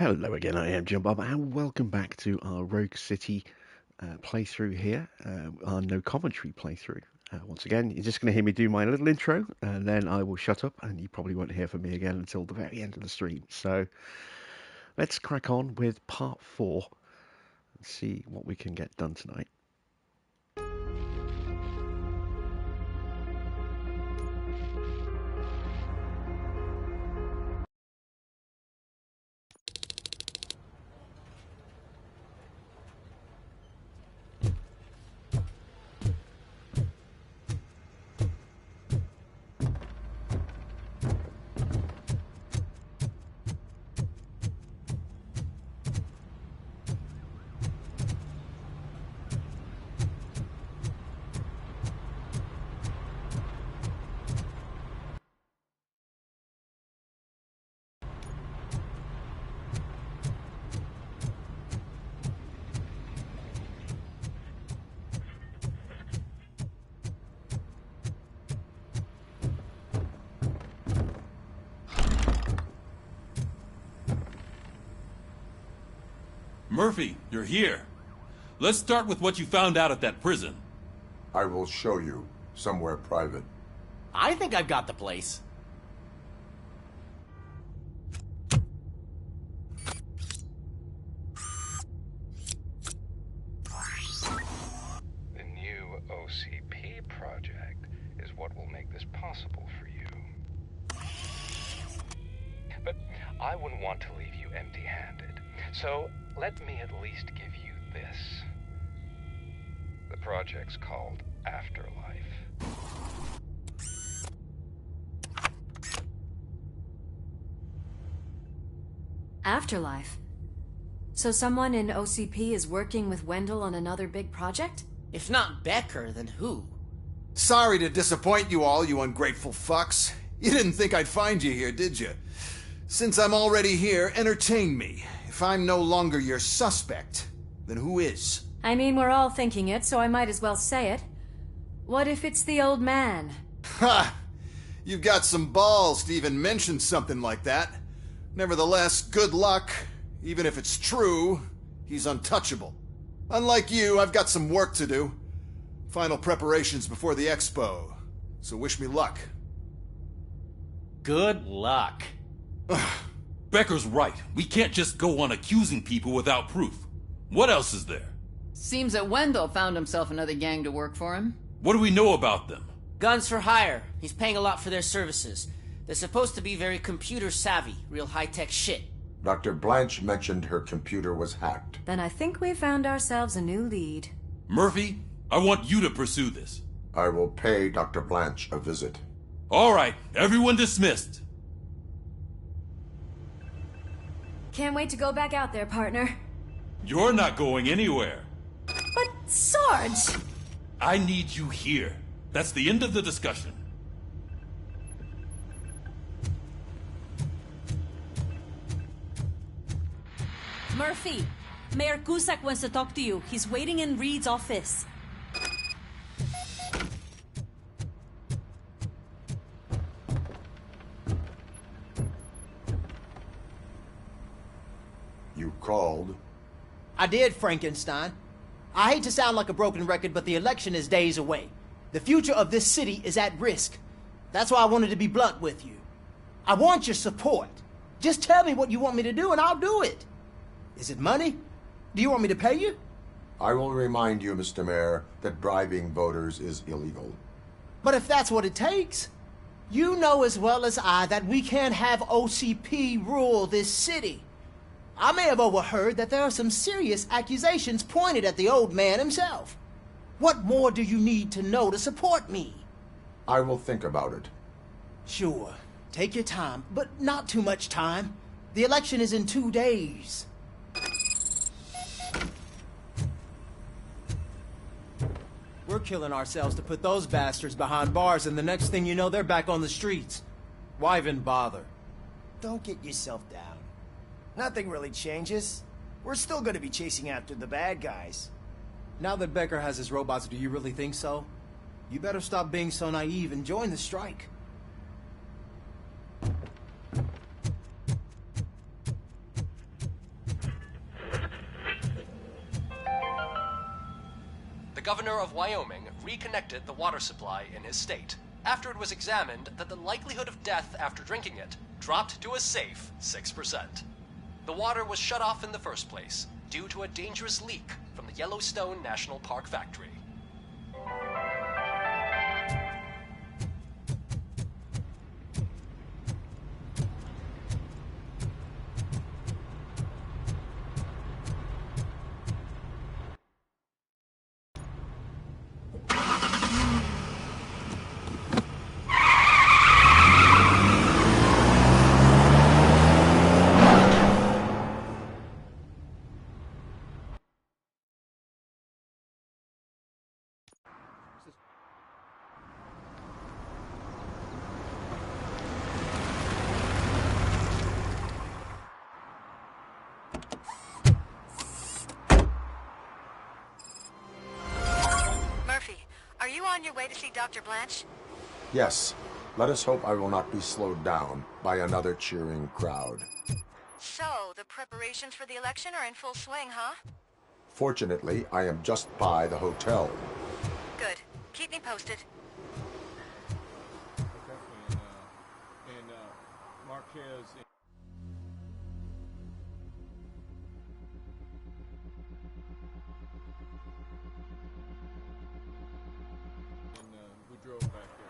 Hello again, I am John Bob, and welcome back to our Rogue City playthrough here, our no commentary playthrough. Once again, you're just going to hear me do my little intro, and then I will shut up, and you probably won't hear from me again until the very end of the stream. So let's crack on with part 4 and see what we can get done tonight. Murphy, you're here. Let's start with what you found out at that prison. I will show you, somewhere private. I think I've got the place. The new OCP project is what will make this possible for you. But I wouldn't want to leave you empty-handed. So let me at least give you this. The project's called Afterlife. Afterlife? So someone in OCP is working with Wendell on another big project? If not Becker, then who? Sorry to disappoint you all, you ungrateful fucks. You didn't think I'd find you here, did you? Since I'm already here, entertain me. If I'm no longer your suspect, then who is? I mean, we're all thinking it, so I might as well say it. What if it's the old man? Ha! You've got some balls to even mention something like that. Nevertheless, good luck. Even if it's true, he's untouchable. Unlike you, I've got some work to do. Final preparations before the expo. So wish me luck. Good luck. Becker's right. We can't just go on accusing people without proof. What else is there? Seems that Wendell found himself another gang to work for him. What do we know about them? Guns for hire. He's paying a lot for their services. They're supposed to be very computer savvy, real high-tech shit. Dr. Blanche mentioned her computer was hacked. Then I think we found ourselves a new lead. Murphy, I want you to pursue this. I will pay Dr. Blanche a visit. All right, everyone dismissed. Can't wait to go back out there, partner. You're not going anywhere. But, Sarge! I need you here. That's the end of the discussion. Murphy, Mayor Cusack wants to talk to you. He's waiting in Reed's office. You called? I did, Frankenstein. I hate to sound like a broken record, but the election is days away. The future of this city is at risk. That's why I wanted to be blunt with you. I want your support. Just tell me what you want me to do and I'll do it. Is it money? Do you want me to pay you? I will remind you, Mr. Mayor, that bribing voters is illegal. But if that's what it takes, you know as well as I that we can't have OCP rule this city. I may have overheard that there are some serious accusations pointed at the old man himself. What more do you need to know to support me? I will think about it. Sure. Take your time, but not too much time. The election is in 2 days. We're killing ourselves to put those bastards behind bars, and the next thing you know, they're back on the streets. Why even bother? Don't get yourself down. Nothing really changes. We're still gonna be chasing after the bad guys. Now that Becker has his robots, do you really think so? You better stop being so naive and join the strike. governor of Wyoming reconnected the water supply in his state after it was examined that the likelihood of death after drinking it dropped to a safe 6%. The water was shut off in the first place due to a dangerous leak from the Yellowstone National Park factory. Are you on your way to see Dr. Blanche? Yes. Let us hope I will not be slowed down by another cheering crowd. So, the preparations for the election are in full swing, huh? Fortunately, I am just by the hotel. Good. Keep me posted. Marquez. We drove back there.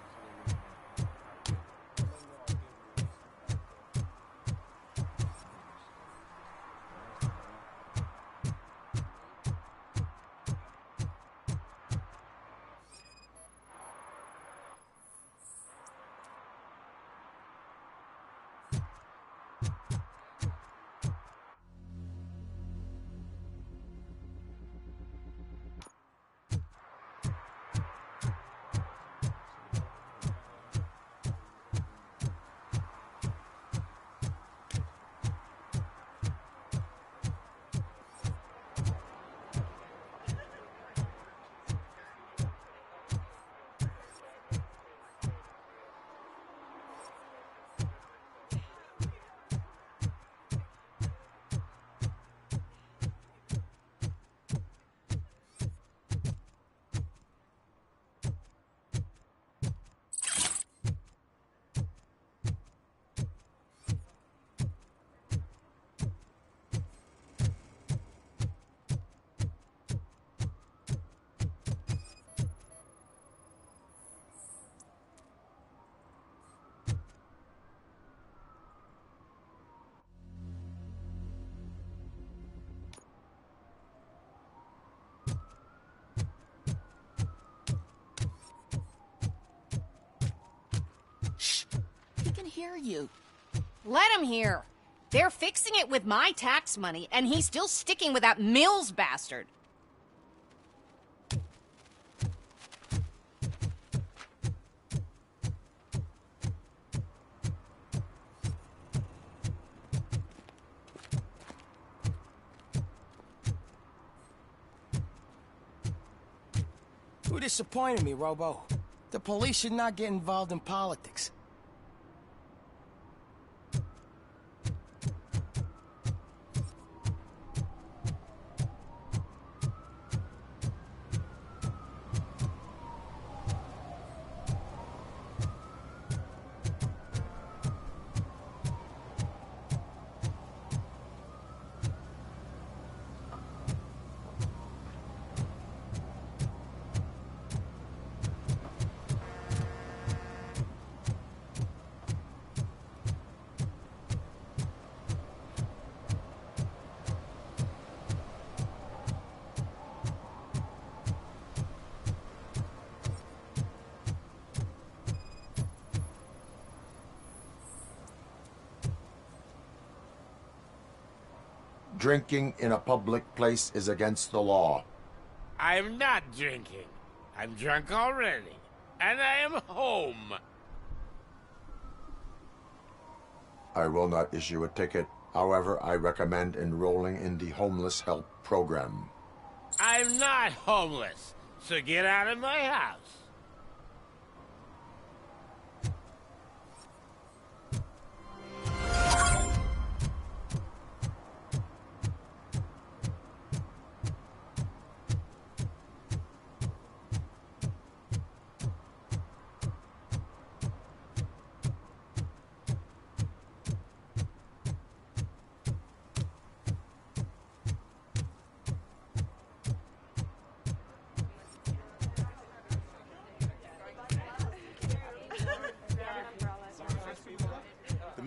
Hear you. Let him hear. They're fixing it with my tax money, and he's still sticking with that Mills bastard. Who disappointed me, Robo? The police should not get involved in politics. Drinking in a public place is against the law. I'm not drinking. I'm drunk already. And I am home. I will not issue a ticket. However, I recommend enrolling in the homeless help program. I'm not homeless, so get out of my house.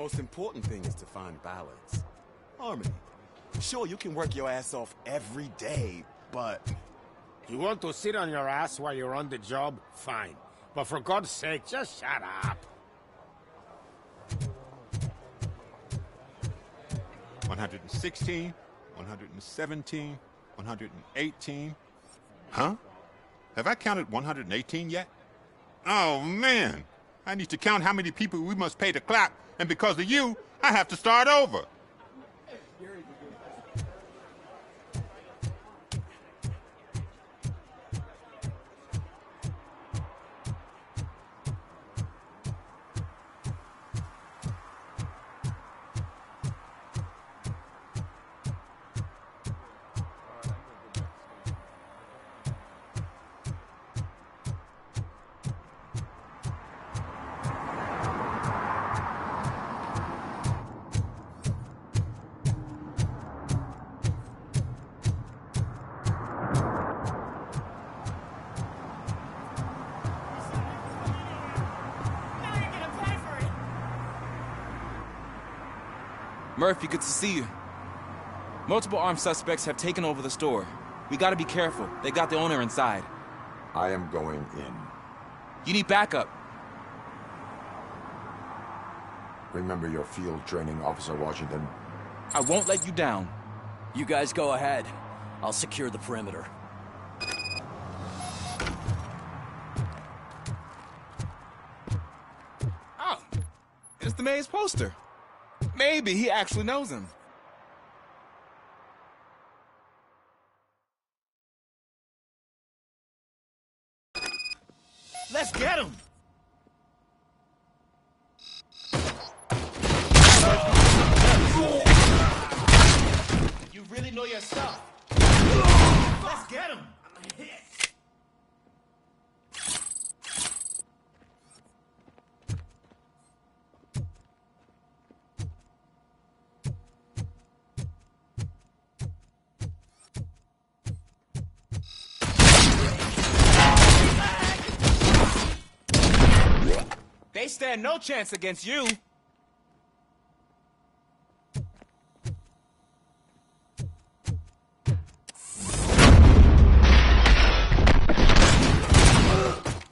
most important thing is to find balance. Harmony. Sure, you can work your ass off every day, but... You want to sit on your ass while you're on the job? Fine. But for God's sake, just shut up. 116, 117, 118. Huh? Have I counted 118 yet? Oh, man! I need to count how many people we must pay to clap, and because of you, I have to start over. Murphy, good to see you. Multiple armed suspects have taken over the store. We gotta be careful. They got the owner inside. I am going in. You need backup. Remember your field training, Officer Washington. I won't let you down. You guys go ahead. I'll secure the perimeter. Oh, it's the mayor's poster. Maybe he actually knows him. Let's get him! You really know your stuff. Let's get him! I'm hit. They stand no chance against you.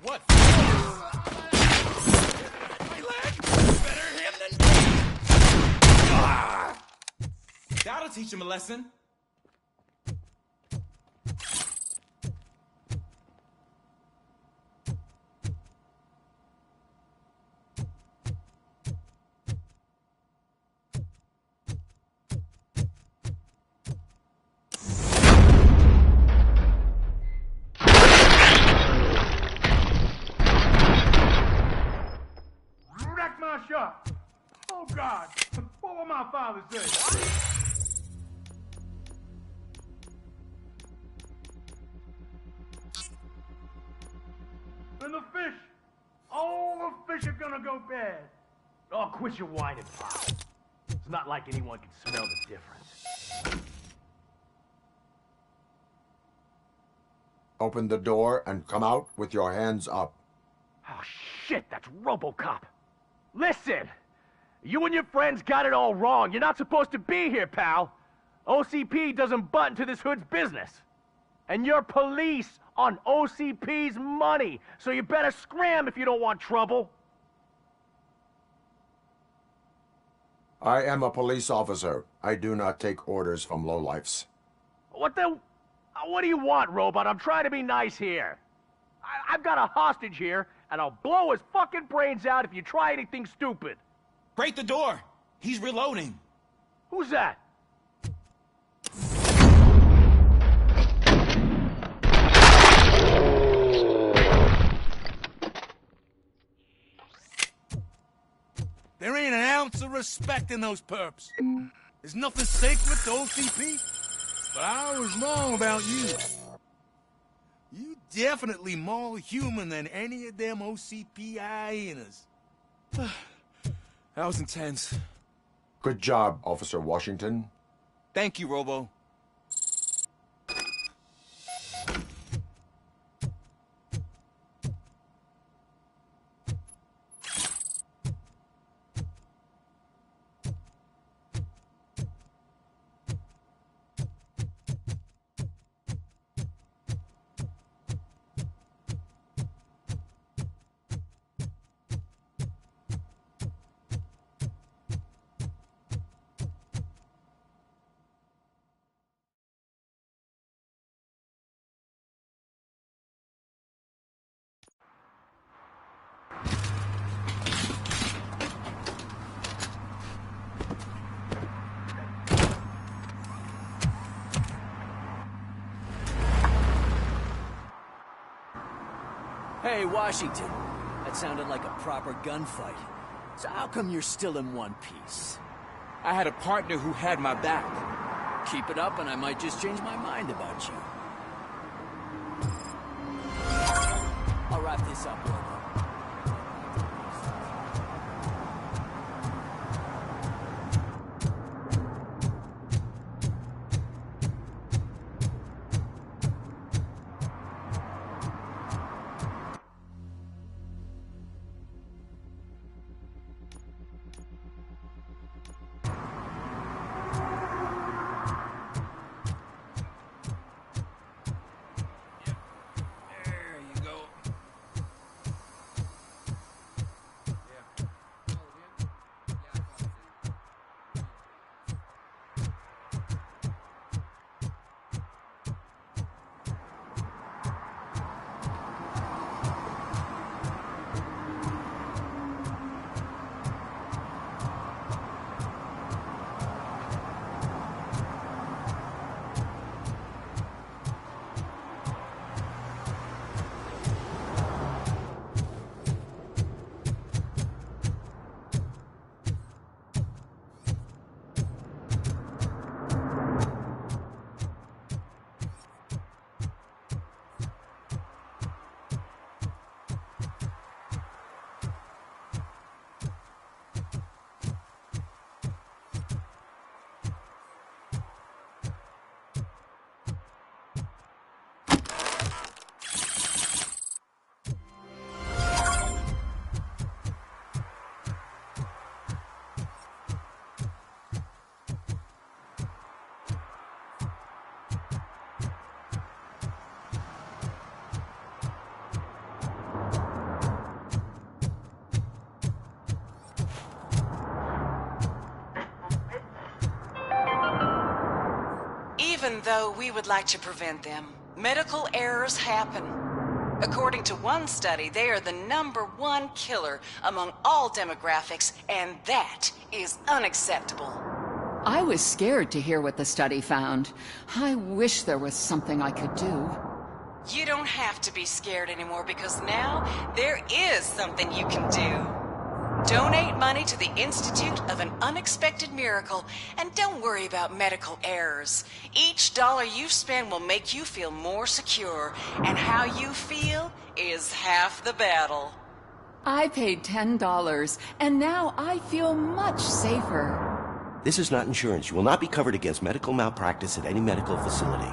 What? My leg? Better him than me. Ah! That'll teach him a lesson. Shot. Oh, God. What will my father say? And the fish. All the fish are gonna go bad. Oh, quit your whining, Pop. It's not like anyone can smell the difference. Open the door and come out with your hands up. Oh, shit, that's Robocop. Listen, you and your friends got it all wrong. You're not supposed to be here, pal. OCP doesn't butt into this hood's business. And you're police on OCP's money, so you better scram if you don't want trouble. I am a police officer. I do not take orders from lowlifes. What do you want, Robot? I'm trying to be nice here. I've got a hostage here, and I'll blow his fucking brains out if you try anything stupid. Break the door. He's reloading. Who's that? There ain't an ounce of respect in those perps. There's nothing sacred to OCP. But I was wrong about you. You definitely more human than any of them OCP hyenas. That was intense. Good job, Officer Washington. Thank you, Robo. Hey, Washington. That sounded like a proper gunfight. So how come you're still in one piece? I had a partner who had my back. Keep it up and I might just change my mind about you. I'll wrap this up, Robo. Even though we would like to prevent them, medical errors happen. According to one study, they are the #1 killer among all demographics, and that is unacceptable. I was scared to hear what the study found. I wish there was something I could do. You don't have to be scared anymore because now there is something you can do. Donate money to the Institute of an Unexpected Miracle, and don't worry about medical errors. Each dollar you spend will make you feel more secure, and how you feel is half the battle. I paid $10, and now I feel much safer. This is not insurance. You will not be covered against medical malpractice at any medical facility.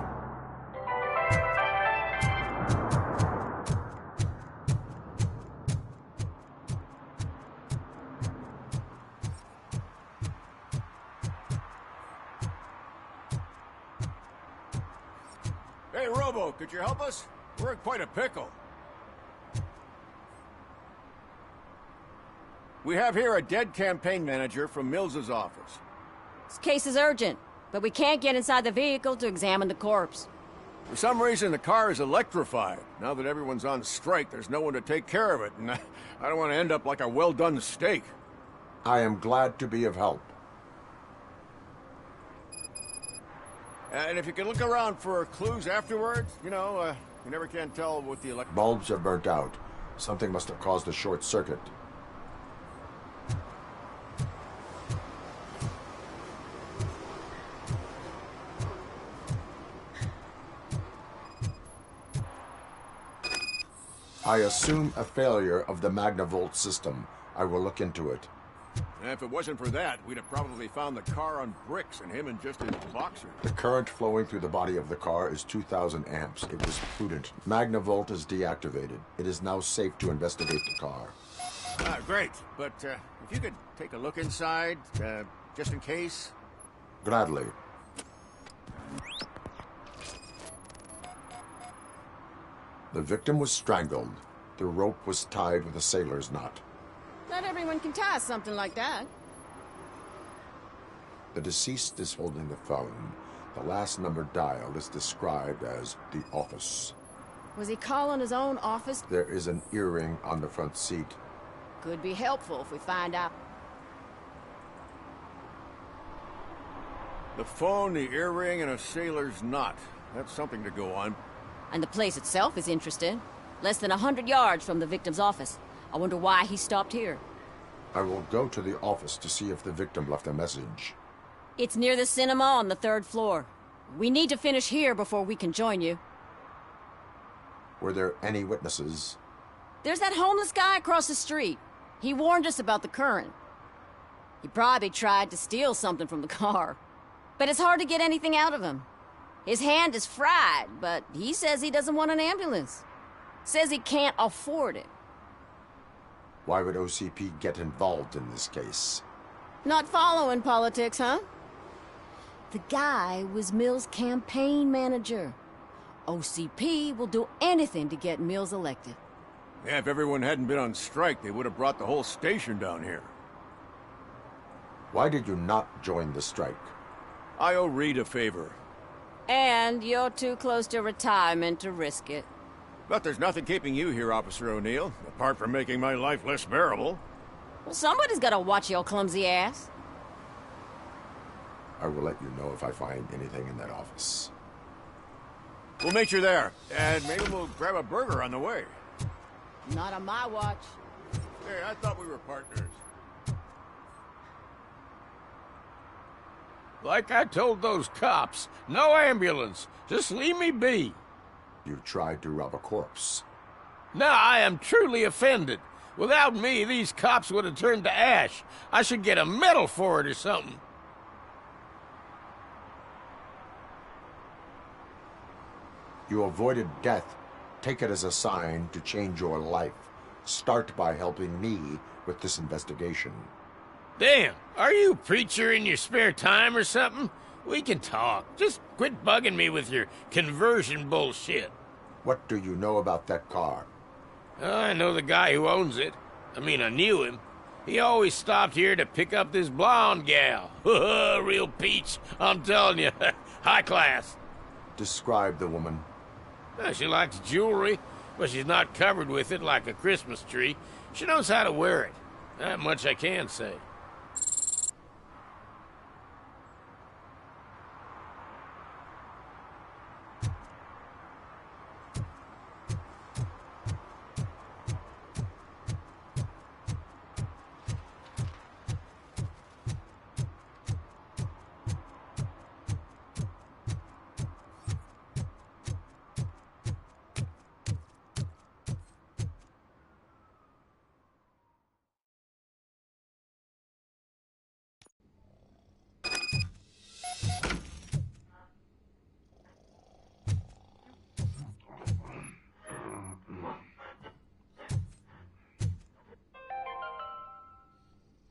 Hey, Robo, could you help us? We're in quite a pickle. We have here a dead campaign manager from Mills's office. This case is urgent, but we can't get inside the vehicle to examine the corpse. For some reason, the car is electrified. Now that everyone's on strike, there's no one to take care of it, and I don't want to end up like a well-done steak. I am glad to be of help. And if you can look around for clues afterwards, you never can tell what the Bulbs are burnt out. Something must have caused a short circuit. I assume a failure of the Magnavolt system. I will look into it. And if it wasn't for that, we'd have probably found the car on bricks and him in just his boxers. The current flowing through the body of the car is 2,000 amps. It was prudent. Magnavolt is deactivated. It is now safe to investigate the car. Ah, great. But if you could take a look inside, just in case. Gladly. The victim was strangled. The rope was tied with a sailor's knot. Not everyone can tie something like that. The deceased is holding the phone. The last number dialed is described as the office. Was he calling his own office? There is an earring on the front seat. Could be helpful if we find out. The phone, the earring, and a sailor's knot. That's something to go on. And the place itself is interesting. Less than 100 yards from the victim's office. I wonder why he stopped here. I will go to the office to see if the victim left a message. It's near the cinema on the 3rd floor. We need to finish here before we can join you. Were there any witnesses? There's that homeless guy across the street. He warned us about the current. He probably tried to steal something from the car. But it's hard to get anything out of him. His hand is fried, but he says he doesn't want an ambulance. Says he can't afford it. Why would OCP get involved in this case? Not following politics, huh? The guy was Mills' campaign manager. OCP will do anything to get Mills elected. Yeah, if everyone hadn't been on strike, they would have brought the whole station down here. Why did you not join the strike? I owe Reed a favor. And you're too close to retirement to risk it. But there's nothing keeping you here, Officer O'Neill, apart from making my life less bearable. Well, somebody's gotta watch your clumsy ass. I will let you know if I find anything in that office. We'll meet you there, and maybe we'll grab a burger on the way. Not on my watch. Hey, I thought we were partners. Like I told those cops, no ambulance. Just leave me be. You tried to rob a corpse. Now I am truly offended. Without me, these cops would have turned to ash. I should get a medal for it or something. You avoided death. Take it as a sign to change your life. Start by helping me with this investigation. Damn, are you a preacher in your spare time or something? We can talk. Just quit bugging me with your conversion bullshit. What do you know about that car? I know the guy who owns it. I mean, I knew him. He always stopped here to pick up this blonde gal. Real peach, I'm telling you. High class. Describe the woman. She likes jewelry, but she's not covered with it like a Christmas tree. She knows how to wear it. That much I can say.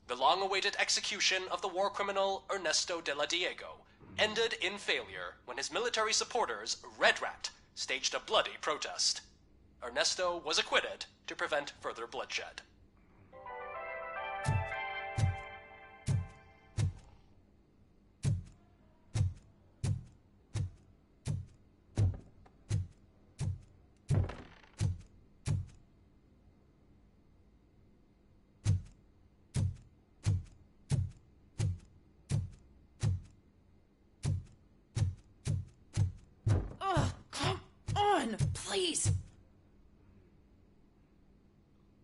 The long-awaited execution of the war criminal Ernesto de la Diego ended in failure when his military supporters, Red Rat, staged a bloody protest. Ernesto was acquitted to prevent further bloodshed. Please.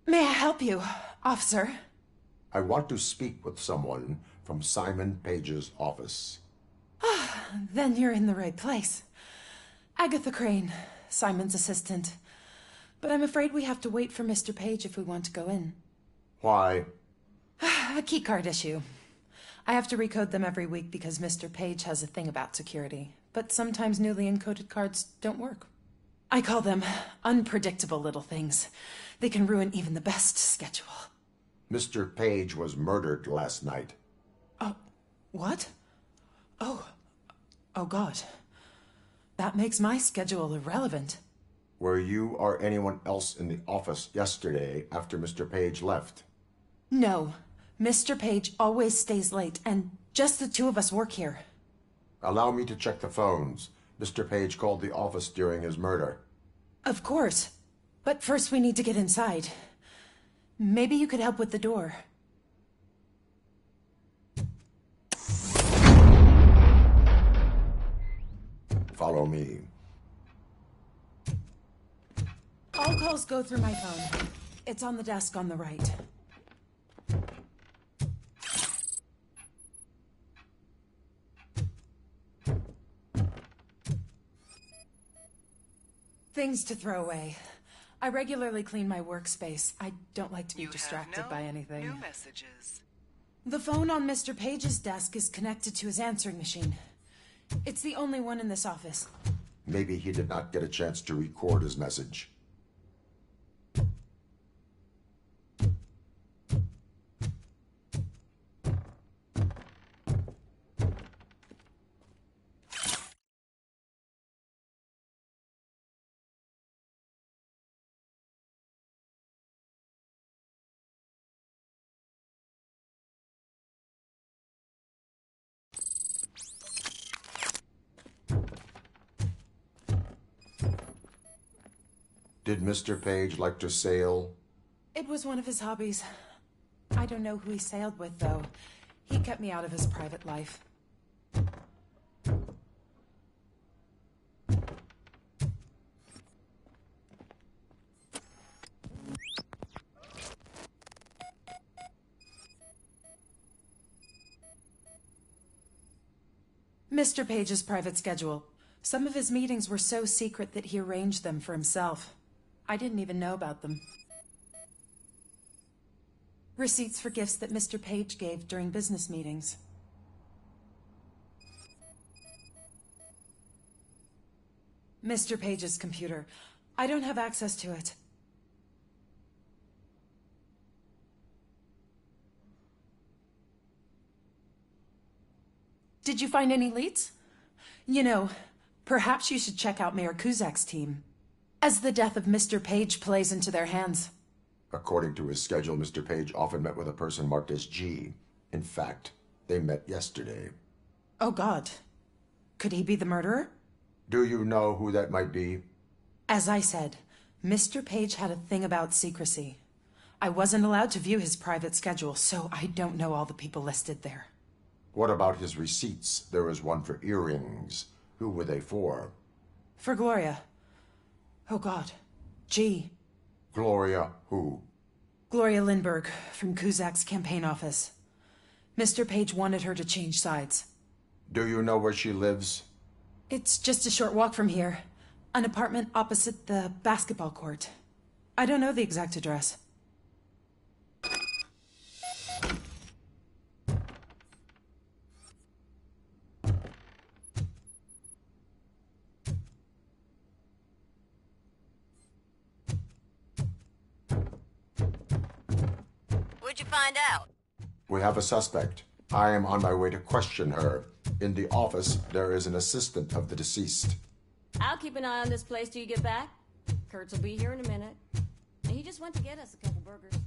May I help you, officer? I want to speak with someone from Simon Page's office. Then you're in the right place. Agatha Crane, Simon's assistant. But I'm afraid we have to wait for Mr. Page if we want to go in. Why? A keycard issue. I have to recode them every week because Mr. Page has a thing about security. But sometimes newly encoded cards don't work. I call them unpredictable little things. They can ruin even the best schedule. Mr. Page was murdered last night. Oh, what? Oh God. That makes my schedule irrelevant. Were you or anyone else in the office yesterday after Mr. Page left? No. Mr. Page always stays late, and just the two of us work here. Allow me to check the phones. Mr. Page called the office during his murder. Of course. But first we need to get inside. Maybe you could help with the door. Follow me. All calls go through my phone. It's on the desk on the right. Things to throw away. I regularly clean my workspace. I don't like to be distracted by anything. New messages. The phone on Mr. Page's desk is connected to his answering machine. It's the only one in this office. Maybe he did not get a chance to record his message. Did Mr. Page like to sail? It was one of his hobbies. I don't know who he sailed with, though. He kept me out of his private life. Mr. Page's private schedule. Some of his meetings were so secret that he arranged them for himself. I didn't even know about them. Receipts for gifts that Mr. Page gave during business meetings. Mr. Page's computer. I don't have access to it. Did you find any leads? You know, perhaps you should check out Mayor Kuzak's team, as the death of Mr. Page plays into their hands. According to his schedule, Mr. Page often met with a person marked as G. In fact, they met yesterday. Oh, God. Could he be the murderer? Do you know who that might be? As I said, Mr. Page had a thing about secrecy. I wasn't allowed to view his private schedule, so I don't know all the people listed there. What about his receipts? There was one for earrings. Who were they for? For Gloria. Oh, God. G. Gloria who? Gloria Lindbergh, from Kuzak's campaign office. Mr. Page wanted her to change sides. Do you know where she lives? It's just a short walk from here. An apartment opposite the basketball court. I don't know the exact address. What'd you find out? We have a suspect. I am on my way to question her. In the office, there is an assistant of the deceased. I'll keep an eye on this place till you get back. Kurtz will be here in a minute. He just went to get us a couple burgers.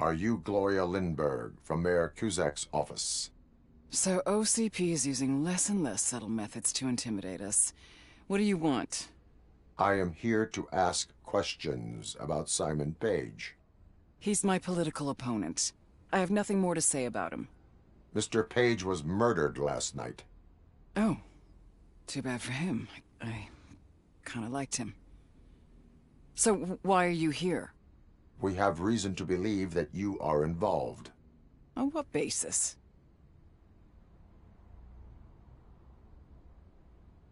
Are you Gloria Lindbergh from Mayor Cusack's office? So OCP is using less and less subtle methods to intimidate us. What do you want? I am here to ask questions about Simon Page. He's my political opponent. I have nothing more to say about him. Mr. Page was murdered last night. Oh. Too bad for him. I kind of liked him. So why are you here? We have reason to believe that you are involved. On what basis?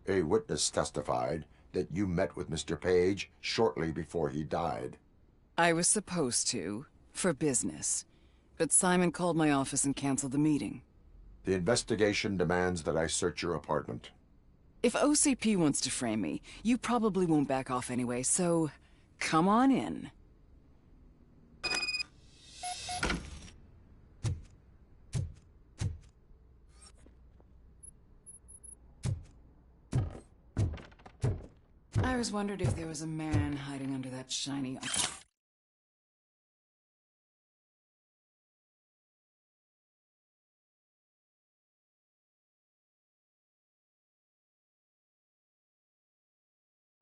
A witness testified that you met with Mr. Page shortly before he died. I was supposed to, for business. But Simon called my office and canceled the meeting. The investigation demands that I search your apartment. If OCP wants to frame me, you probably won't back off anyway, so come on in. I always wondered if there was a man hiding under that shiny...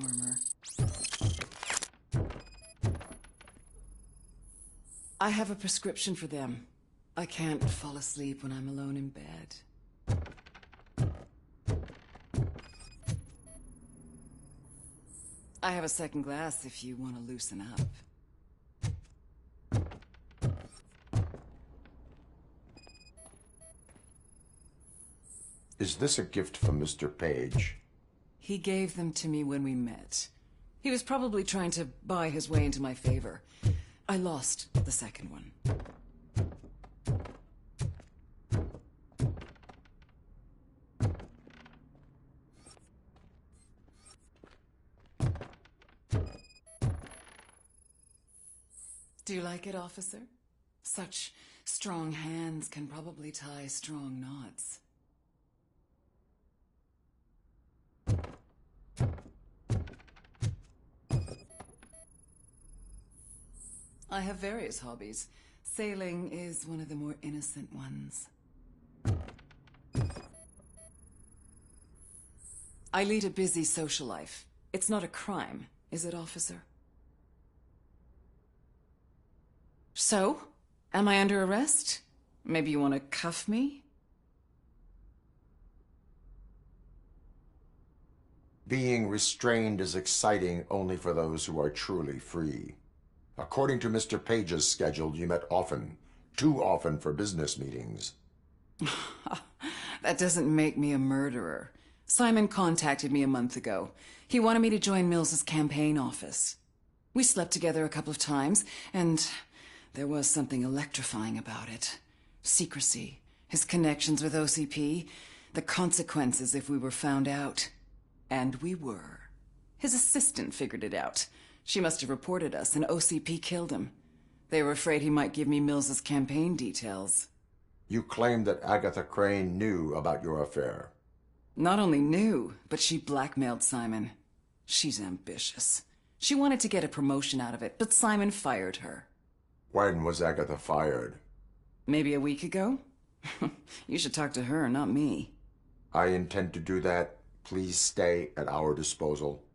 armor. I have a prescription for them. I can't fall asleep when I'm alone in bed. I have a second glass if you want to loosen up. Is this a gift from Mr. Page? He gave them to me when we met. He was probably trying to buy his way into my favor. I lost the second one. Do you like it, officer? Such strong hands can probably tie strong knots. I have various hobbies. Sailing is one of the more innocent ones. I lead a busy social life. It's not a crime, is it, officer? So? Am I under arrest? Maybe you want to cuff me? Being restrained is exciting only for those who are truly free. According to Mr. Page's schedule, you met often. Too often for business meetings. That doesn't make me a murderer. Simon contacted me a month ago. He wanted me to join Mills's campaign office. We slept together a couple of times, and there was something electrifying about it. Secrecy, his connections with OCP, the consequences if we were found out. And we were. His assistant figured it out. She must have reported us, and OCP killed him. They were afraid he might give me Mills's campaign details. You claim that Agatha Crane knew about your affair. Not only knew, but she blackmailed Simon. She's ambitious. She wanted to get a promotion out of it, but Simon fired her. When was Agatha fired? Maybe a week ago? You should talk to her, not me. I intend to do that. Please stay at our disposal.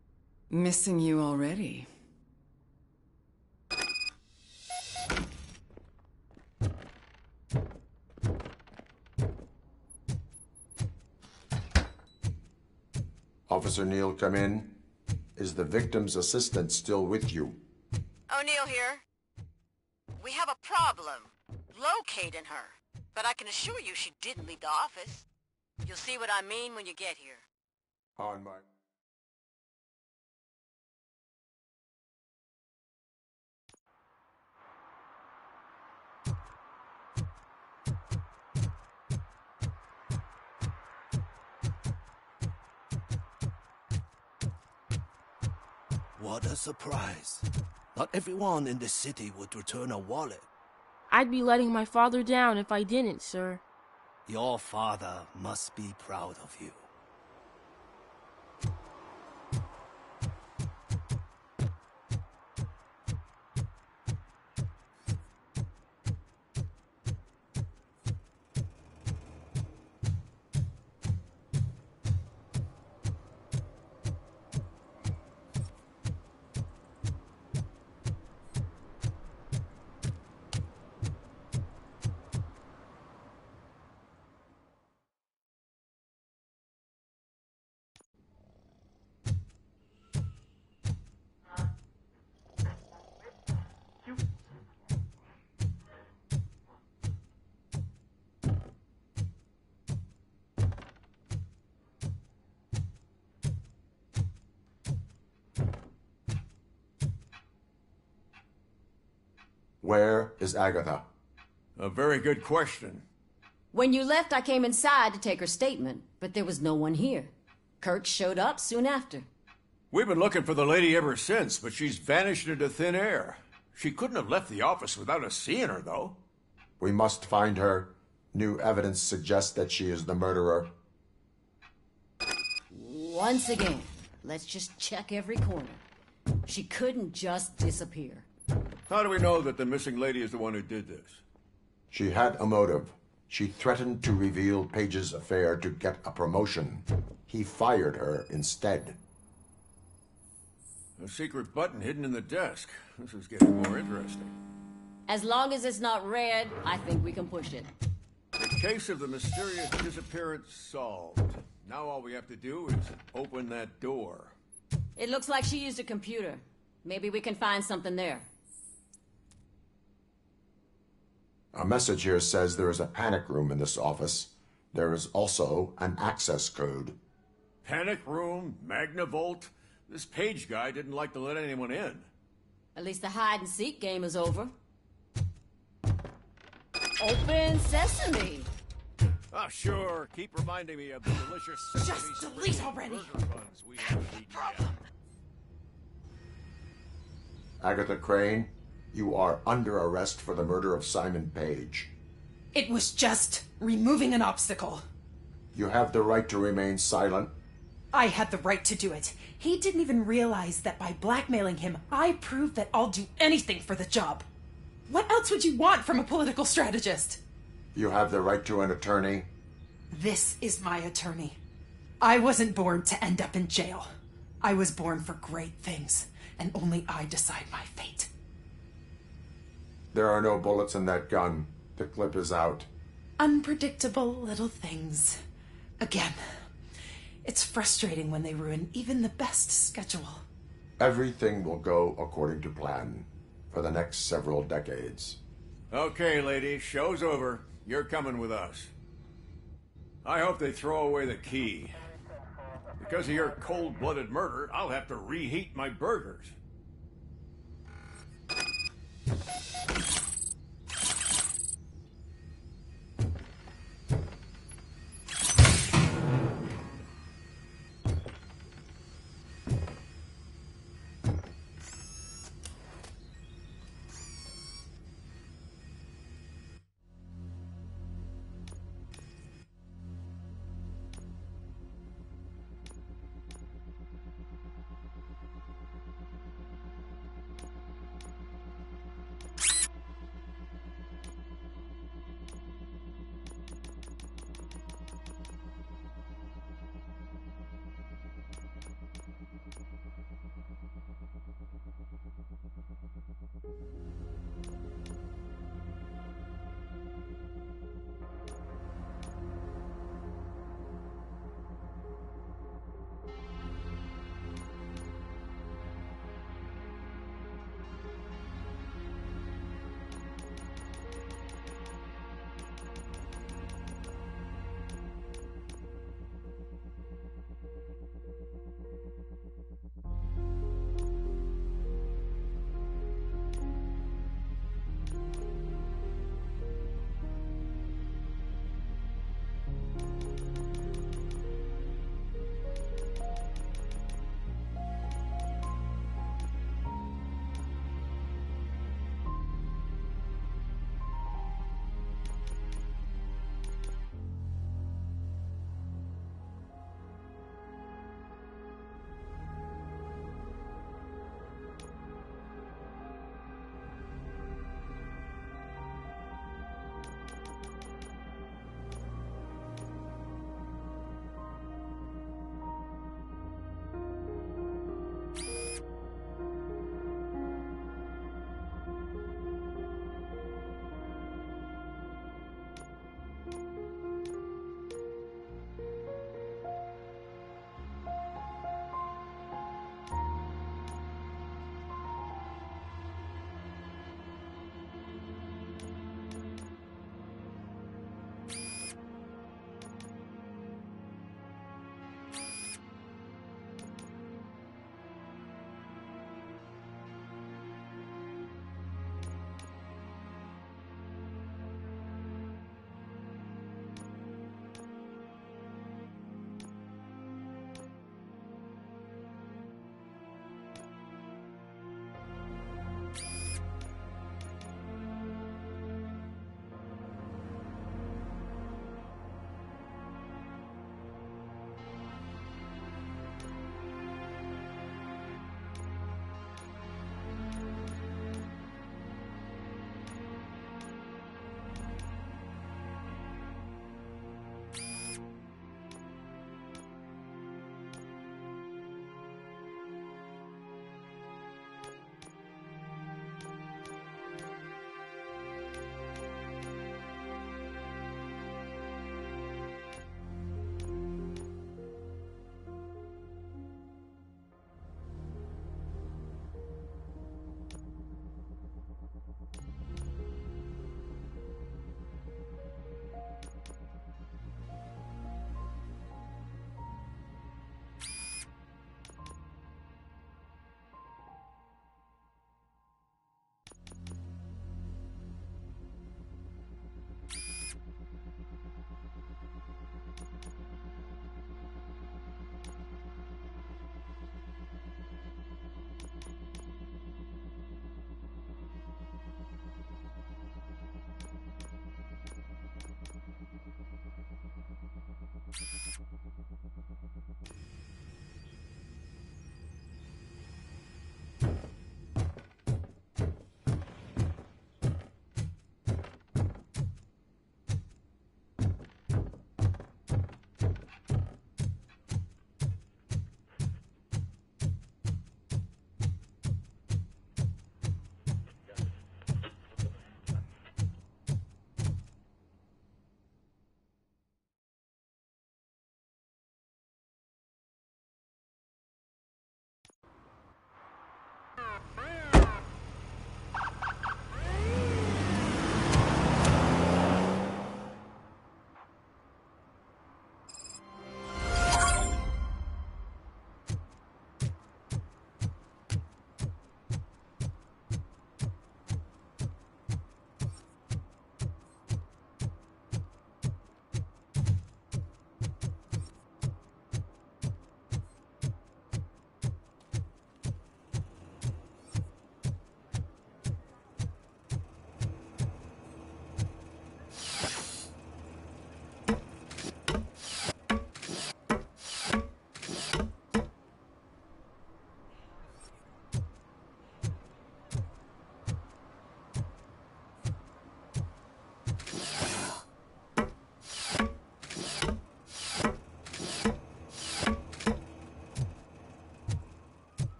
Missing you already. Officer Neal, come in. Is the victim's assistant still with you? O'Neill here. We have a problem locating her, but I can assure you she didn't leave the office. You'll see what I mean when you get here. On my... What a surprise. Not everyone in the city would return a wallet. I'd be letting my father down if I didn't, sir. Your father must be proud of you. Where is Agatha? A very good question. When you left, I came inside to take her statement, but there was no one here. Kirk showed up soon after. We've been looking for the lady ever since, but she's vanished into thin air. She couldn't have left the office without us seeing her, though. We must find her. New evidence suggests that she is the murderer. Once again, let's just check every corner. She couldn't just disappear. How do we know that the missing lady is the one who did this? She had a motive. She threatened to reveal Page's affair to get a promotion. He fired her instead. A secret button hidden in the desk. This is getting more interesting. As long as it's not red, I think we can push it. The case of the mysterious disappearance solved. Now all we have to do is open that door. It looks like she used a computer. Maybe we can find something there. A message here says there is a panic room in this office. There is also an access code. Panic room, Magnavolt. This Page guy didn't like to let anyone in. At least the hide-and-seek game is over. Open sesame! Oh, sure. Keep reminding me of the delicious sesame Just delete already! burger buns we haven't eaten yet. Agatha Crane, you are under arrest for the murder of Simon Page. It was just removing an obstacle. You have the right to remain silent. I had the right to do it. He didn't even realize that by blackmailing him, I proved that I'll do anything for the job. What else would you want from a political strategist? You have the right to an attorney. This is my attorney. I wasn't born to end up in jail. I was born for great things, and only I decide my fate. There are no bullets in that gun. The clip is out. Unpredictable little things. Again, it's frustrating when they ruin even the best schedule. Everything will go according to plan for the next several decades. Okay, lady, show's over. You're coming with us. I hope they throw away the key. Because of your cold-blooded murder, I'll have to reheat my burgers.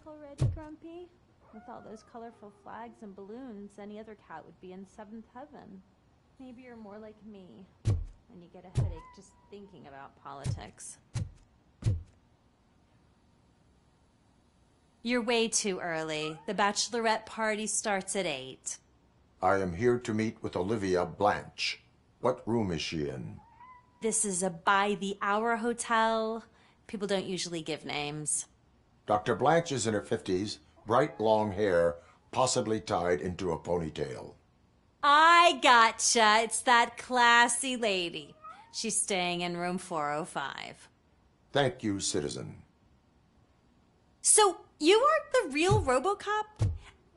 already, Grumpy? With all those colorful flags and balloons, any other cat would be in seventh heaven. Maybe you're more like me, and you get a headache just thinking about politics. You're way too early. The bachelorette party starts at 8. I am here to meet with Olivia Blanche. What room is she in? This is a by-the-hour hotel. People don't usually give names. Dr. Blanche is in her 50s, bright long hair, possibly tied into a ponytail. I gotcha. It's that classy lady. She's staying in room 405. Thank you, citizen. So, you aren't the real Robocop?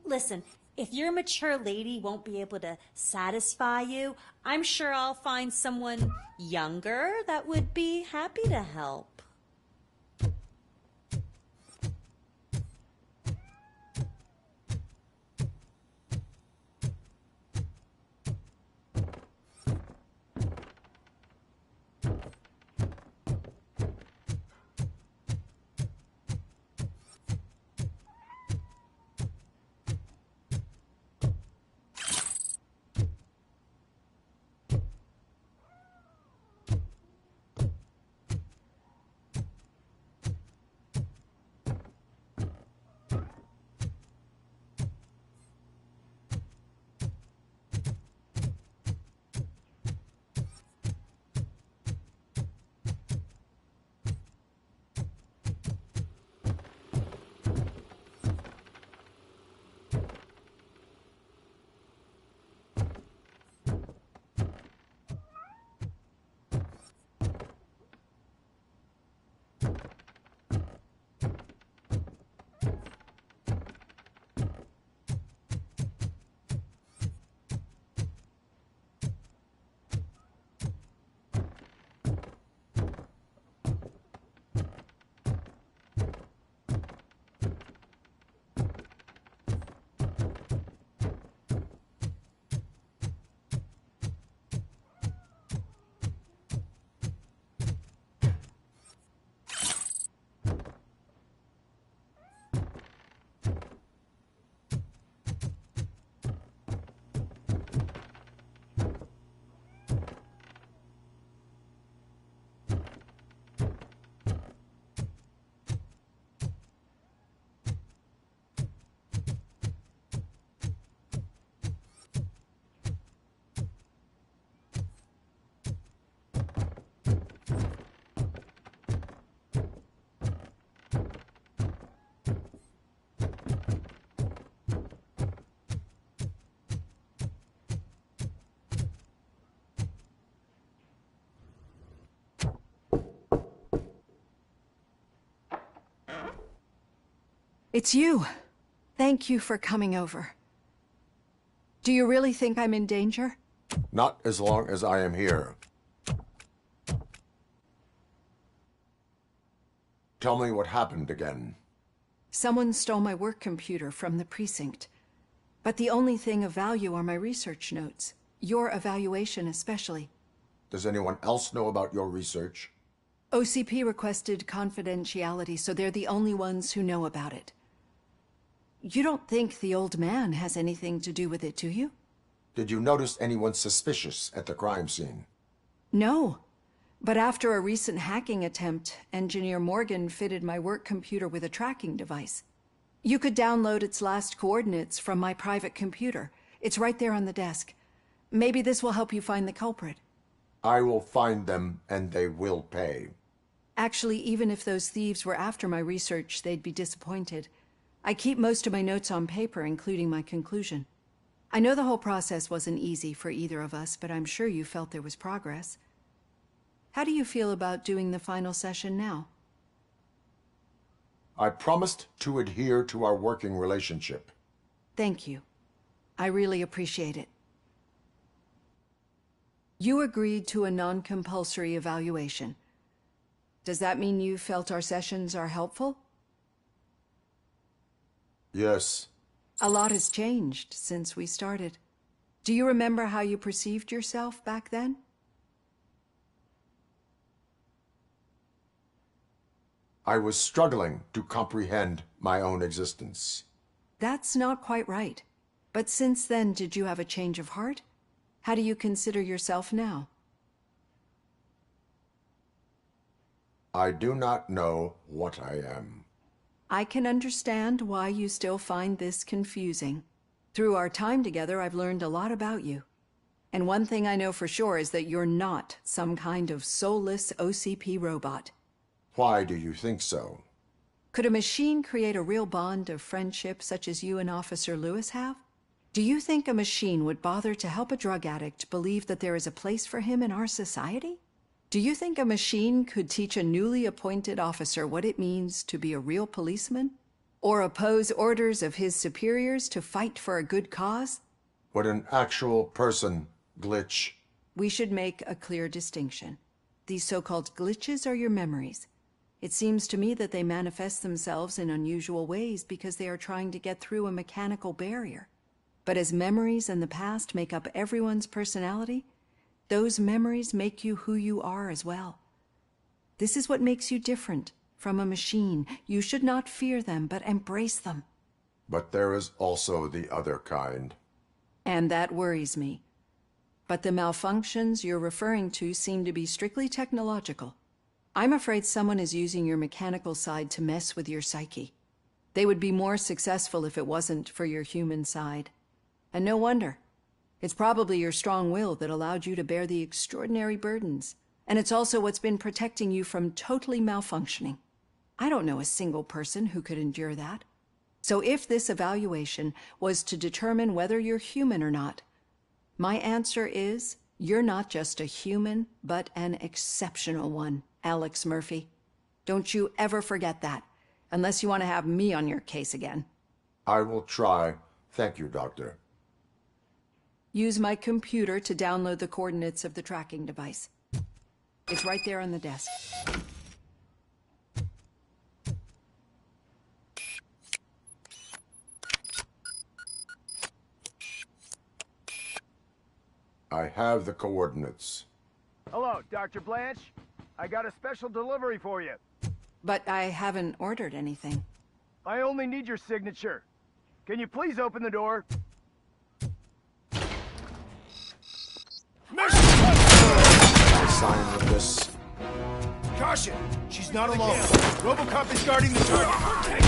Listen, if your mature lady won't be able to satisfy you, I'm sure I'll find someone younger that would be happy to help. It's you. Thank you for coming over. Do you really think I'm in danger? Not as long as I am here. Tell me what happened again. Someone stole my work computer from the precinct. But the only thing of value are my research notes. Your evaluation especially. Does anyone else know about your research? OCP requested confidentiality, so they're the only ones who know about it. You don't think the old man has anything to do with it, do you? Did you notice anyone suspicious at the crime scene? No. But after a recent hacking attempt, Engineer Morgan fitted my work computer with a tracking device. You could download its last coordinates from my private computer. It's right there on the desk. Maybe this will help you find the culprit. I will find them, and they will pay. Actually, even if those thieves were after my research, they'd be disappointed. I keep most of my notes on paper, including my conclusion. I know the whole process wasn't easy for either of us, but I'm sure you felt there was progress. How do you feel about doing the final session now? I promised to adhere to our working relationship. Thank you. I really appreciate it. You agreed to a non-compulsory evaluation. Does that mean you felt our sessions are helpful? Yes. A lot has changed since we started. Do you remember how you perceived yourself back then? I was struggling to comprehend my own existence. That's not quite right. But since then, did you have a change of heart? How do you consider yourself now? I do not know what I am. I can understand why you still find this confusing. Through our time together, I've learned a lot about you. And one thing I know for sure is that you're not some kind of soulless OCP robot. Why do you think so? Could a machine create a real bond of friendship such as you and Officer Lewis have? Do you think a machine would bother to help a drug addict believe that there is a place for him in our society? Do you think a machine could teach a newly appointed officer what it means to be a real policeman? Or oppose orders of his superiors to fight for a good cause? Would an actual person glitch? We should make a clear distinction. These so-called glitches are your memories. It seems to me that they manifest themselves in unusual ways because they are trying to get through a mechanical barrier. But as memories in the past make up everyone's personality, those memories make you who you are as well. This is what makes you different from a machine. You should not fear them, but embrace them. But there is also the other kind. And that worries me. But the malfunctions you're referring to seem to be strictly technological. I'm afraid someone is using your mechanical side to mess with your psyche. They would be more successful if it wasn't for your human side. And no wonder. It's probably your strong will that allowed you to bear the extraordinary burdens. And it's also what's been protecting you from totally malfunctioning. I don't know a single person who could endure that. So if this evaluation was to determine whether you're human or not, my answer is you're not just a human, but an exceptional one, Alex Murphy. Don't you ever forget that, unless you want to have me on your case again. I will try. Thank you, Doctor. Use my computer to download the coordinates of the tracking device. It's right there on the desk. I have the coordinates. Hello, Dr. Blanche. I got a special delivery for you. But I haven't ordered anything. I only need your signature. Can you please open the door? I sign with this. Caution! She's not alone. Robocop is guarding the target.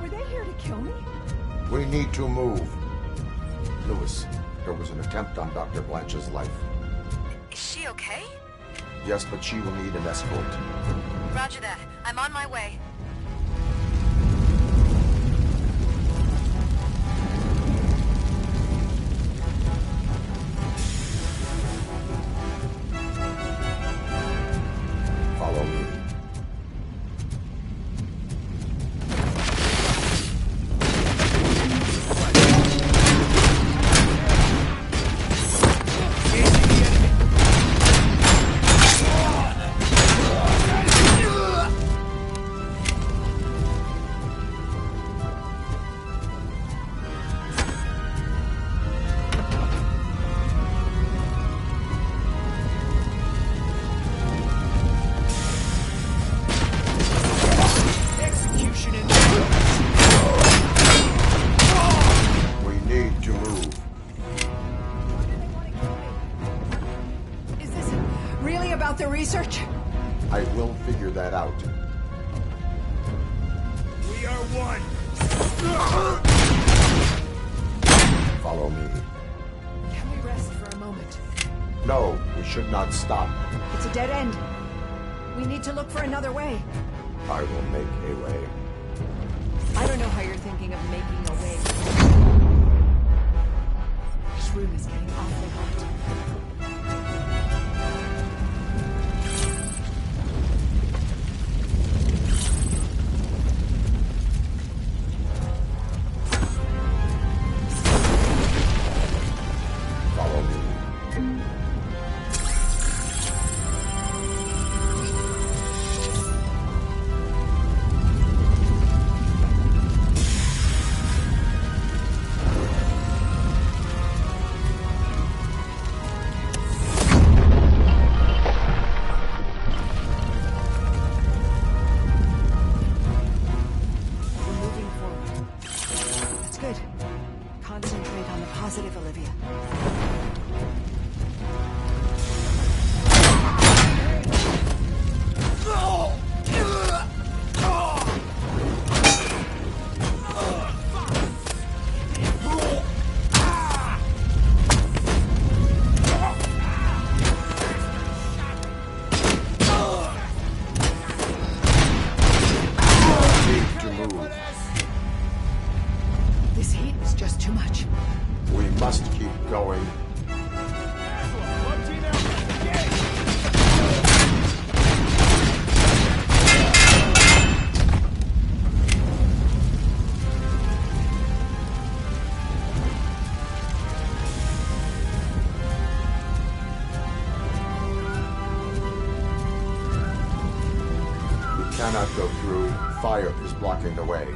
Were they here to kill me? We need to move. Lewis, there was an attempt on Dr. Blanche's life. Is she okay? Yes, but she will need an escort. Roger that. I'm on my way. Follow me. Research? I will figure that out. We are one. Follow me. Can we rest for a moment? No, we should not stop. It's a dead end. We need to look for another way. I will make a way. I don't know how you're thinking of making a way. This room is getting awfully hot. positive, Olivia. This heat is just too much. We must keep going. We cannot go through. Fire is blocking the way.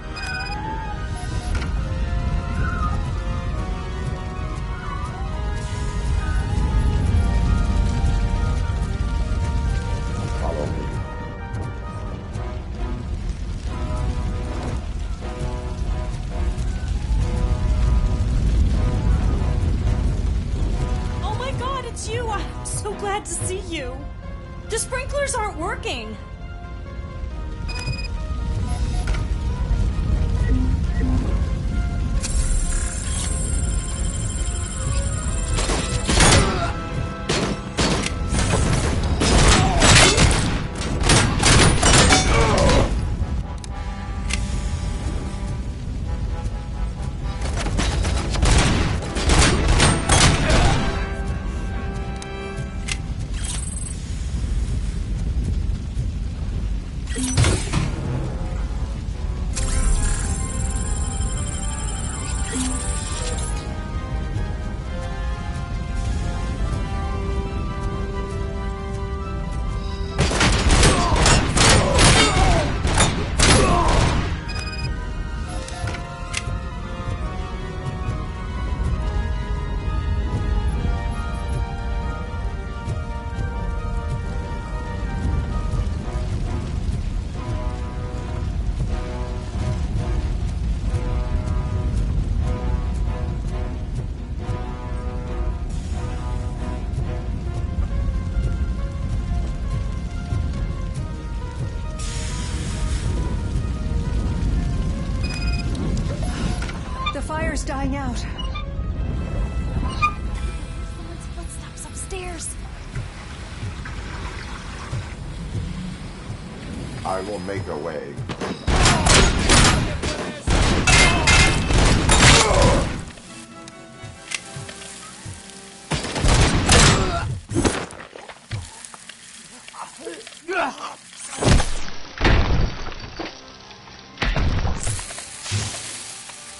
Follow me. Oh my god, it's you! I'm so glad to see you. The sprinklers aren't working. The fire's dying out. Someone's footsteps upstairs. I will make a way.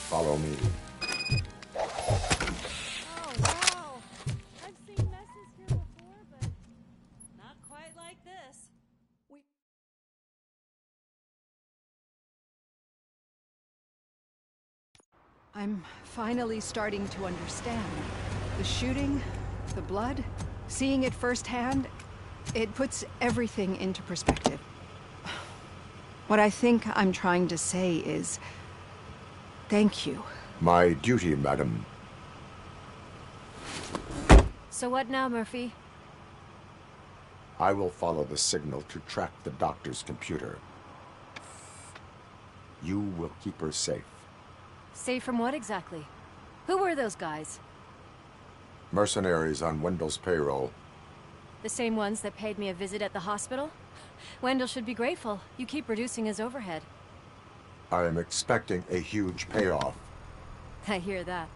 Follow me. Oh, wow. I've seen messes here before, but not quite like this. I'm finally starting to understand. The shooting, the blood, seeing it firsthand, it puts everything into perspective. What I think I'm trying to say is, thank you. My duty, madam. So what now, Murphy? I will follow the signal to track the doctor's computer. You will keep her safe. Safe from what exactly? Who were those guys? Mercenaries on Wendell's payroll. The same ones that paid me a visit at the hospital? Wendell should be grateful. You keep reducing his overhead. I am expecting a huge payoff. I hear that.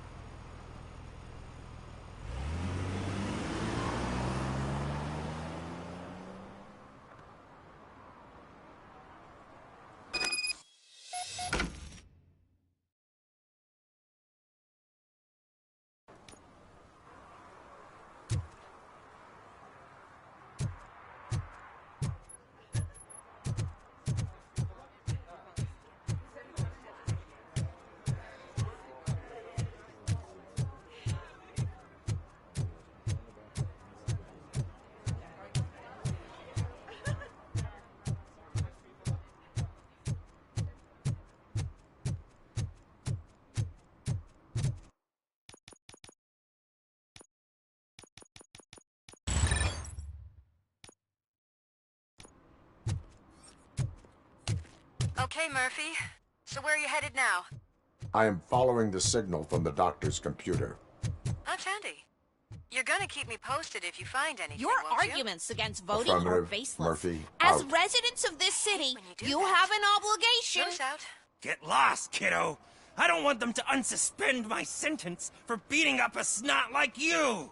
Okay, Murphy. So where are you headed now? I am following the signal from the doctor's computer. That's handy. You're gonna keep me posted if you find anything, Your won't you? arguments against voting are Affirmative. baseless. Murphy, As out. residents of this city, you that. have an obligation. Rose out. Get lost, kiddo. I don't want them to unsuspend my sentence for beating up a snot like you.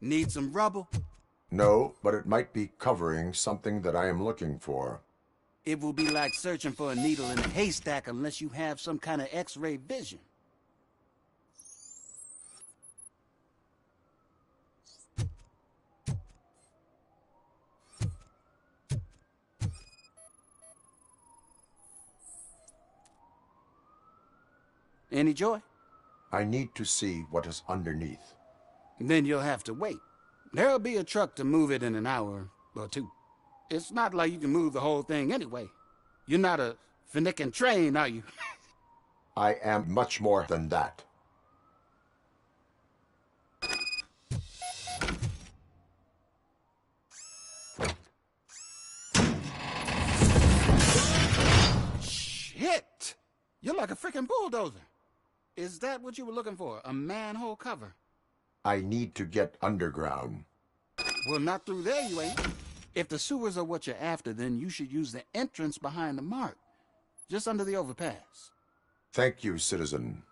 Need some rubble? No, but it might be covering something that I am looking for. It will be like searching for a needle in a haystack unless you have some kind of X-ray vision. Any joy? I need to see what is underneath. Then you'll have to wait. There'll be a truck to move it in an hour or two. It's not like you can move the whole thing anyway. You're not a finicking train, are you? I am much more than that. Shit! You're like a freaking bulldozer. Is that what you were looking for? A manhole cover? I need to get underground. Well, not through there, you ain't. If the sewers are what you're after, then you should use the entrance behind the mark. Just under the overpass. Thank you, citizen.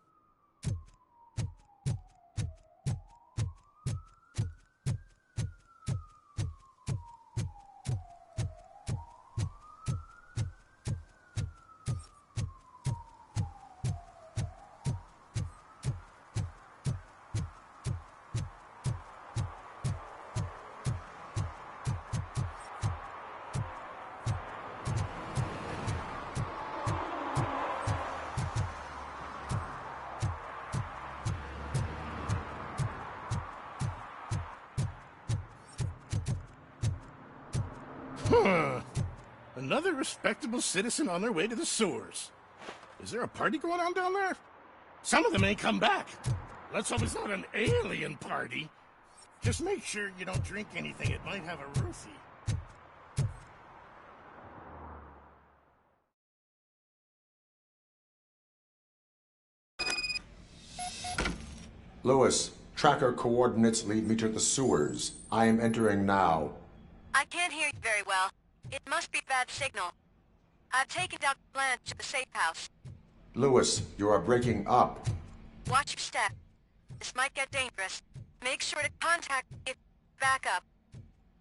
Another respectable citizen on their way to the sewers. Is there a party going on down there? Some of them ain't come back. Let's hope it's not an alien party. Just make sure you don't drink anything. It might have a roofie. Lewis, tracker coordinates lead me to the sewers. I am entering now. I can't hear you very well. It must be a bad signal. I've taken Dr. Blanche to the safe house. Lewis, you are breaking up. Watch your step. This might get dangerous. Make sure to contact me if back up.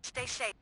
Stay safe.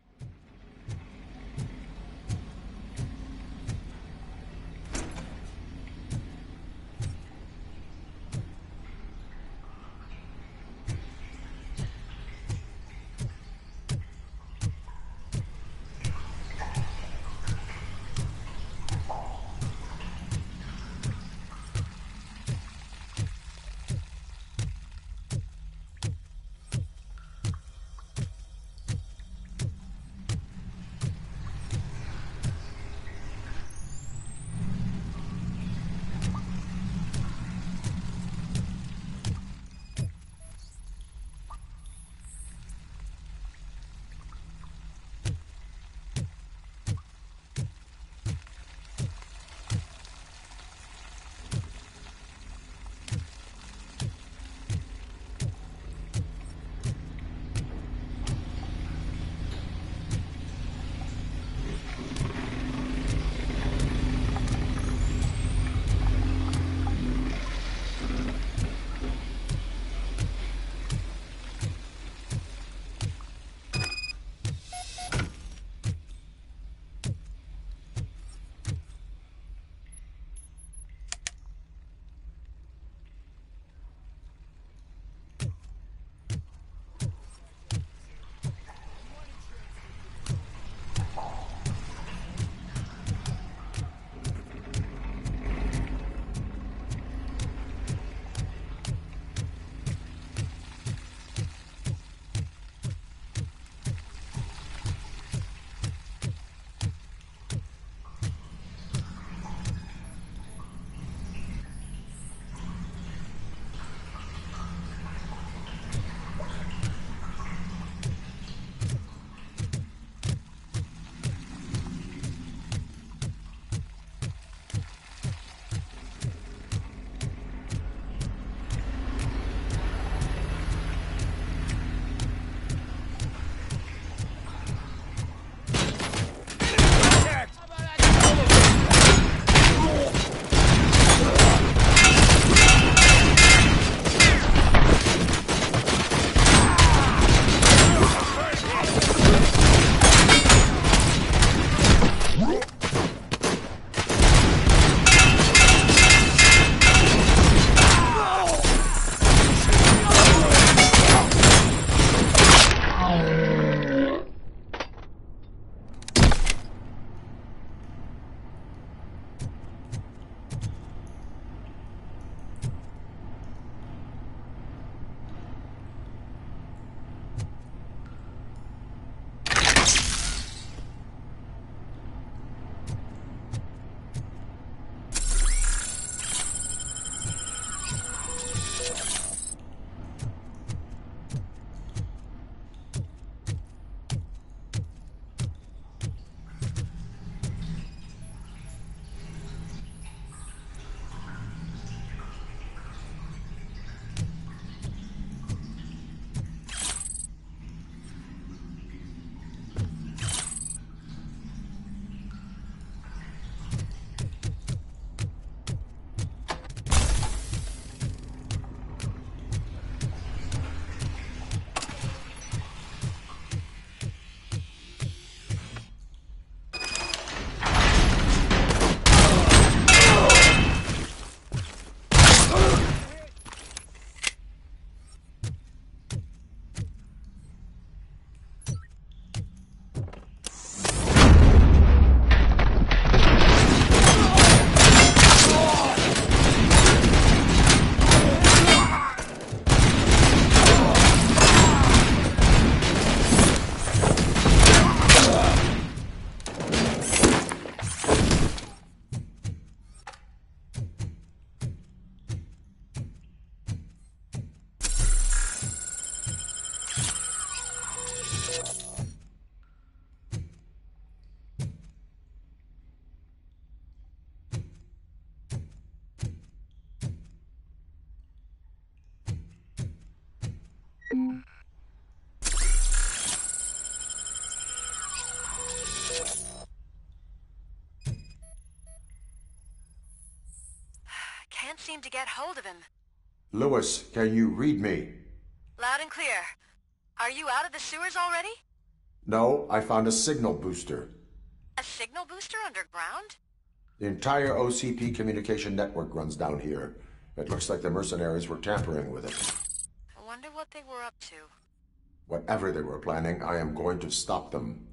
Can't seem to get hold of him. Lewis, can you read me? Loud and clear. Are you out of the sewers already? No, I found a signal booster. A signal booster underground? The entire OCP communication network runs down here. It looks like the mercenaries were tampering with it. I wonder what they were up to. Whatever they were planning, I am going to stop them.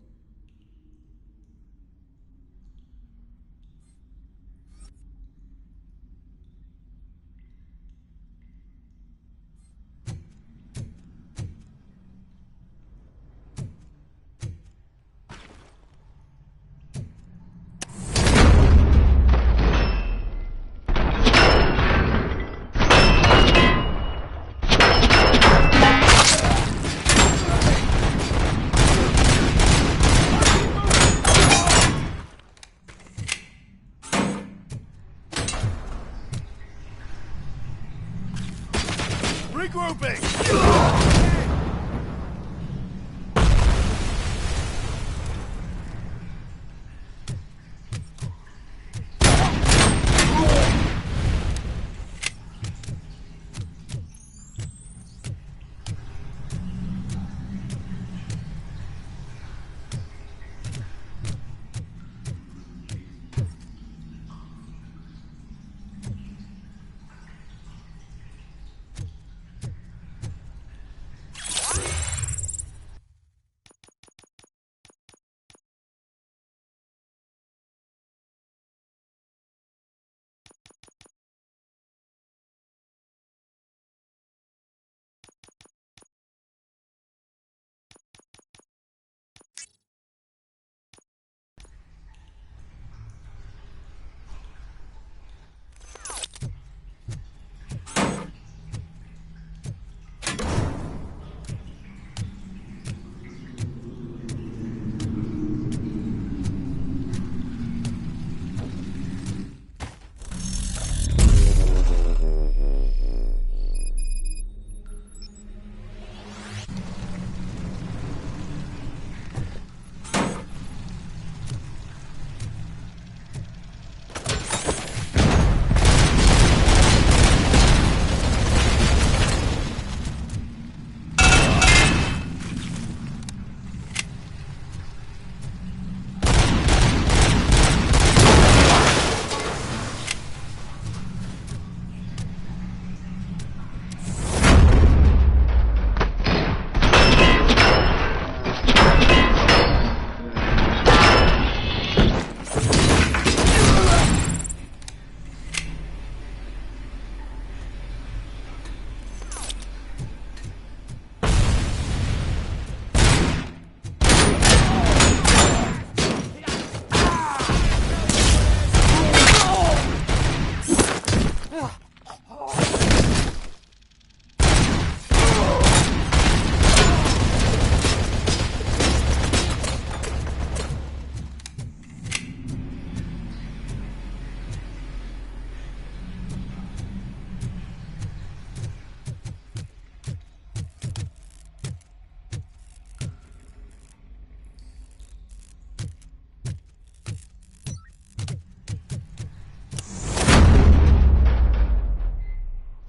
Regrouping!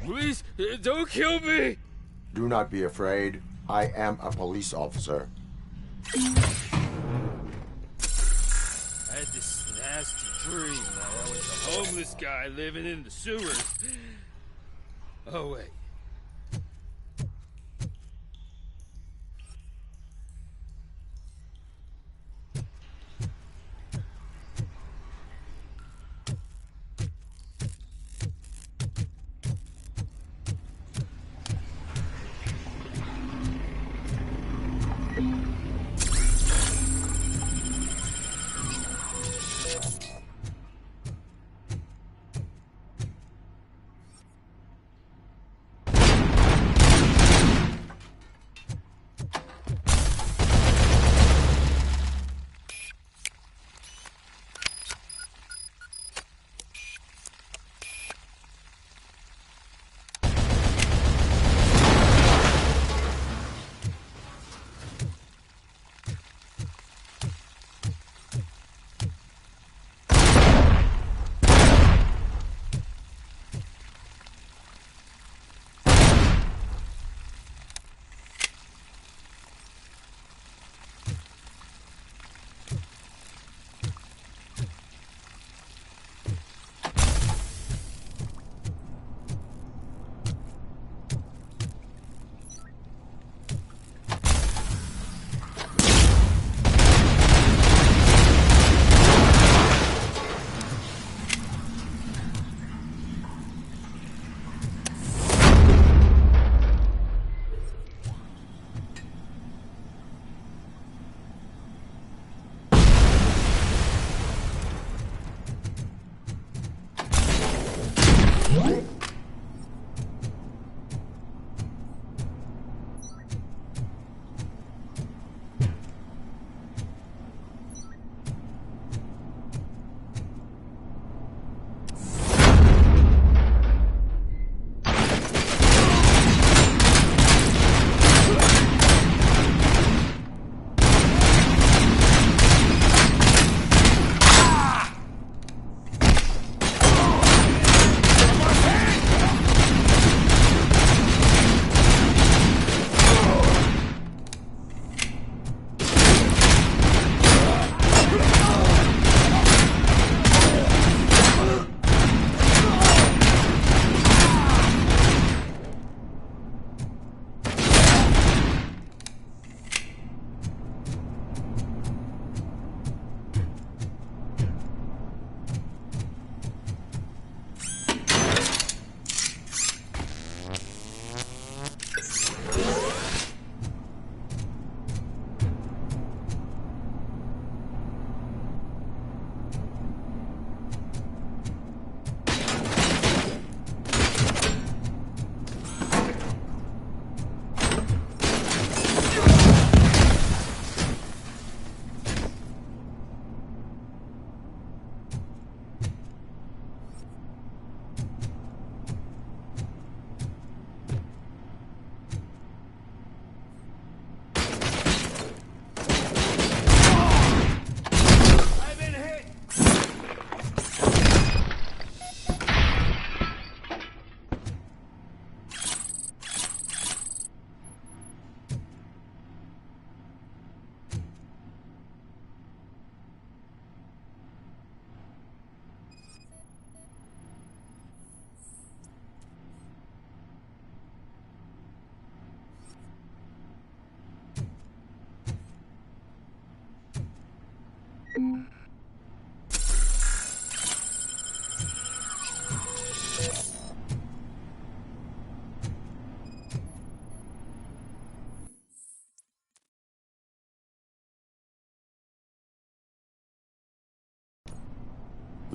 Please, don't kill me! Do not be afraid. I am a police officer. I had this nasty dream that I was a homeless guy living in the sewers. Oh, wait.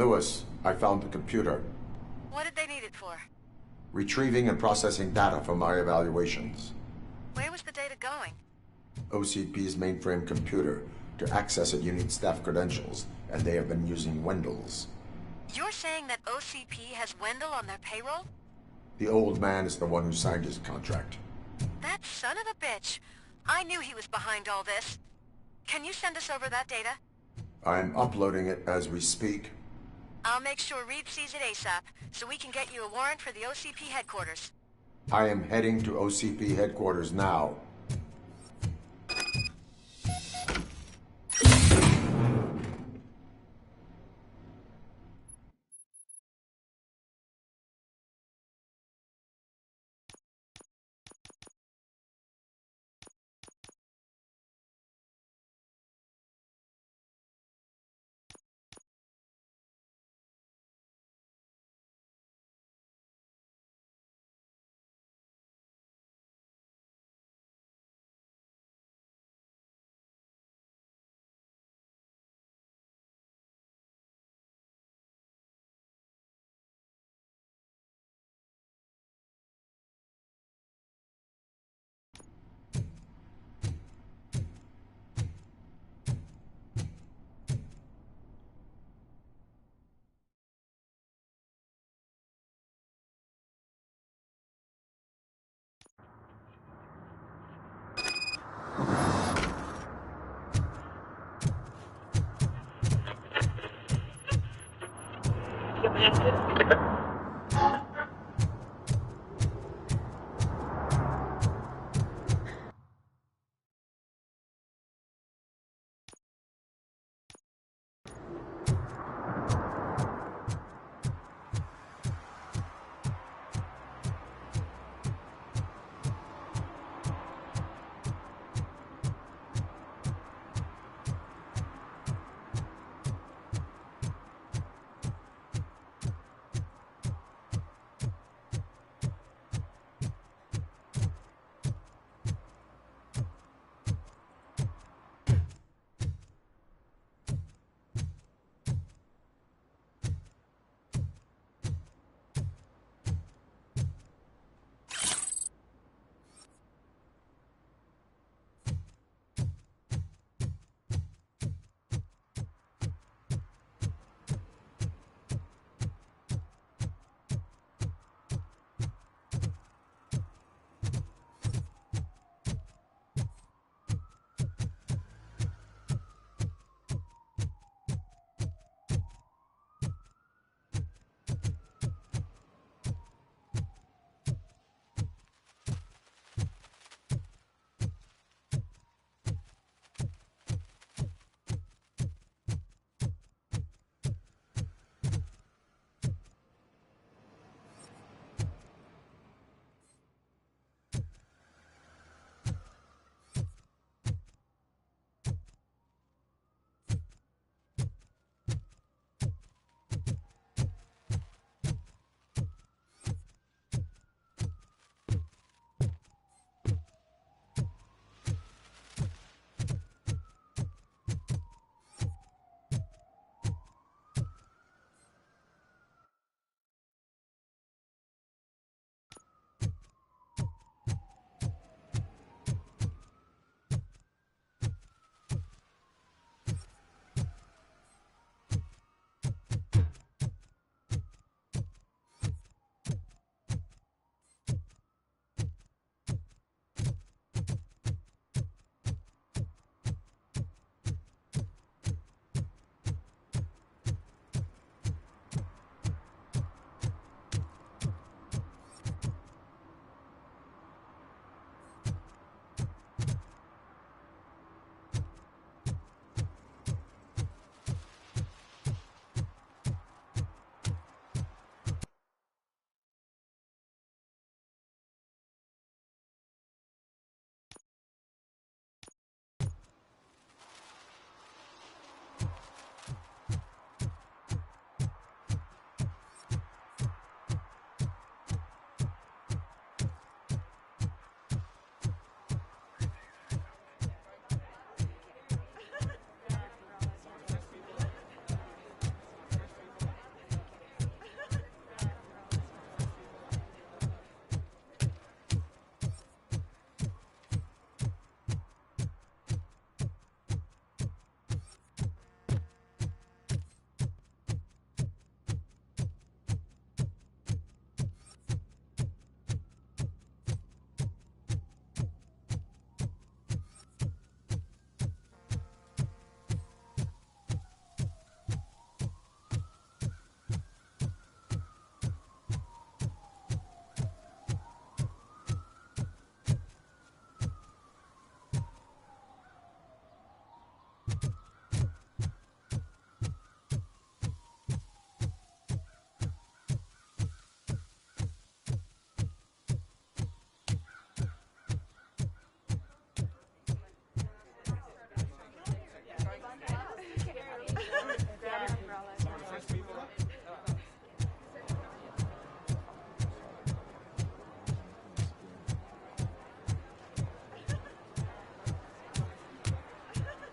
Lewis, I found the computer. What did they need it for? Retrieving and processing data from our evaluations. Where was the data going? OCP's mainframe computer. To access it, you need staff credentials, and they have been using Wendell's. You're saying that OCP has Wendell on their payroll? The old man is the one who signed his contract. That son of a bitch. I knew he was behind all this. Can you send us over that data? I'm uploading it as we speak. I'll make sure Reed sees it ASAP, so we can get you a warrant for the OCP headquarters. I am heading to OCP headquarters now.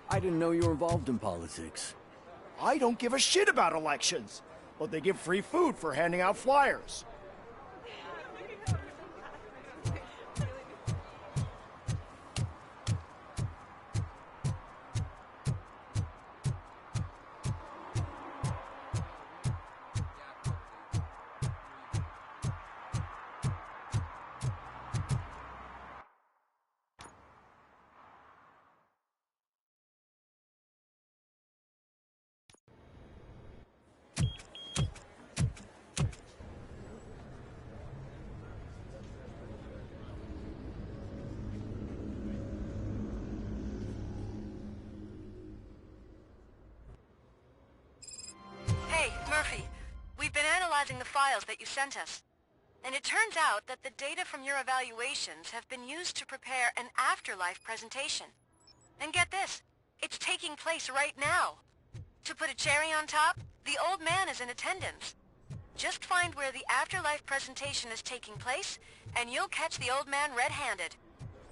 I didn't know you were involved in politics. I don't give a shit about elections, but they give free food for handing out flyers. Hey, Murphy. We've been analyzing the files that you sent us. And it turns out that the data from your evaluations have been used to prepare an afterlife presentation. And get this, it's taking place right now. To put a cherry on top, the old man is in attendance. Just find where the afterlife presentation is taking place, and you'll catch the old man red-handed.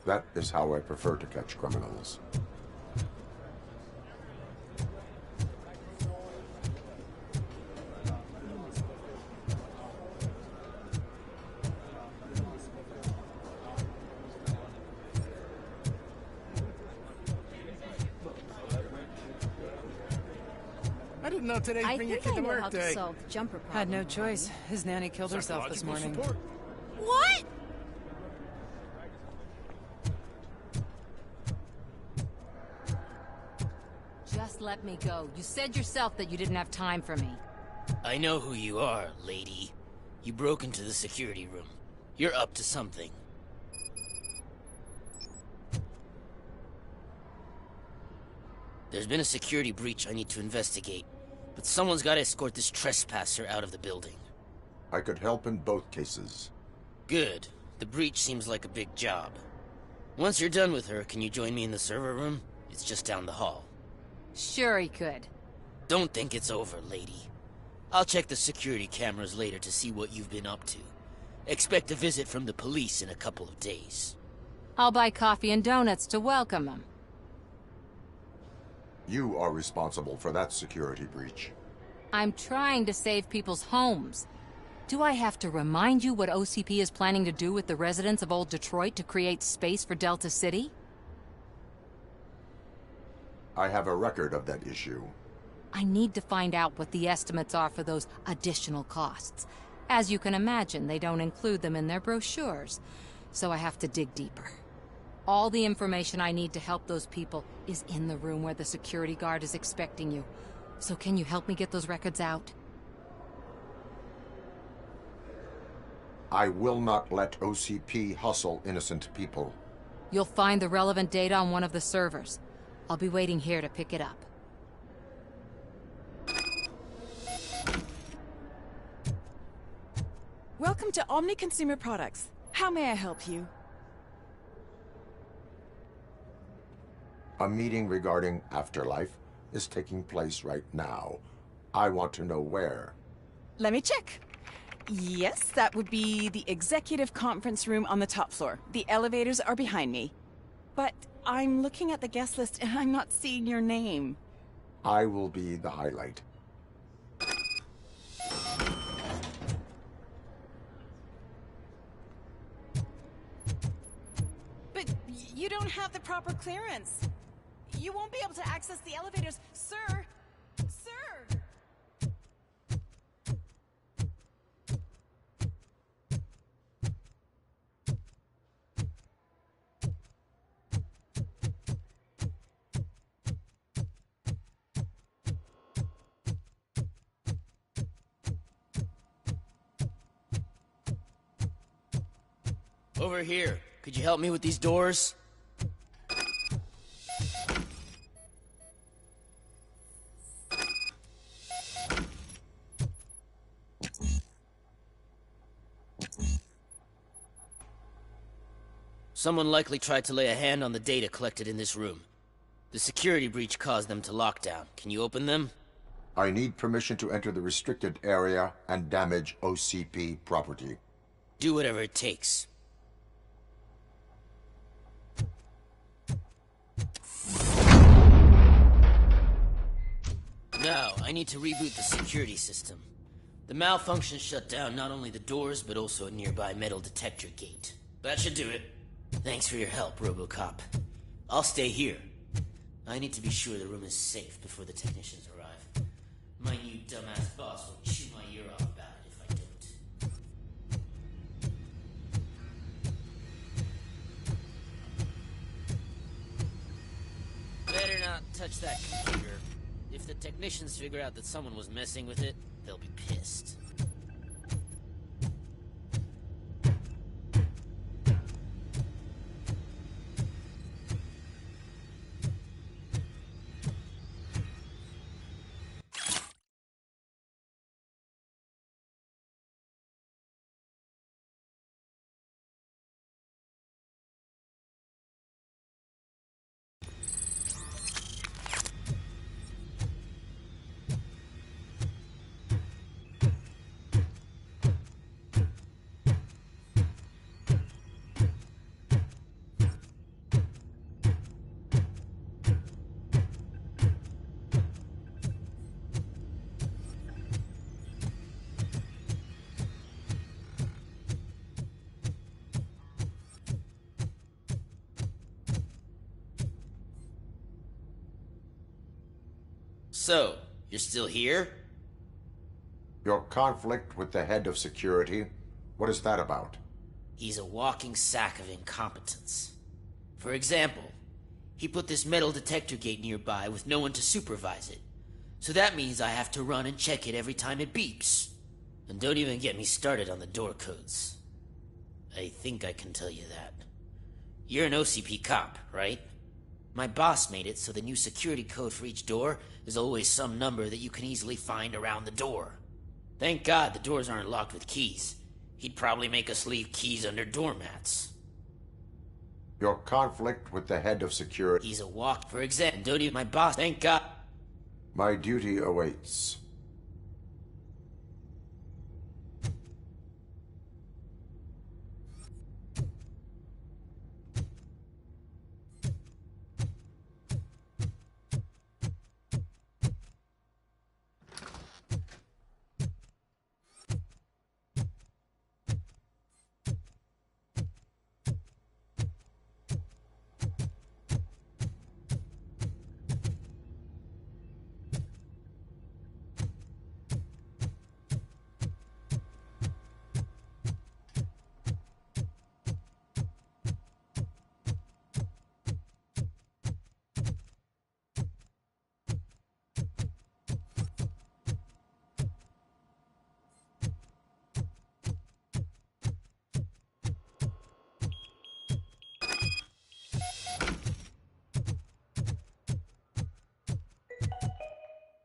That is how I prefer to catch criminals. I didn't know today's been your kid to work day. Had no choice. His nanny killed herself this morning. What? Just let me go. You said yourself that you didn't have time for me. I know who you are, lady. You broke into the security room. You're up to something. There's been a security breach I need to investigate, but someone's got to escort this trespasser out of the building. I could help in both cases. Good. The breach seems like a big job. Once you're done with her, can you join me in the server room? It's just down the hall. Sure he could. Don't think it's over, lady. I'll check the security cameras later to see what you've been up to. Expect a visit from the police in a couple of days. I'll buy coffee and donuts to welcome him. You are responsible for that security breach. I'm trying to save people's homes. Do I have to remind you what OCP is planning to do with the residents of Old Detroit to create space for Delta City? I have a record of that issue. I need to find out what the estimates are for those additional costs. As you can imagine, they don't include them in their brochures, so I have to dig deeper. All the information I need to help those people is in the room where the security guard is expecting you. So can you help me get those records out? I will not let OCP hustle innocent people. You'll find the relevant data on one of the servers. I'll be waiting here to pick it up. Welcome to Omni Consumer Products. How may I help you? A meeting regarding Afterlife is taking place right now. I want to know where. Let me check. Yes, that would be the executive conference room on the top floor. The elevators are behind me. But I'm looking at the guest list and I'm not seeing your name. I will be the highlight. But you don't have the proper clearance. You won't be able to access the elevators, sir. Sir! Over here. Could you help me with these doors? Someone likely tried to lay a hand on the data collected in this room. The security breach caused them to lock down. Can you open them? I need permission to enter the restricted area and damage OCP property. Do whatever it takes. I need to reboot the security system. The malfunction shut down not only the doors, but also a nearby metal detector gate. That should do it. Thanks for your help, Robocop. I'll stay here. I need to be sure the room is safe before the technicians arrive. My new dumbass boss will chew my ear off about it if I don't. Better not touch that computer. If the technicians figure out that someone was messing with it, they'll be pissed. So, you're still here? Your conflict with the head of security, what is that about? He's a walking sack of incompetence. For example, he put this metal detector gate nearby with no one to supervise it. So that means I have to run and check it every time it beeps. And don't even get me started on the door codes. I think I can tell you that. You're an OCP cop, right? My boss made it so the new security code for each door is always some number that you can easily find around the door. Thank God the doors aren't locked with keys. He'd probably make us leave keys under doormats. Your conflict with the head of security. He's a walk, for example. Don't even my boss. Thank God. My duty awaits.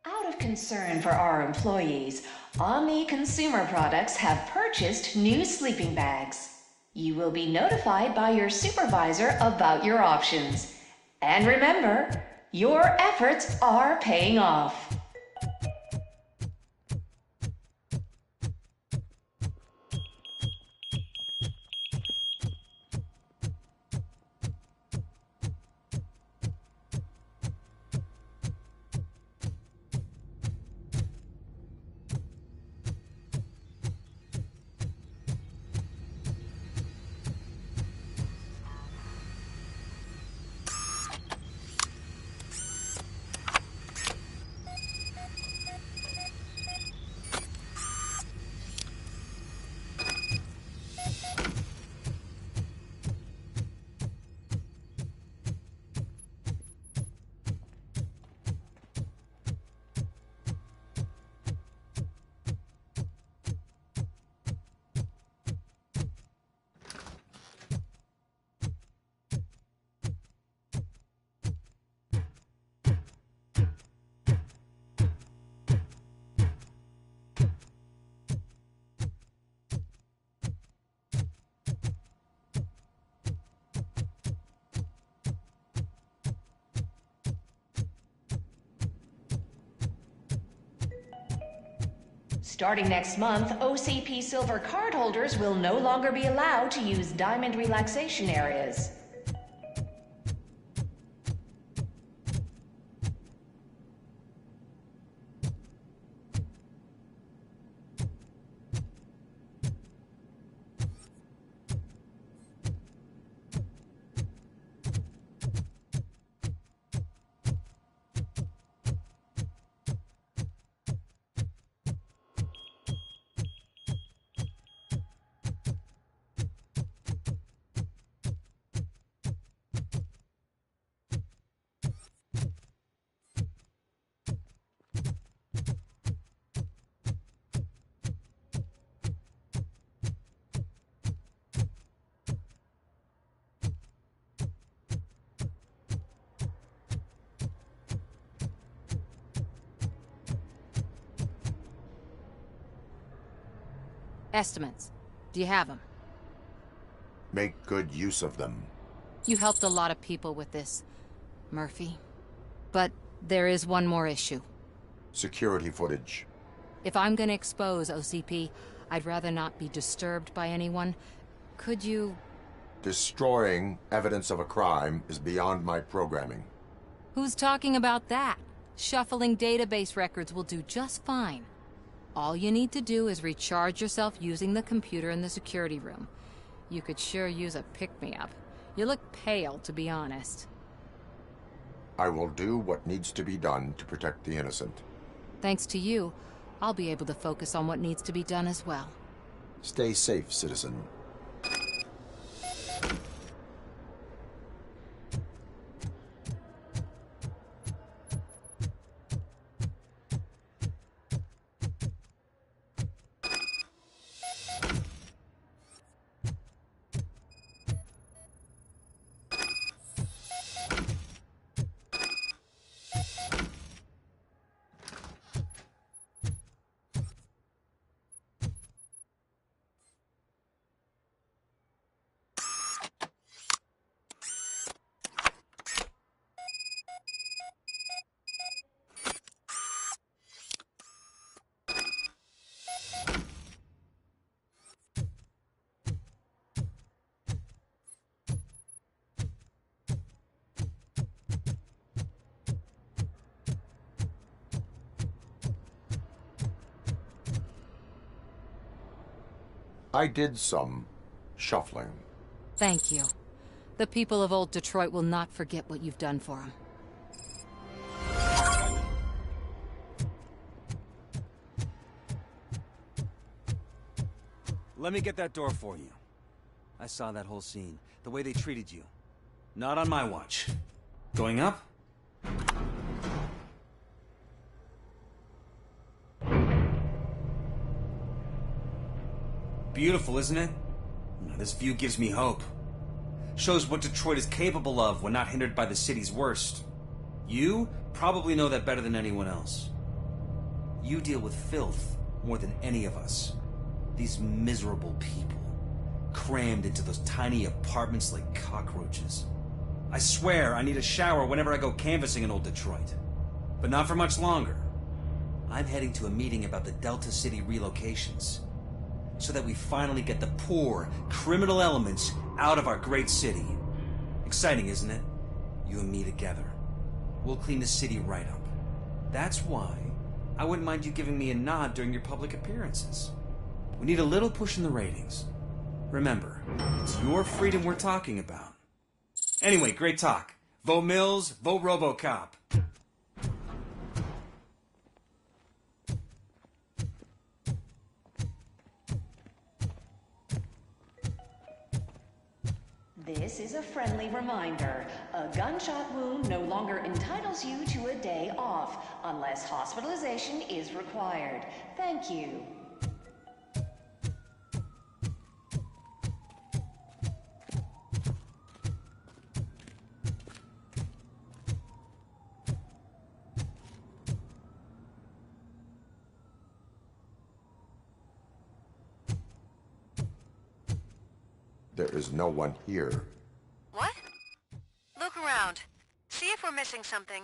Out of concern for our employees, Omni Consumer Products have purchased new sleeping bags. You will be notified by your supervisor about your options. And remember, your efforts are paying off. Starting next month, OCP Silver cardholders will no longer be allowed to use Diamond relaxation areas. Estimates. Do you have them? Make good use of them. You helped a lot of people with this, Murphy. But there is one more issue. Security footage. If I'm gonna expose OCP, I'd rather not be disturbed by anyone. Could you... Destroying evidence of a crime is beyond my programming. Who's talking about that? Shuffling database records will do just fine. All you need to do is recharge yourself using the computer in the security room. You could sure use a pick-me-up. You look pale, to be honest. I will do what needs to be done to protect the innocent. Thanks to you, I'll be able to focus on what needs to be done as well. Stay safe, citizen. I did some shuffling. Thank you. The people of old Detroit will not forget what you've done for them. Let me get that door for you. I saw that whole scene. The way they treated you. Not on my watch. Going up? Beautiful, isn't it? This view gives me hope. Shows what Detroit is capable of when not hindered by the city's worst. You probably know that better than anyone else. You deal with filth more than any of us. These miserable people, crammed into those tiny apartments like cockroaches. I swear I need a shower whenever I go canvassing in old Detroit. But not for much longer. I'm heading to a meeting about the Delta City relocations, so that we finally get the poor, criminal elements out of our great city. Exciting, isn't it? You and me together. We'll clean the city right up. That's why I wouldn't mind you giving me a nod during your public appearances. We need a little push in the ratings. Remember, it's your freedom we're talking about. Anyway, great talk. Vote Mills, vote Robocop. This is a friendly reminder. A gunshot wound no longer entitles you to a day off, unless hospitalization is required. Thank you. There is no one here. What? Look around. See if we're missing something.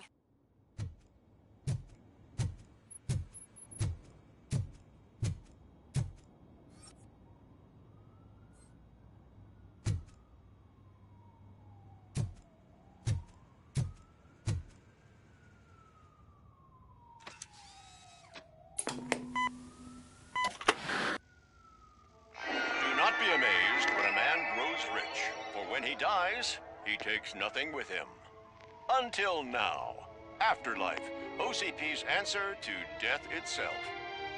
He takes nothing with him. Until now. Afterlife, OCP's answer to death itself.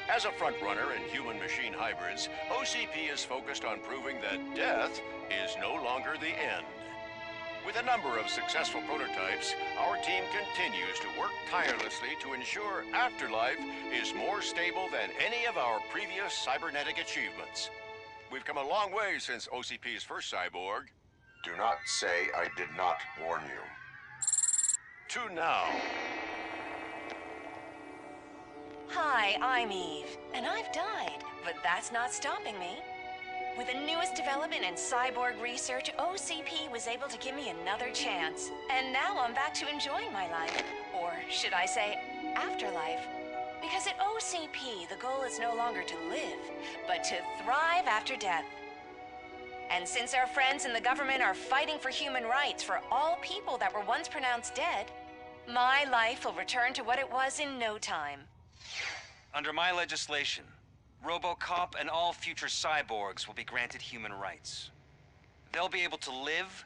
As a frontrunner in human-machine hybrids, OCP is focused on proving that death is no longer the end. With a number of successful prototypes, our team continues to work tirelessly to ensure Afterlife is more stable than any of our previous cybernetic achievements. We've come a long way since OCP's first cyborg. Do not say I did not warn you. To now. Hi, I'm Eve, and I've died, but that's not stopping me. With the newest development in cyborg research, OCP was able to give me another chance. And now I'm back to enjoying my life. Or should I say, afterlife. Because at OCP, the goal is no longer to live, but to thrive after death. And since our friends in the government are fighting for human rights for all people that were once pronounced dead, my life will return to what it was in no time. Under my legislation, Robocop and all future cyborgs will be granted human rights. They'll be able to live,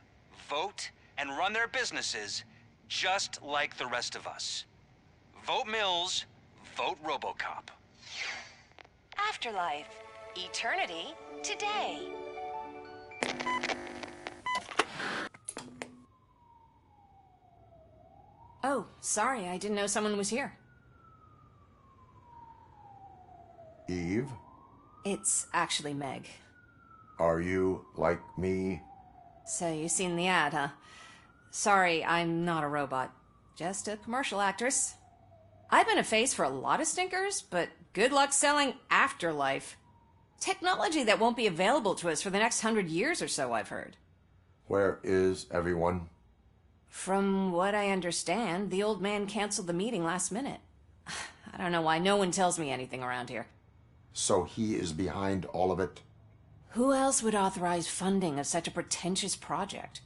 vote, and run their businesses just like the rest of us. Vote Mills, vote Robocop. Afterlife. Eternity. Today. Oh, sorry, I didn't know someone was here. Eve, It's actually Meg. are you like me? So you seen the ad, huh? Sorry, I'm not a robot. Just a commercial actress. I've been a face for a lot of stinkers, but good luck selling Afterlife. Technology that won't be available to us for the next 100 years or so, I've heard. Where is everyone? From what I understand, the old man canceled the meeting last minute. I don't know why no one tells me anything around here. So he is behind all of it? Who else would authorize funding of such a pretentious project?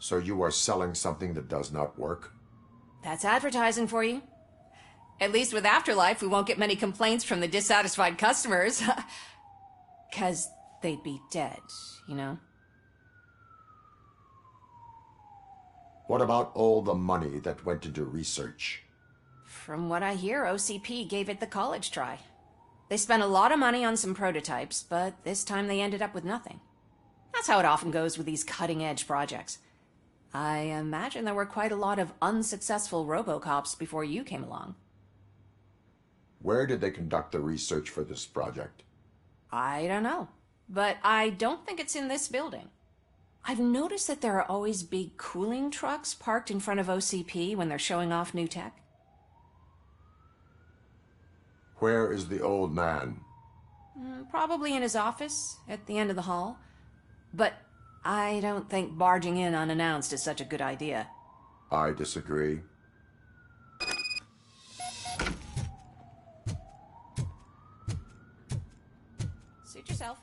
So you are selling something that does not work? That's advertising for you. At least with Afterlife, we won't get many complaints from the dissatisfied customers. 'Cause they'd be dead, you know? What about all the money that went into research? From what I hear, OCP gave it the college try. They spent a lot of money on some prototypes, but this time they ended up with nothing. That's how it often goes with these cutting-edge projects. I imagine there were quite a lot of unsuccessful Robocops before you came along. Where did they conduct the research for this project? I don't know, but I don't think it's in this building. I've noticed that there are always big cooling trucks parked in front of OCP when they're showing off new tech. Where is the old man? Probably in his office, at the end of the hall. But I don't think barging in unannounced is such a good idea. I disagree. Suit yourself.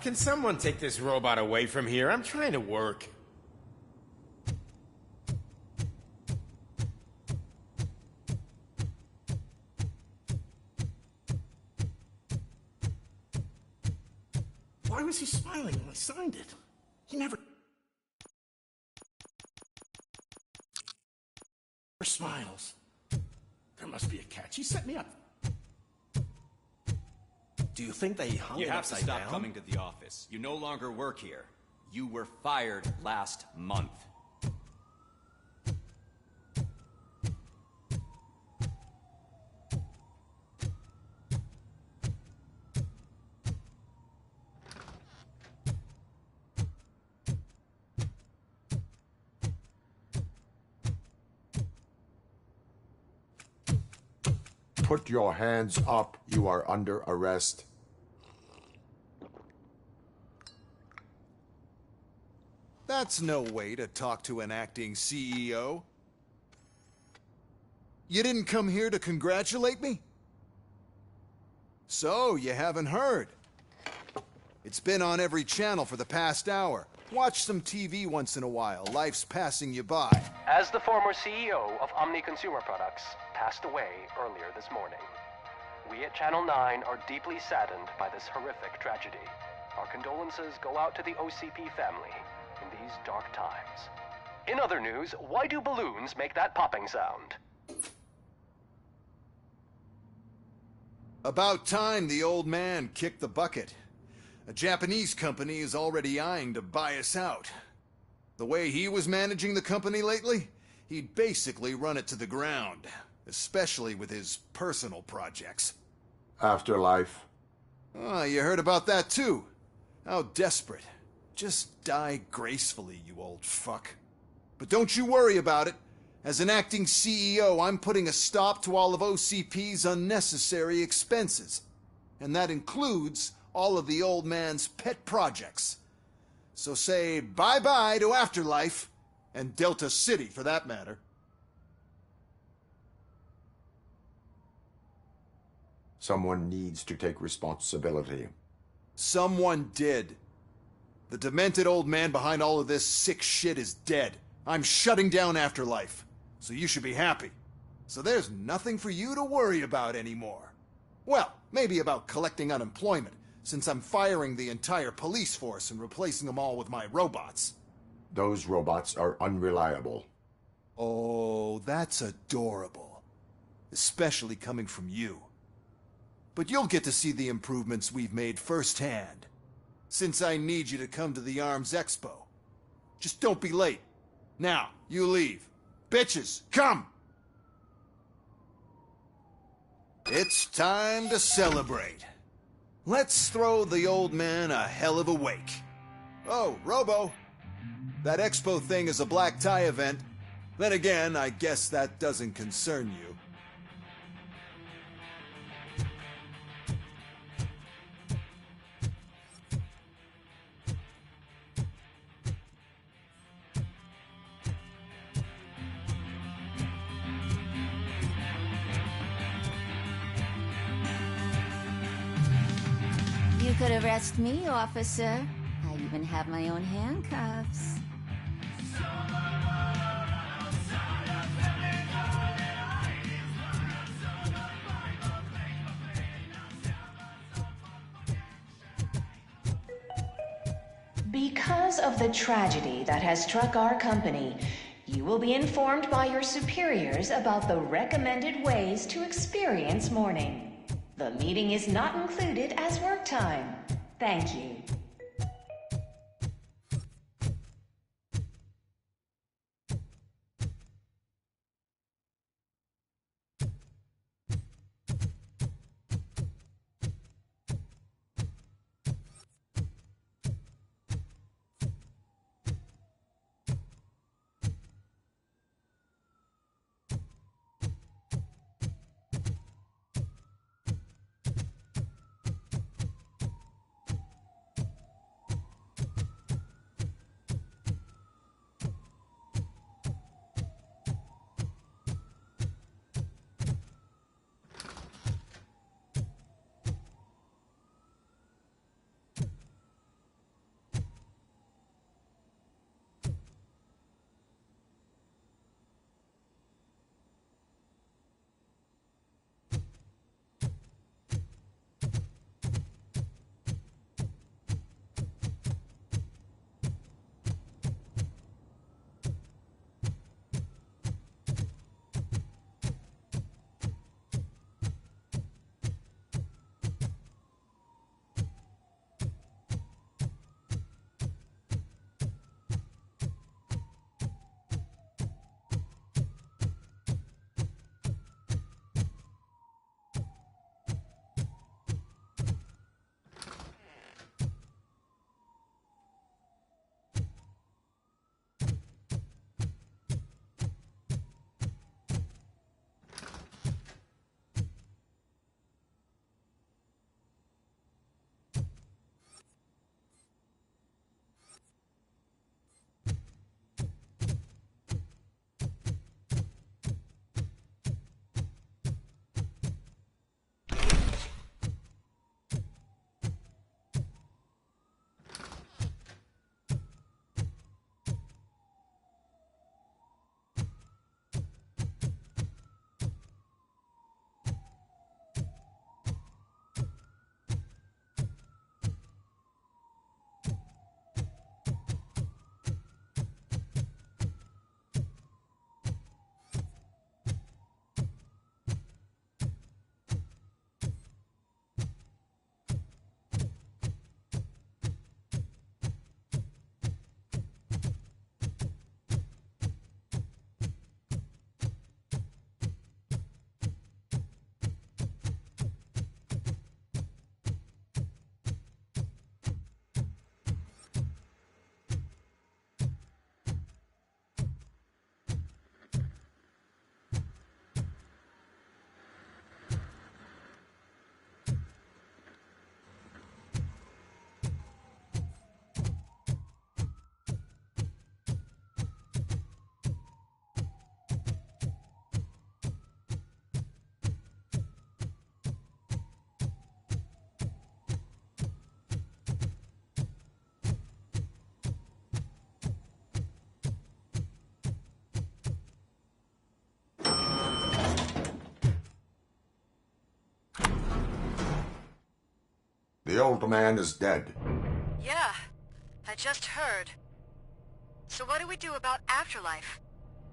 Can someone take this robot away from here? I'm trying to work. Why was he smiling when I signed it? He never smiles. There must be a catch. He set me up. Do you think they hung You it have to upside stop down? coming to the office. You no longer work here. You were fired last month. Put your hands up. You are under arrest. That's no way to talk to an acting CEO. You didn't come here to congratulate me? So, you haven't heard. It's been on every channel for the past hour. Watch some TV once in a while. Life's passing you by. As the former CEO of Omni Consumer Products passed away earlier this morning, we at Channel 9 are deeply saddened by this horrific tragedy. Our condolences go out to the OCP family in these dark times. In other news, why do balloons make that popping sound? About time the old man kicked the bucket. A Japanese company is already eyeing to buy us out. The way he was managing the company lately, he'd basically run it to the ground, especially with his personal projects. Afterlife. Oh, you heard about that too. How desperate. Just die gracefully, you old fuck. But don't you worry about it. As an acting CEO, I'm putting a stop to all of OCP's unnecessary expenses. And that includes all of the old man's pet projects. So say bye-bye to Afterlife, and Delta City for that matter. Someone needs to take responsibility. Someone did. The demented old man behind all of this sick shit is dead. I'm shutting down Afterlife, so you should be happy. So there's nothing for you to worry about anymore. Well, maybe about collecting unemployment, since I'm firing the entire police force and replacing them all with my robots. Those robots are unreliable. Oh, that's adorable. Especially coming from you. But you'll get to see the improvements we've made firsthand, since I need you to come to the Arms Expo. Just don't be late. Now, you leave. Bitches, come! It's time to celebrate. Let's throw the old man a hell of a wake. Oh, Robo. That expo thing is a black tie event. Then again, I guess that doesn't concern you. You could arrest me, officer. I even have my own handcuffs. Because of the tragedy that has struck our company, you will be informed by your superiors about the recommended ways to experience mourning. The meeting is not included as work time. Thank you. The old man is dead. Yeah, I just heard. So what do we do about Afterlife?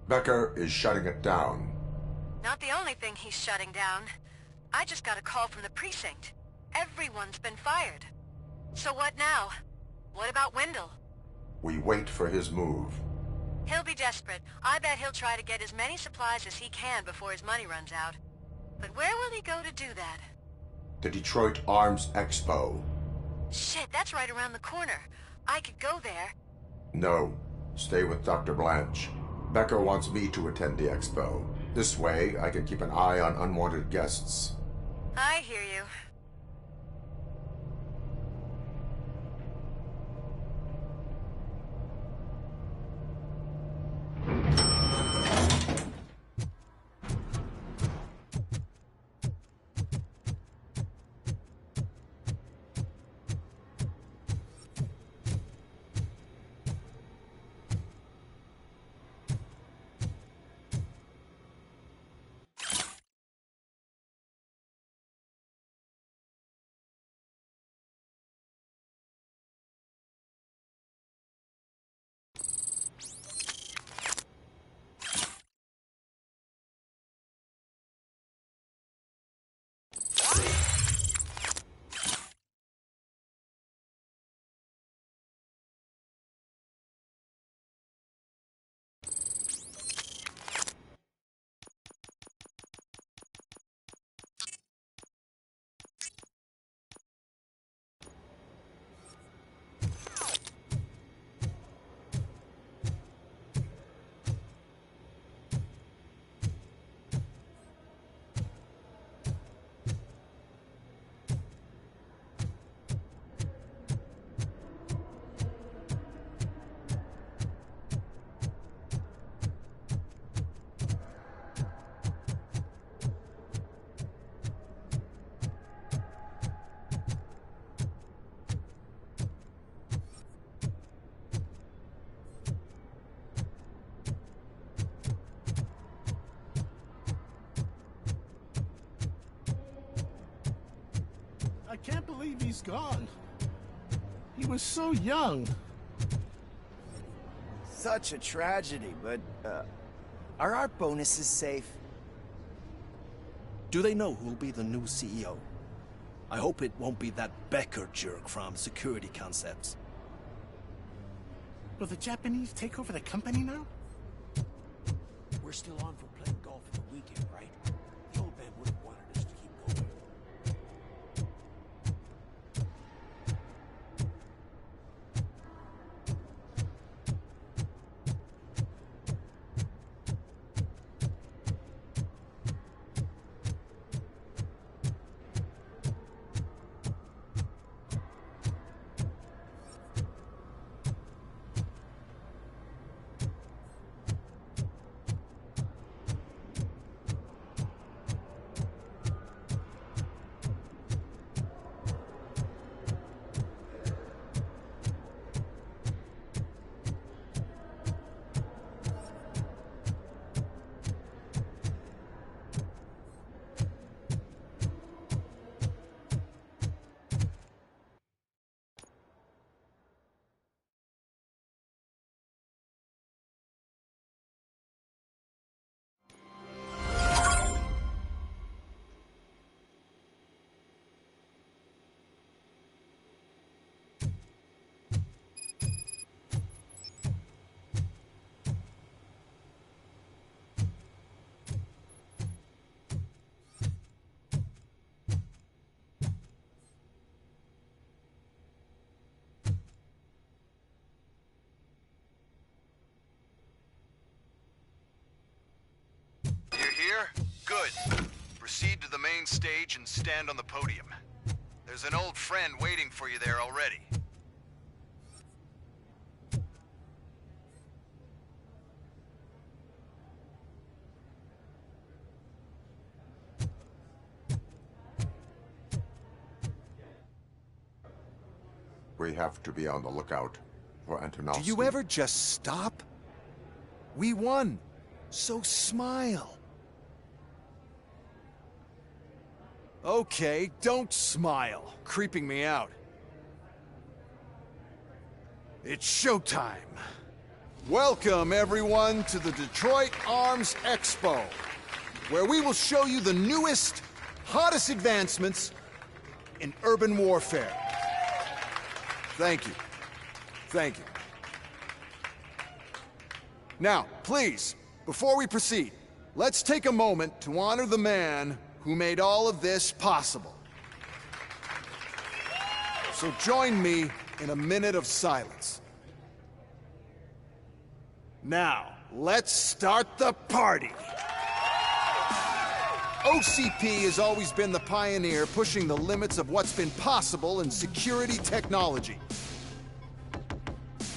Becker is shutting it down. Not the only thing he's shutting down. I just got a call from the precinct. Everyone's been fired. So what now? What about Wendell? We wait for his move. He'll be desperate. I bet he'll try to get as many supplies as he can before his money runs out. But where will he go to do that? The Detroit Arms Expo. Shit, that's right around the corner. I could go there. No. Stay with Dr. Blanche. Becker wants me to attend the expo. This way, I can keep an eye on unwanted guests. I hear you. I can't believe he's gone. He was so young. Such a tragedy, but, are our bonuses safe? Do they know who'll be the new CEO? I hope it won't be that Becker jerk from Security Concepts. Will the Japanese take over the company now? We're still on for playing golf for the weekend, right? The old man would have wanted us to keep going. Good. Proceed to the main stage and stand on the podium. There's an old friend waiting for you there already. We have to be on the lookout for Antonovsky. Do you ever just stop? We won, so smile. Okay, don't smile. Creeping me out. It's showtime. Welcome, everyone, to the Detroit Arms Expo, where we will show you the newest, hottest advancements in urban warfare. Thank you. Thank you. Now, please, before we proceed, let's take a moment to honor the man who made all of this possible. So join me in a minute of silence. Now, let's start the party! OCP has always been the pioneer pushing the limits of what's been possible in security technology.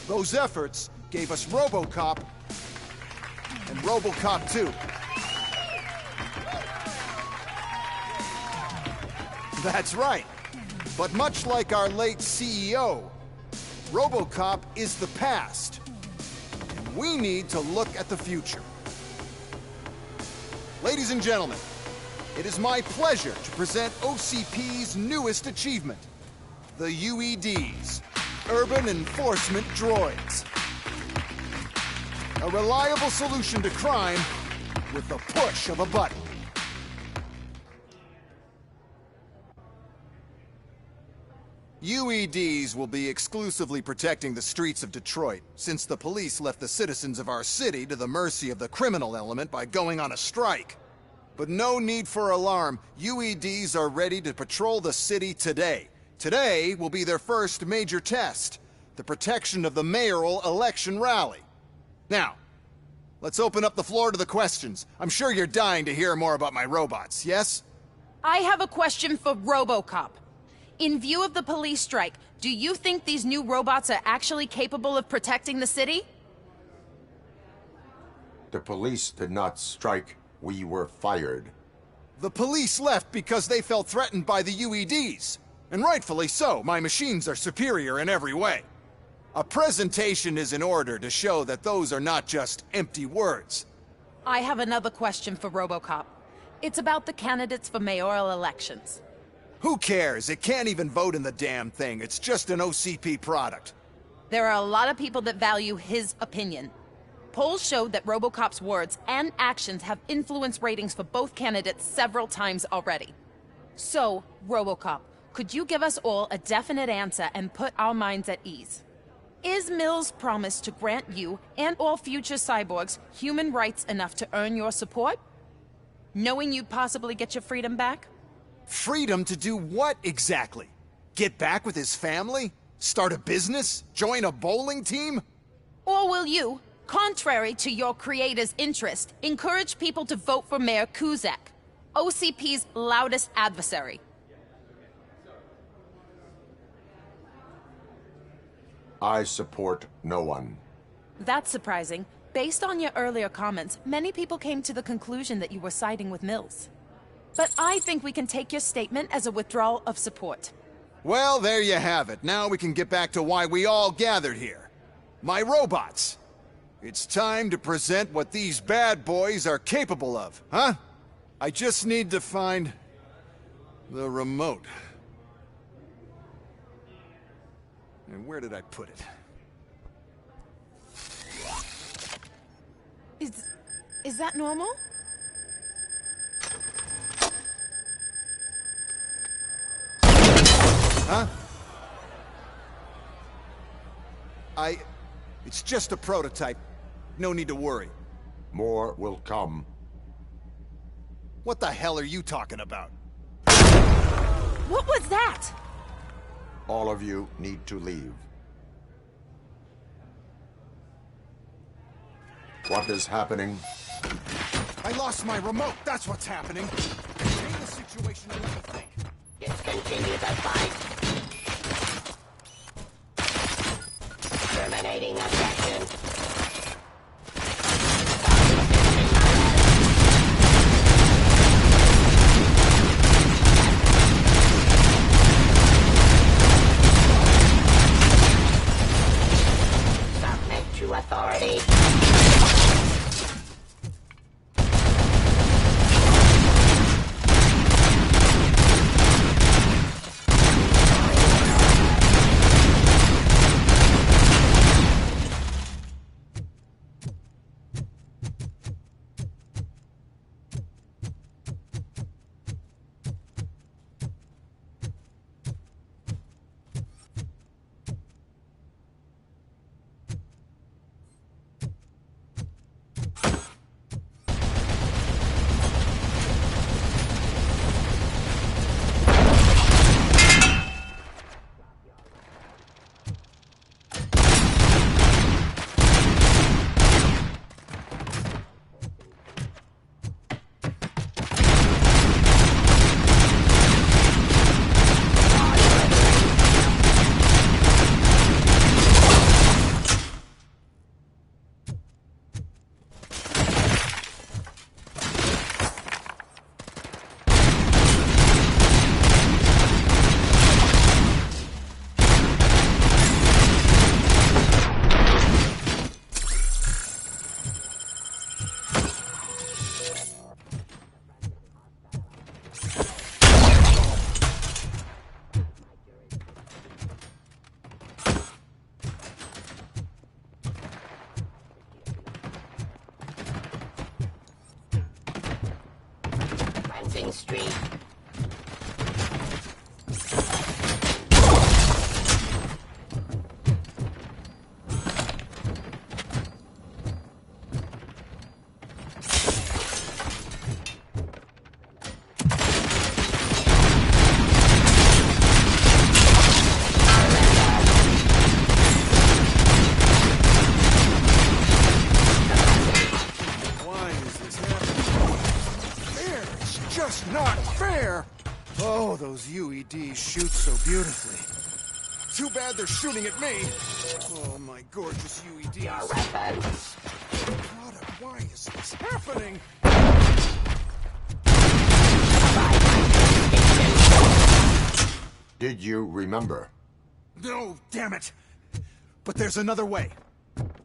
Those efforts gave us Robocop and Robocop 2. That's right. But much like our late CEO, Robocop is the past. And we need to look at the future. Ladies and gentlemen, it is my pleasure to present OCP's newest achievement, the UEDs, Urban Enforcement Droids. A reliable solution to crime with the push of a button. UEDs will be exclusively protecting the streets of Detroit, since the police left the citizens of our city to the mercy of the criminal element by going on a strike. But no need for alarm. UEDs are ready to patrol the city today. Today will be their first major test, the protection of the mayoral election rally. Now, let's open up the floor to the questions. I'm sure you're dying to hear more about my robots, yes? I have a question for Robocop. In view of the police strike, do you think these new robots are actually capable of protecting the city? The police did not strike. We were fired. The police left because they felt threatened by the UEDs. And rightfully so. My machines are superior in every way. A presentation is in order to show that those are not just empty words. I have another question for Robocop. It's about the candidates for mayoral elections. Who cares? It can't even vote in the damn thing. It's just an OCP product. There are a lot of people that value his opinion. Polls showed that Robocop's words and actions have influenced ratings for both candidates several times already. So, Robocop, could you give us all a definite answer and put our minds at ease? Is Mills' promise to grant you and all future cyborgs human rights enough to earn your support? Knowing you'd possibly get your freedom back? Freedom to do what exactly? Get back with his family? Start a business? Join a bowling team? Or will you, contrary to your creator's interest, encourage people to vote for Mayor Kuzak, OCP's loudest adversary? I support no one. That's surprising. Based on your earlier comments, many people came to the conclusion that you were siding with Mills. But I think we can take your statement as a withdrawal of support. Well, there you have it. Now we can get back to why we all gathered here. My robots. It's time to present what these bad boys are capable of, huh? I just need to find the remote. And where did I put it? Is that normal? Huh? It's just a prototype. No need to worry. More will come. What the hell are you talking about? What was that? All of you need to leave. What is happening? I lost my remote. That's what's happening. Contain the situation and let me think. Let's continue the fight. Terminating objection. Submit to authority. Crossing street. Why is this happening? Fair. It's just not fair. Oh, those UEDs shoot so beautifully. Too bad they're shooting at me. Oh, my gorgeous UEDs. God, why is this happening? Did you remember? No, damn it. But there's another way.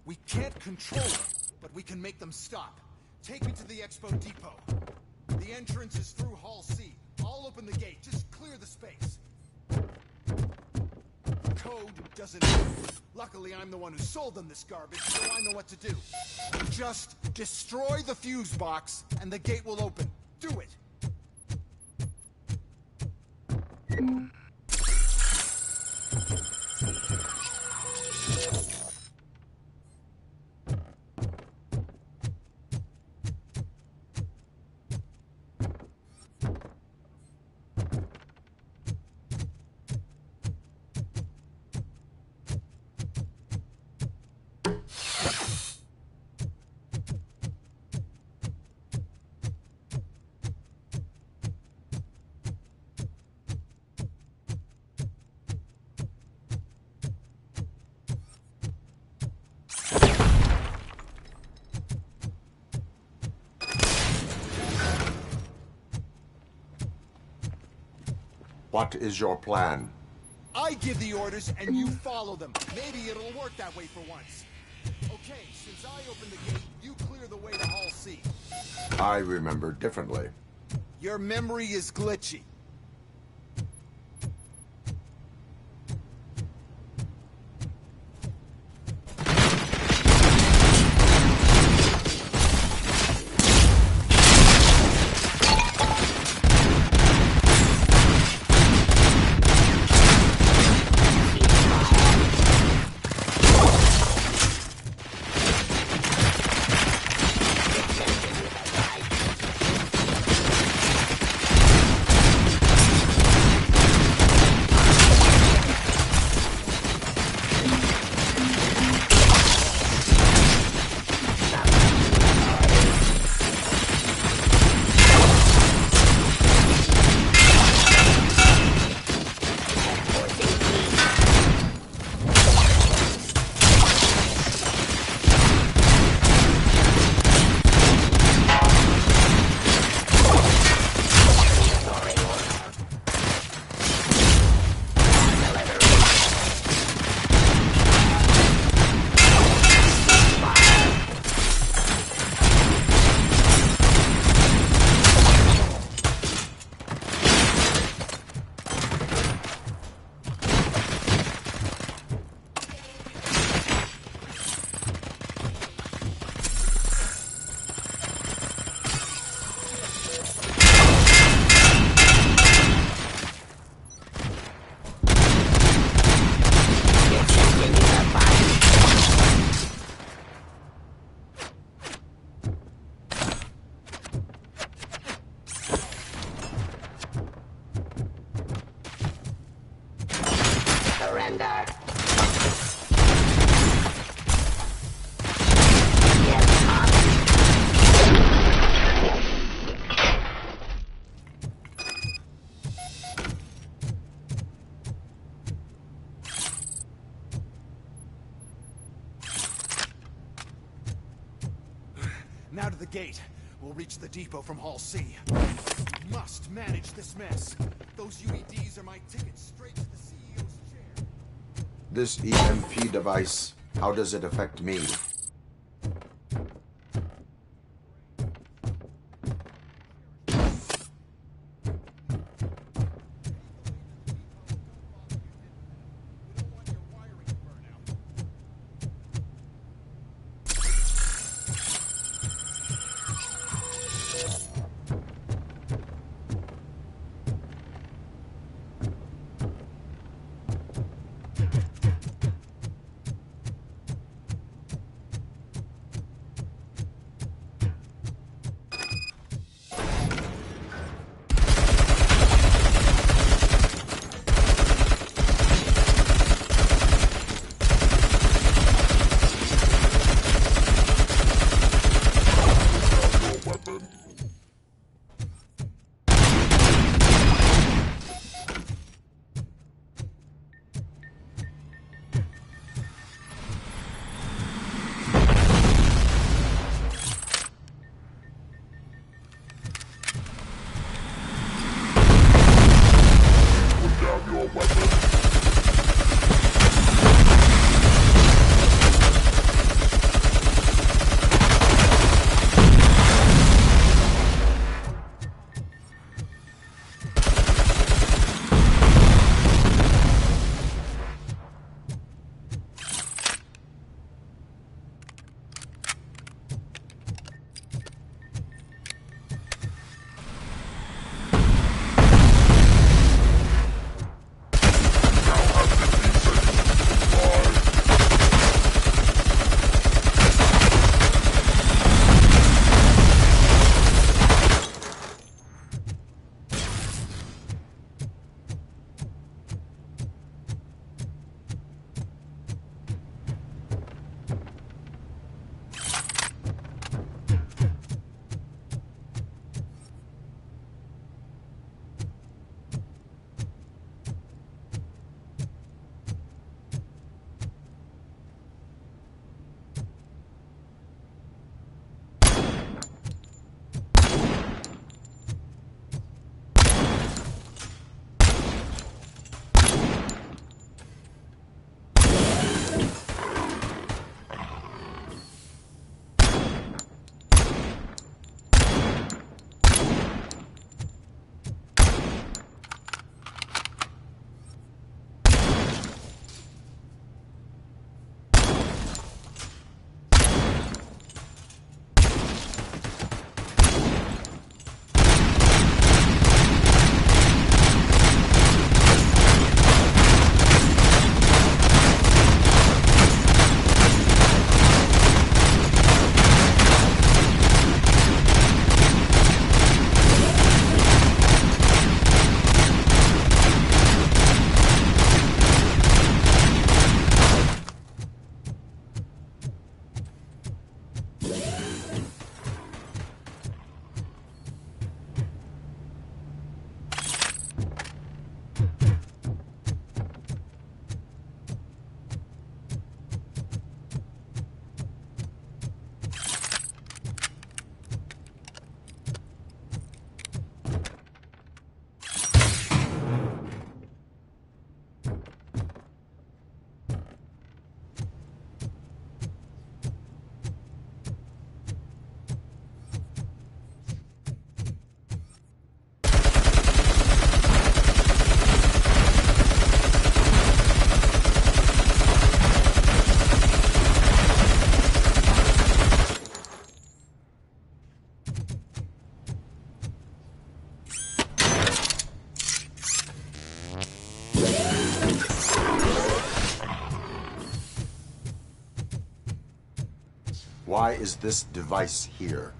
We can't control them, but we can make them stop. Take me to the Expo Depot. The entrance is through Hall C. I'll open the gate. Just clear the space. Code doesn't work. Luckily, I'm the one who sold them this garbage, so I know what to do. Just destroy the fuse box, and the gate will open. Do it. What is your plan? I give the orders and you follow them. Maybe it'll work that way for once. Okay, since I opened the gate, you clear the way to Hall C. I remember differently. Your memory is glitchy. Surrender. Now to the gate. We'll reach the depot from Hall C. We must manage this mess. Those UEDs are my ticket straight to the CEO's chair. This EMP device, how does it affect me? Why is this device here?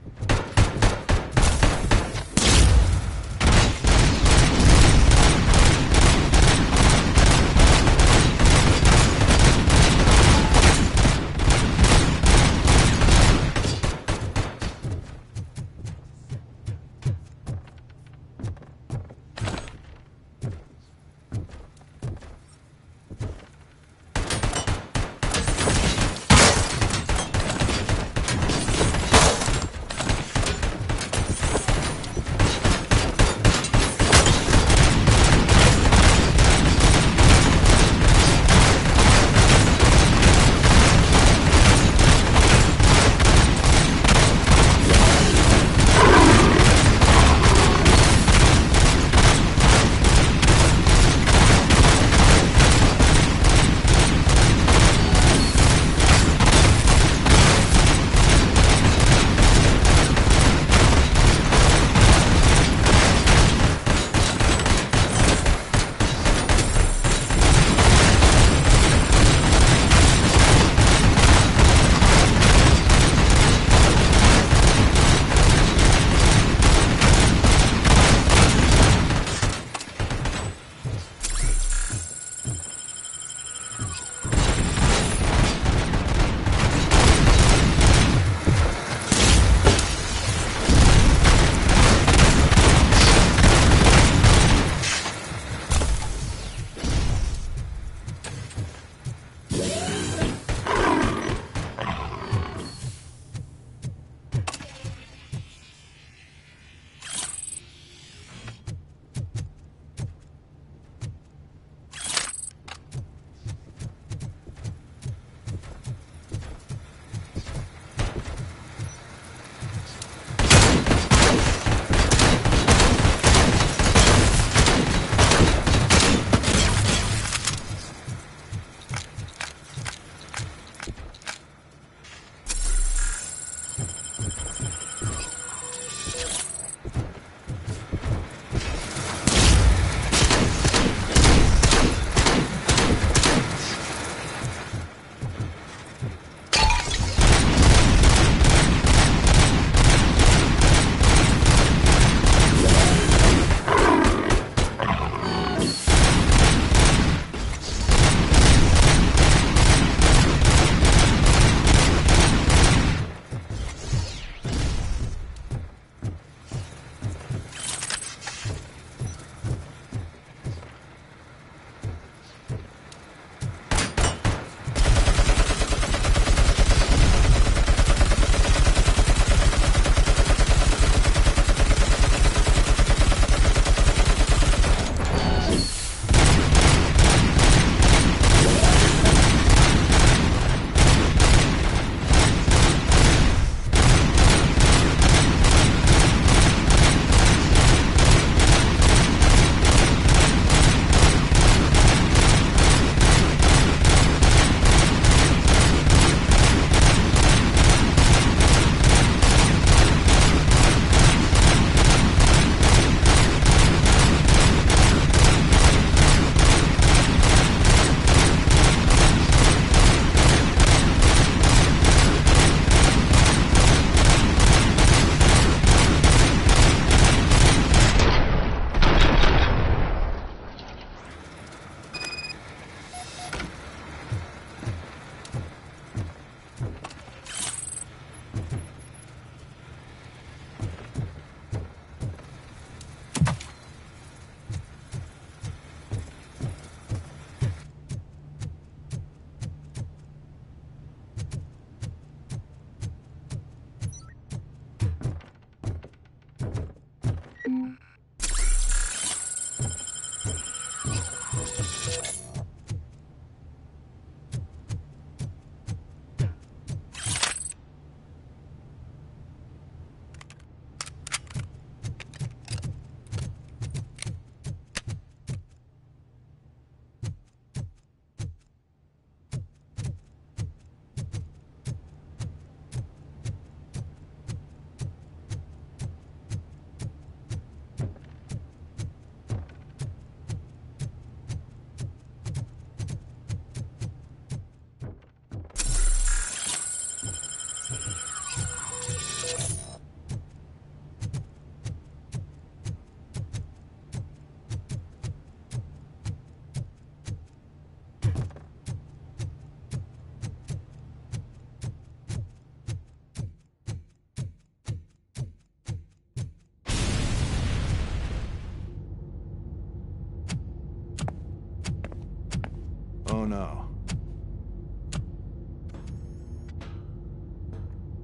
no.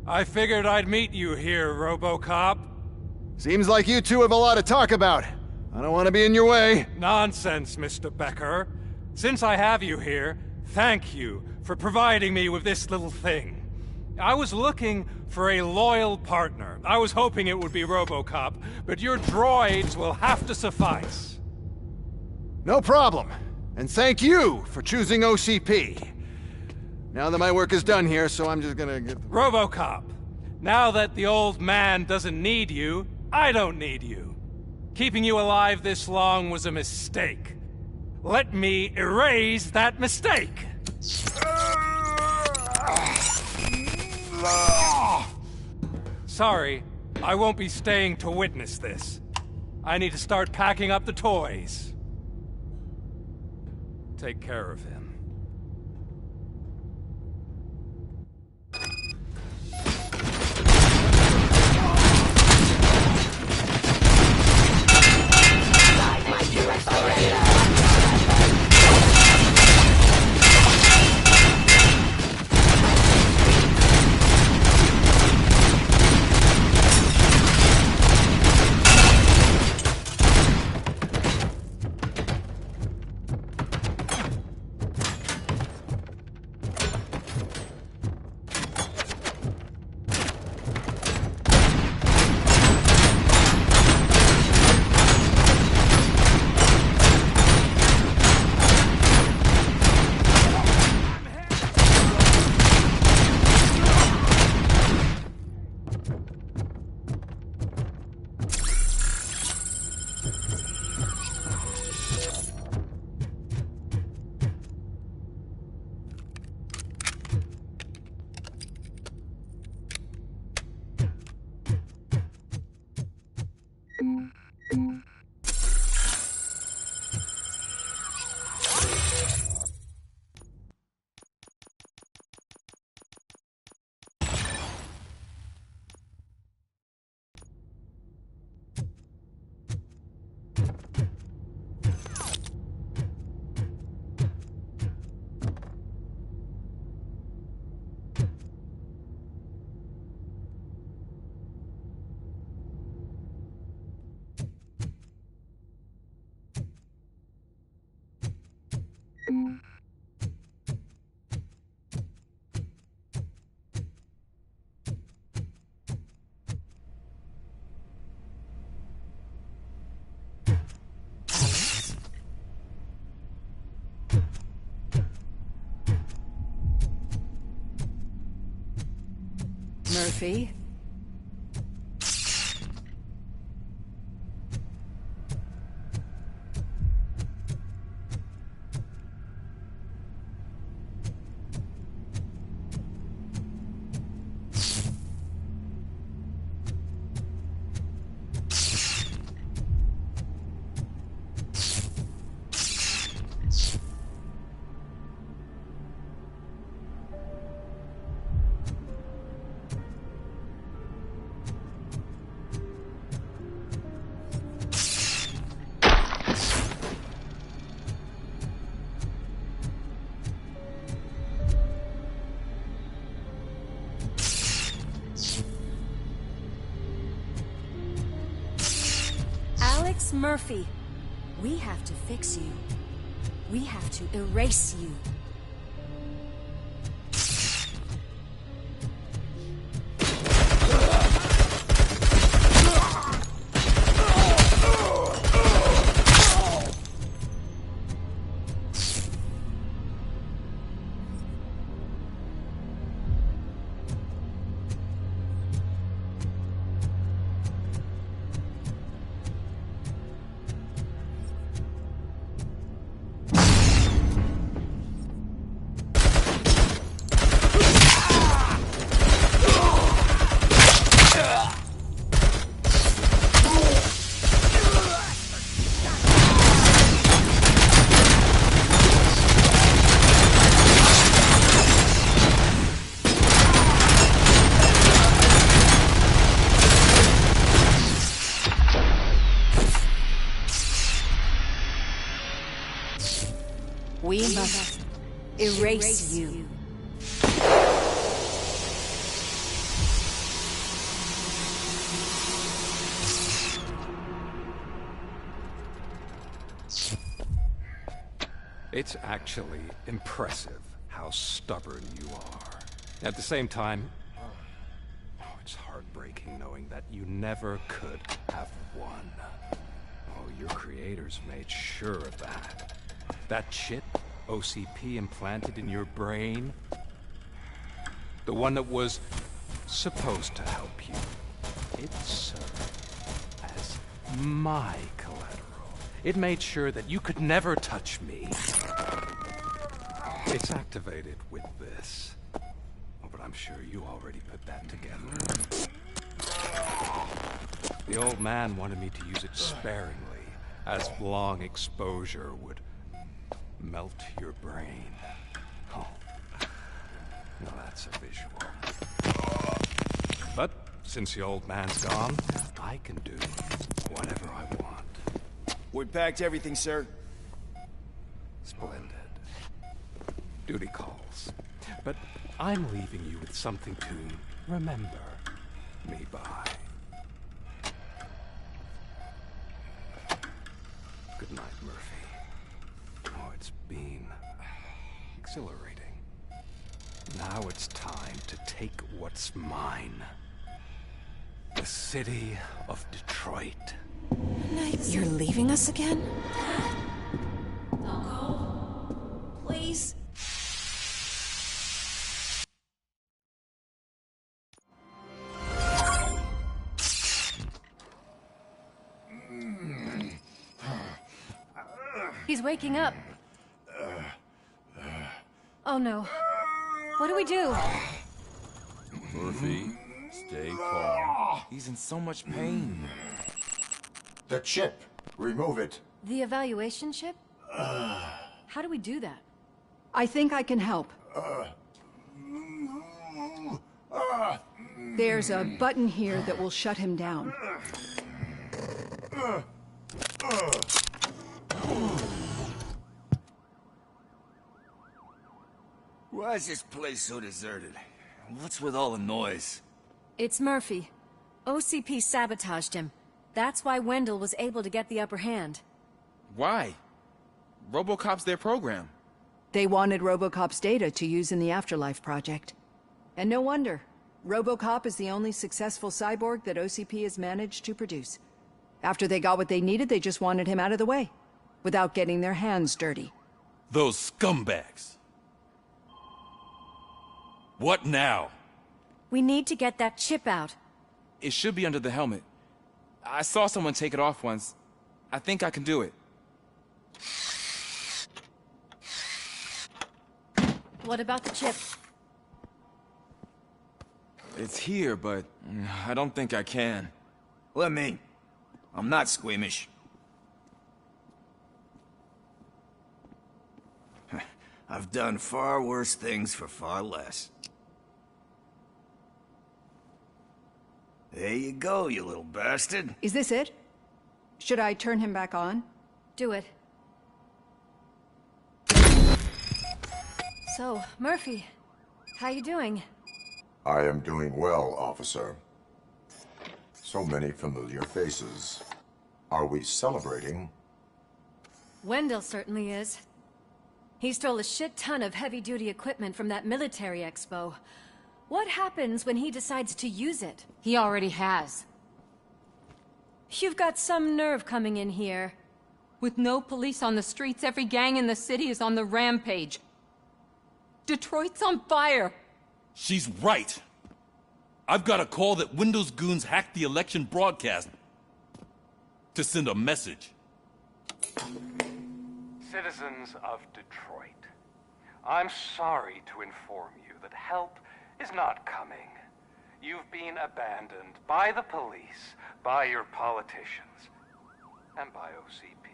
I figured I'd meet you here, Robocop. Seems like you two have a lot to talk about. I don't want to be in your way. Nonsense, Mr. Becker. Since I have you here, thank you for providing me with this little thing. I was looking for a loyal partner. I was hoping it would be Robocop, but your droids will have to suffice. No problem. And thank you for choosing OCP. Now that my work is done here, so I'm just gonna get... Robocop, now that the old man doesn't need you, I don't need you. Keeping you alive this long was a mistake. Let me erase that mistake! Sorry, I won't be staying to witness this. I need to start packing up the toys. Take care of him. Murphy? Murphy, we have to fix you. We have to erase you. We must erase you. It's actually impressive how stubborn you are. At the same time, it's heartbreaking knowing that you never could have won. Oh, your creators made sure of that. That chip OCP implanted in your brain, the one that was supposed to help you, it served as my collateral. It made sure that you could never touch me. It's activated with this. Oh, but I'm sure you already put that together. The old man wanted me to use it sparingly, as long exposure would melt your brain. Oh, now that's a visual. But since the old man's gone, I can do whatever I want. We packed everything, sir. Splendid. Duty calls. But I'm leaving you with something to remember me by. Good night, Murphy. Oh, it's been exhilarating. Now it's time to take what's mine. The city of Detroit. You're leaving us again? Don't go. Please. He's waking up. Oh no. What do we do? Murphy, stay calm. He's in so much pain. The chip. Remove it. The evaluation chip? How do we do that? I think I can help. There's a button here that will shut him down. Why is this place so deserted? What's with all the noise? It's Murphy. OCP sabotaged him. That's why Wendell was able to get the upper hand. Why? Robocop's their program. They wanted Robocop's data to use in the Afterlife project. And no wonder. Robocop is the only successful cyborg that OCP has managed to produce. After they got what they needed, they just wanted him out of the way, without getting their hands dirty. Those scumbags. What now? We need to get that chip out. It should be under the helmet. I saw someone take it off once. I think I can do it. What about the chip? It's here, but I don't think I can. Let me. I'm not squeamish. I've done far worse things for far less. There you go, you little bastard. Is this it? Should I turn him back on? Do it. So, Murphy, how you doing? I am doing well, officer. So many familiar faces. Are we celebrating? Wendell certainly is. He stole a shit ton of heavy-duty equipment from that military expo. What happens when he decides to use it? He already has. You've got some nerve coming in here. With no police on the streets, every gang in the city is on the rampage. Detroit's on fire. She's right. I've got a call that Windows goons hacked the election broadcast to send a message. Citizens of Detroit, I'm sorry to inform you that help is not coming. You've been abandoned by the police, by your politicians, and by OCP.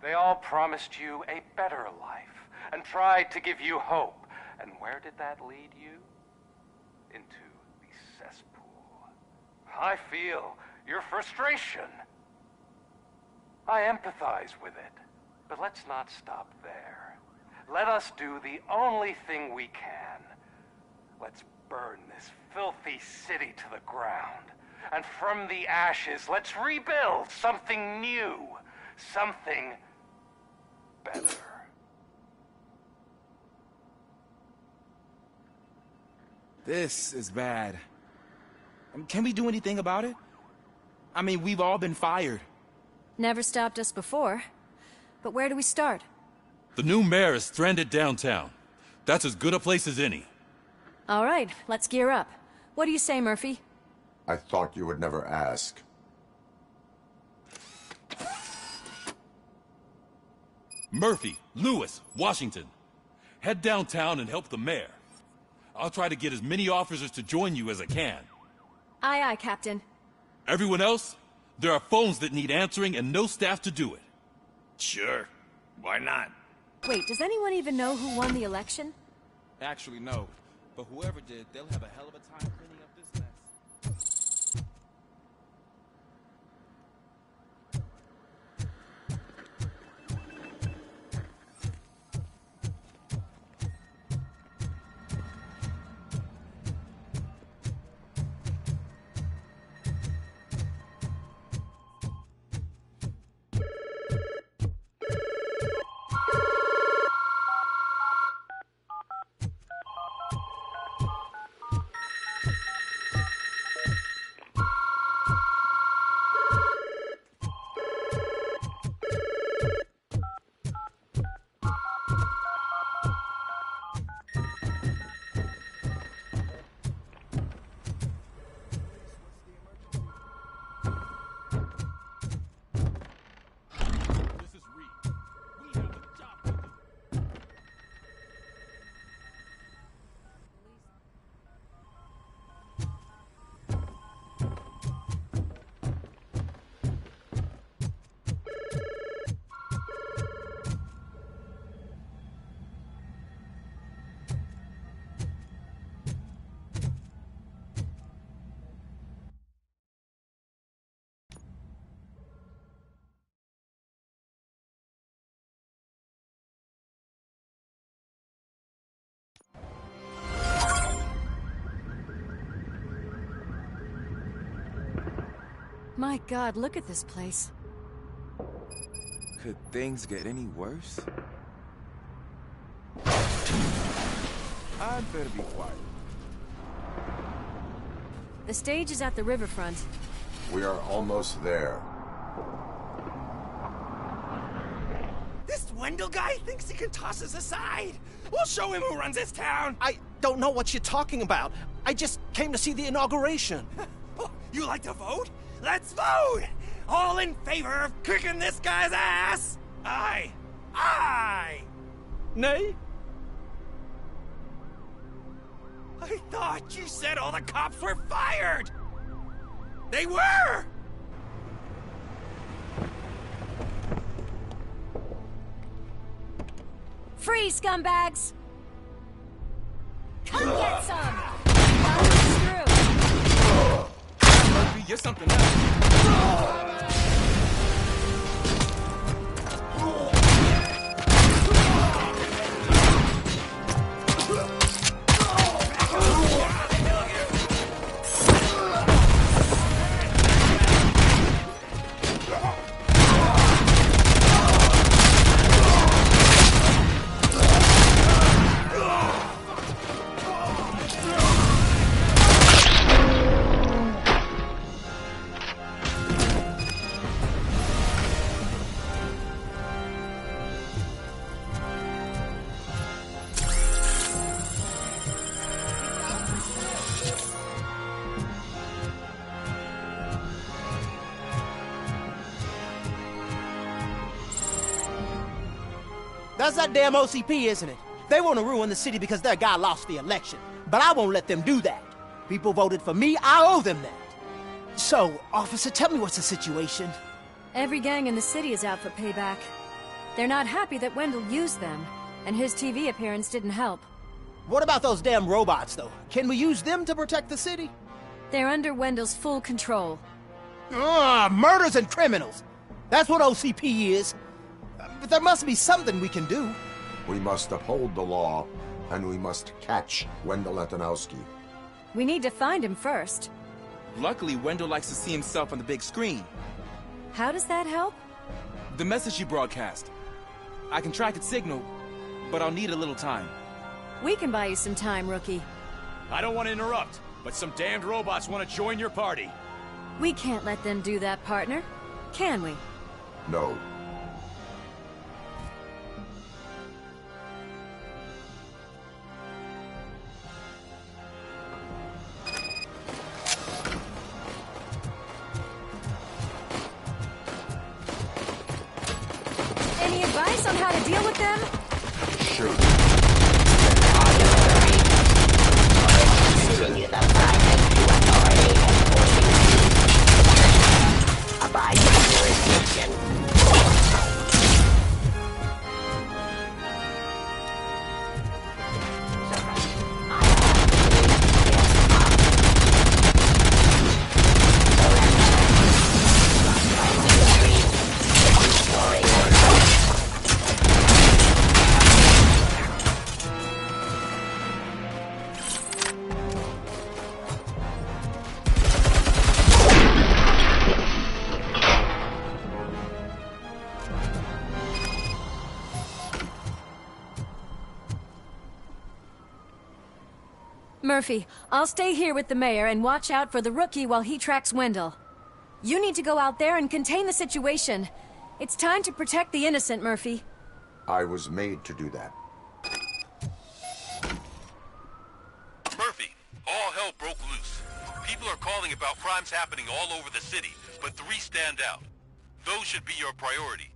They all promised you a better life and tried to give you hope. And where did that lead you? Into the cesspool. I feel your frustration. I empathize with it. But let's not stop there. let us do the only thing we can. Let's burn this filthy city to the ground. And from the ashes, let's rebuild something new. Something better. This is bad. Can we do anything about it? I mean, we've all been fired. Never stopped us before. But where do we start? The new mayor is stranded downtown. That's as good a place as any. All right, let's gear up. What do you say, Murphy? I thought you would never ask. Murphy, Lewis, Washington. Head downtown and help the mayor. I'll try to get as many officers to join you as I can. Aye, aye, Captain. Everyone else? There are phones that need answering and no staff to do it. Sure. Why not? Wait, does anyone even know who won the election? Actually, no. But whoever did, they'll have a hell of a time cleaning up this mess. My God, look at this place. Could things get any worse? I'd better be quiet. The stage is at the riverfront. We are almost there. This Wendell guy thinks he can toss us aside. We'll show him who runs this town. I don't know what you're talking about. I just came to see the inauguration. Oh, you like to vote? Let's vote! All in favor of kicking this guy's ass? Aye. Aye! Nay? I thought you said all the cops were fired! They were! Free, scumbags! Come get some! Follow us through! Murphy, you're something else. That's that damn OCP, isn't it? They want to ruin the city because their guy lost the election. But I won't let them do that. People voted for me, I owe them that. So, officer, tell me what's the situation. Every gang in the city is out for payback. They're not happy that Wendell used them, and his TV appearance didn't help. What about those damn robots, though? Can we use them to protect the city? They're under Wendell's full control. Murders and criminals. That's what OCP is. But there must be something we can do. We must uphold the law, and we must catch Wendell Antonowski. We need to find him first. Luckily, Wendell likes to see himself on the big screen. How does that help? The message you broadcast. I can track its signal, but I'll need a little time. We can buy you some time, Rookie. I don't want to interrupt, but some damned robots want to join your party. We can't let them do that, partner. Can we? No. Any advice on how to deal with them? Shoot. Continue the fight to authority enforcing abide by jurisdiction. Murphy, I'll stay here with the mayor and watch out for the Rookie while he tracks Wendell. You need to go out there and contain the situation. It's time to protect the innocent, Murphy. I was made to do that. Murphy, all hell broke loose. People are calling about crimes happening all over the city, but 3 stand out. Those should be your priority.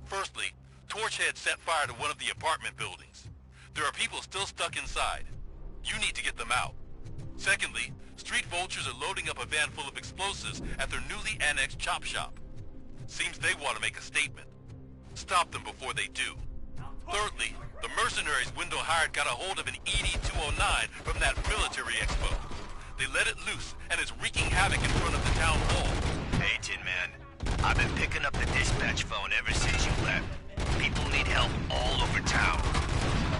Firstly, Torchhead set fire to one of the apartment buildings. There are people still stuck inside. You need to get them out. Secondly, street vultures are loading up a van full of explosives at their newly annexed chop shop. Seems they want to make a statement. Stop them before they do. Thirdly, the mercenaries Wendell hired got a hold of an ED-209 from that military expo. They let it loose and is wreaking havoc in front of the town hall. Hey, Tin Man. I've been picking up the dispatch phone ever since you left. People need help all over town.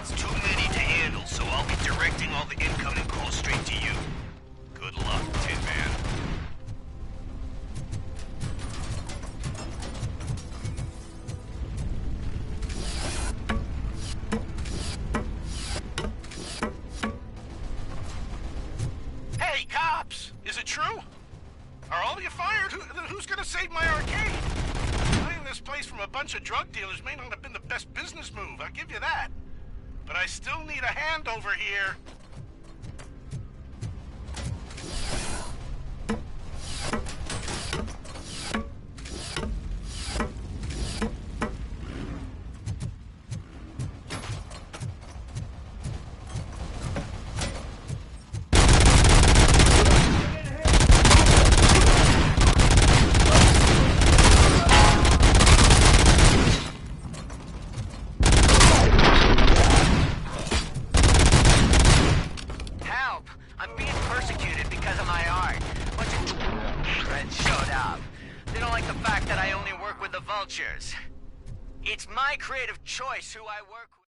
It's too many to handle, so I'll be directing all the incoming calls straight to you. Good luck, Tin Man. Hey, cops! Is it true? Are all of you fired? Who's gonna save my arcade? Cleaning this place from a bunch of drug dealers may not have been the best business move, I'll give you that. But I still need a hand over here. It's my creative choice who I work with.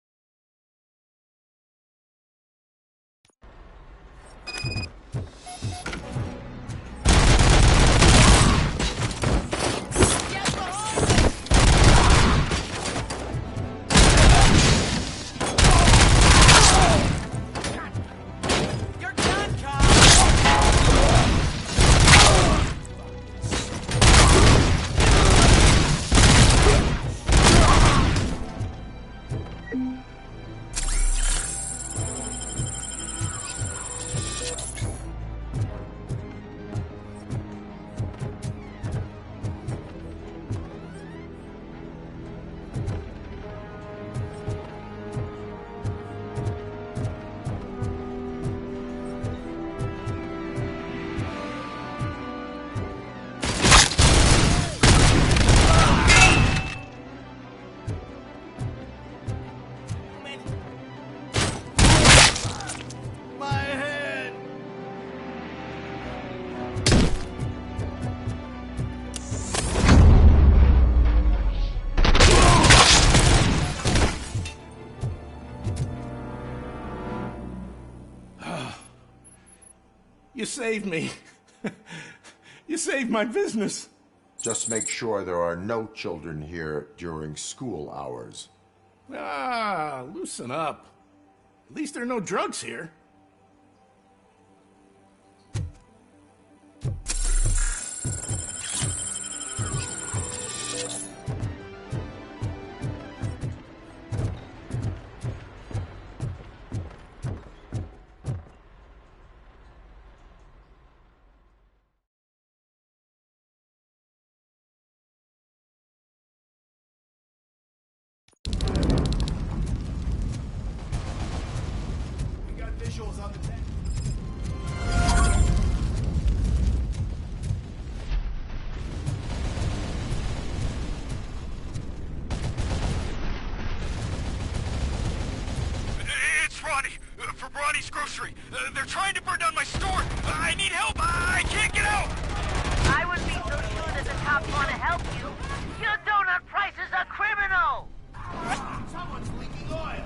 You saved me. You saved my business. Just make sure there are no children here during school hours. Ah, loosen up. At least there are no drugs here. Visuals on the deck. It's Ronnie, from Ronnie's Grocery. They're trying to burn down my store. I need help. I can't get out. I would be so sure that the cops want to help you. Your donut price is a criminal. Someone's leaking oil.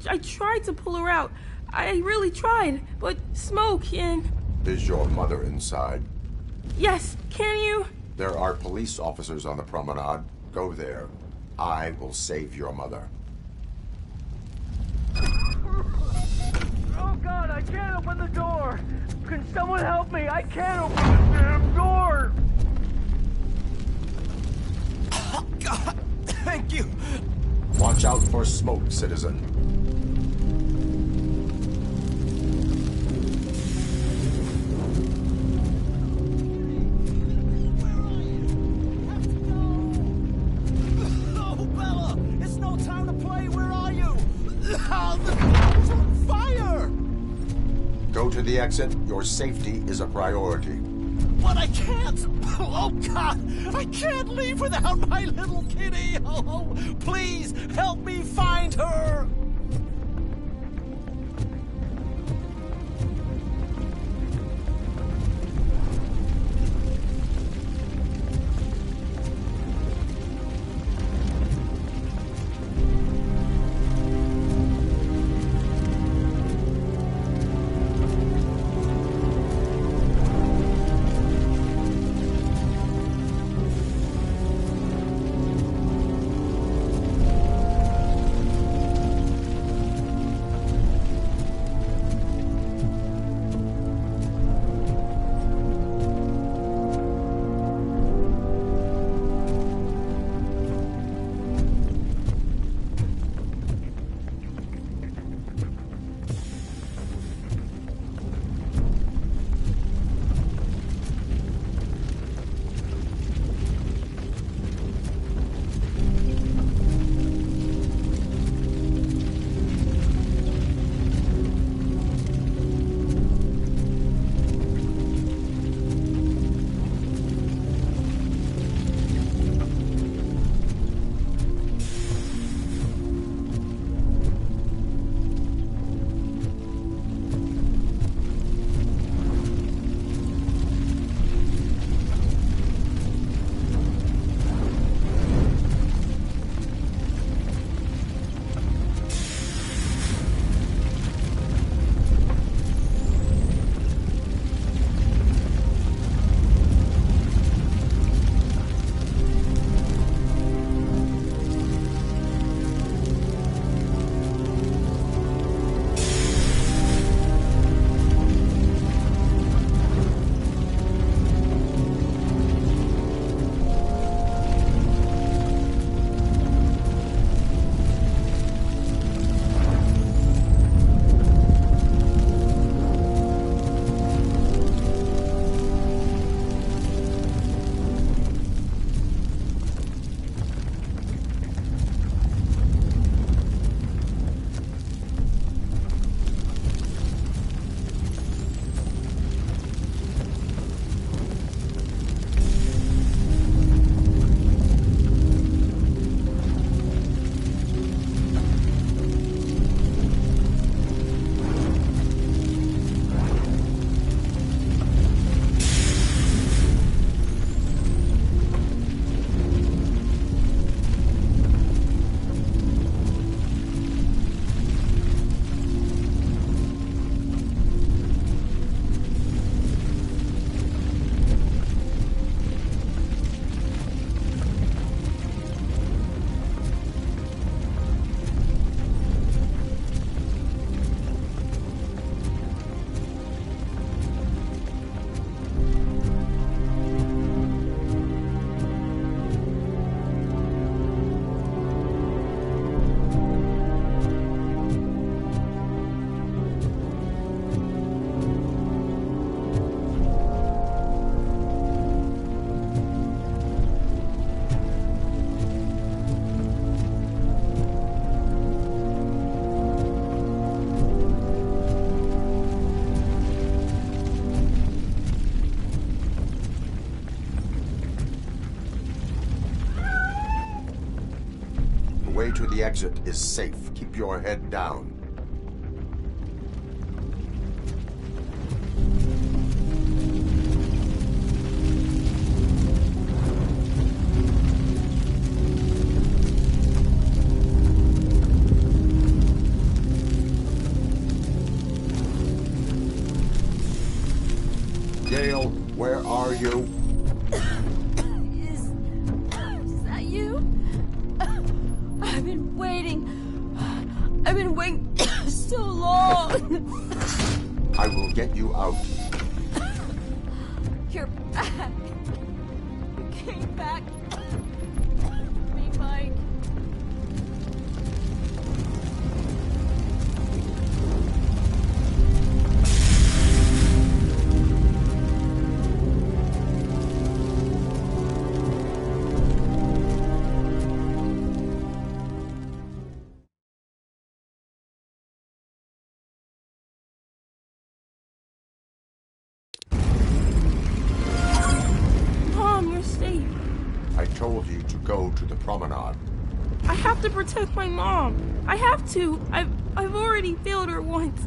I tried to pull her out. I really tried, but smoke and... Is your mother inside? Yes, can you? There are police officers on the promenade. Go there. I will save your mother. Oh God, I can't open the door. Can someone help me? I can't open the damn door. Oh God, thank you. Watch out for smoke, citizen. Oh, Bella, it's no time to play. Where are you? Oh, the car's on fire. Go to the exit. Your safety is a priority. But I can't. Oh, God, I can't leave without my little kitty. Oh, please help me find her. way to the exit is safe. Keep your head down. Gail, where are you? Is that you? I've been waiting. I've been waiting so long. I will get you out. You're back. You came back. Me, Mike. I told you to go to the promenade. I have to protect my mom. I have to. I've already failed her once.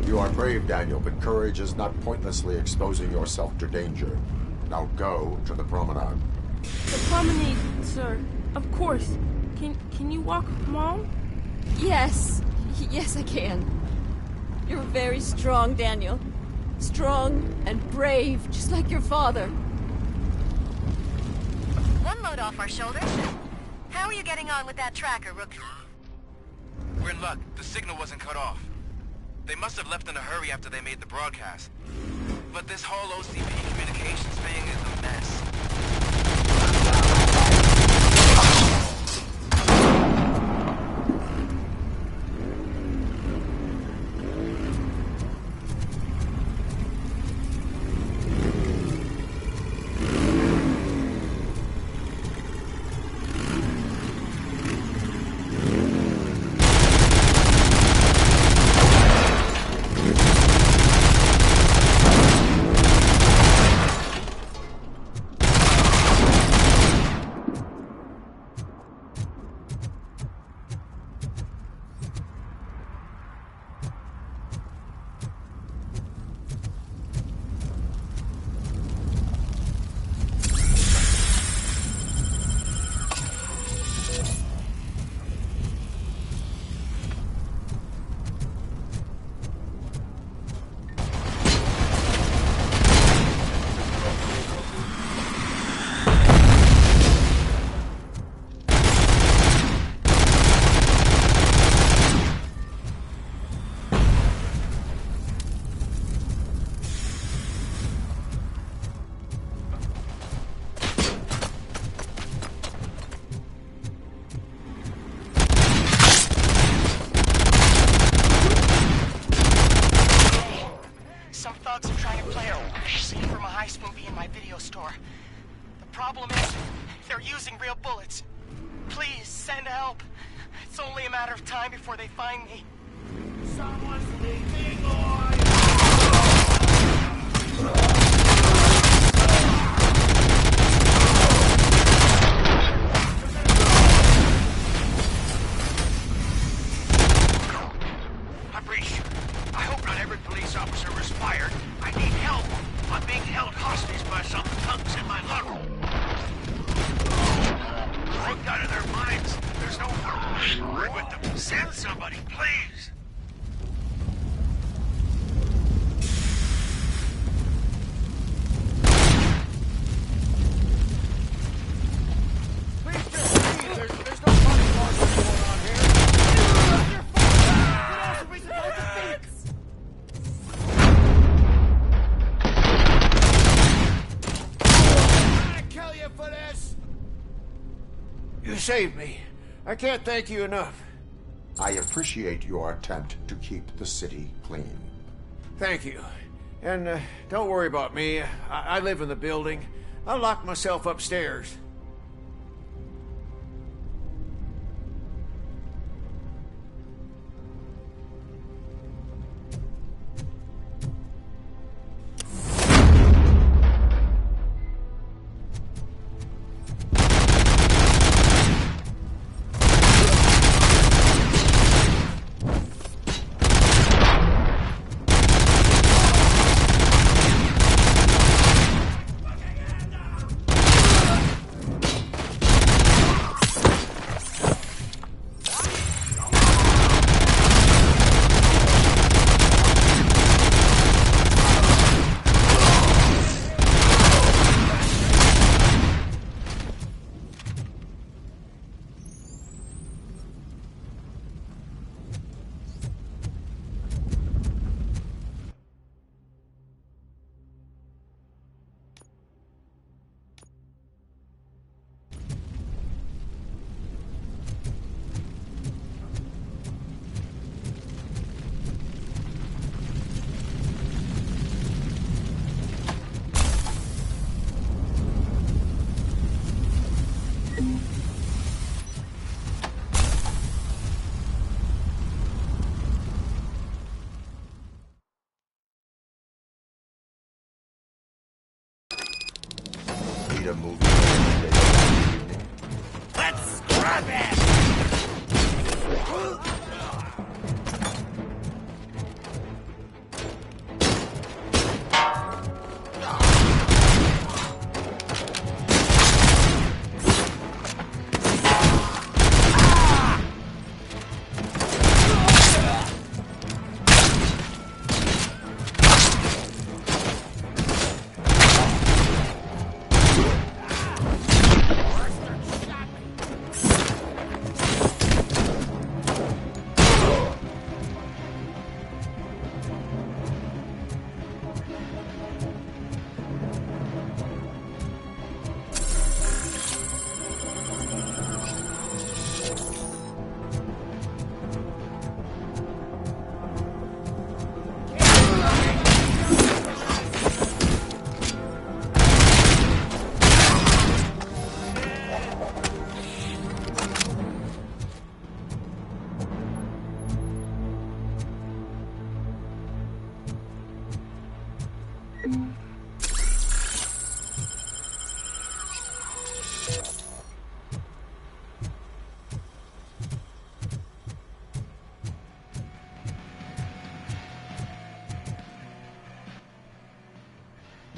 You are brave, Daniel, but courage is not pointlessly exposing yourself to danger. Now go to the promenade. The promenade, sir. Of course. Can you walk, Mom? Yes. Yes, I can. You're very strong, Daniel. Strong and brave, just like your father. One load off our shoulders. How are you getting on with that tracker, Rook? We're in luck. The signal wasn't cut off. They must have left in a hurry after they made the broadcast. But this whole OCP communications thing is a mess. Before they find me. I hope not every police officer was fired. I need help. I'm being held hostage by some punks in my locker. Broke out of their minds. There's no more with them. Send somebody, please. There's no money laundering going on here. I kill you for this. You saved me. I can't thank you enough. I appreciate your attempt to keep the city clean. Thank you. And don't worry about me. I live in the building. I'll lock myself upstairs.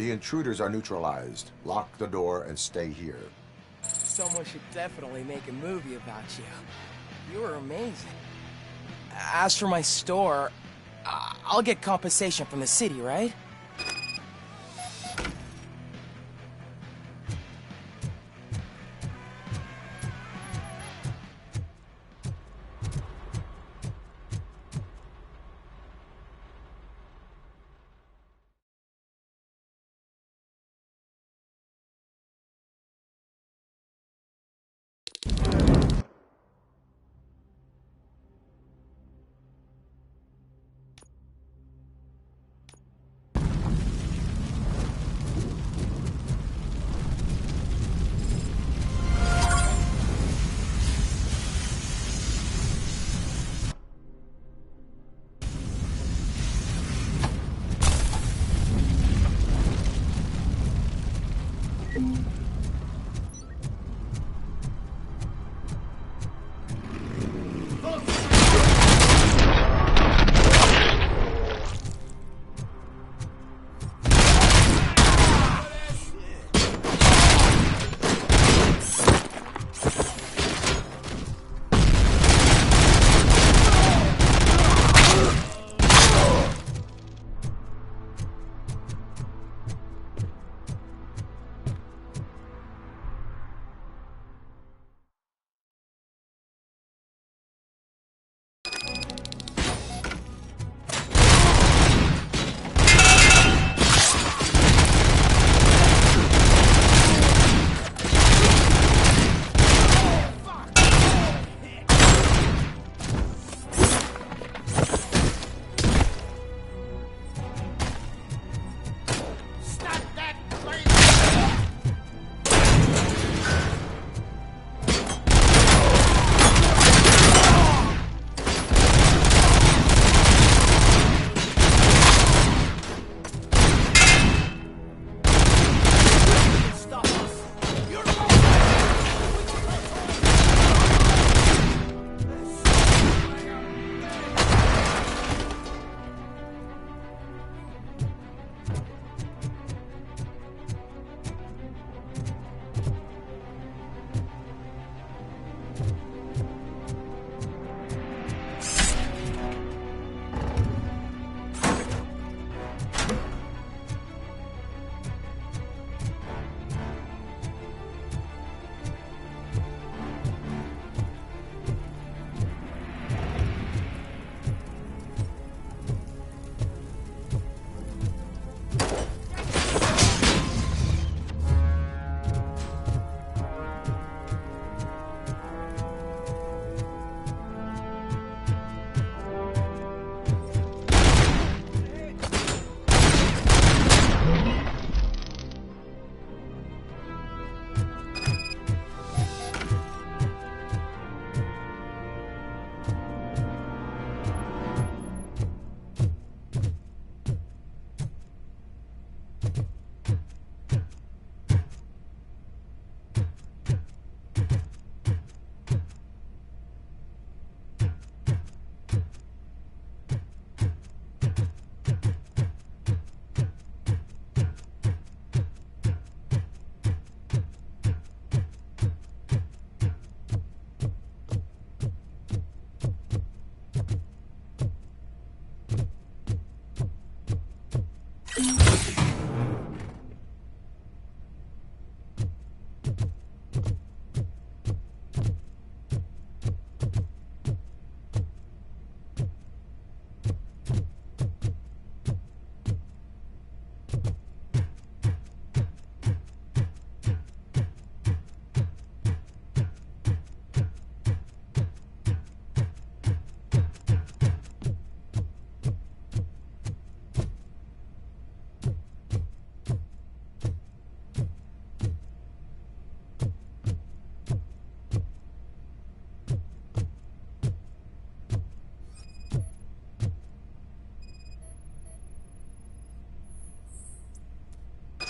The intruders are neutralized. Lock the door and stay here. Someone should definitely make a movie about you. You were amazing. As for my store, I'll get compensation from the city, right?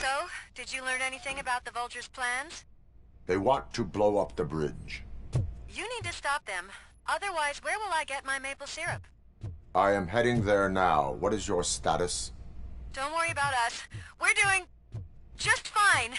So, did you learn anything about the Vulture's plans? They want to blow up the bridge. You need to stop them. Otherwise, where will I get my maple syrup? I am heading there now. What is your status? Don't worry about us. We're doing... just fine.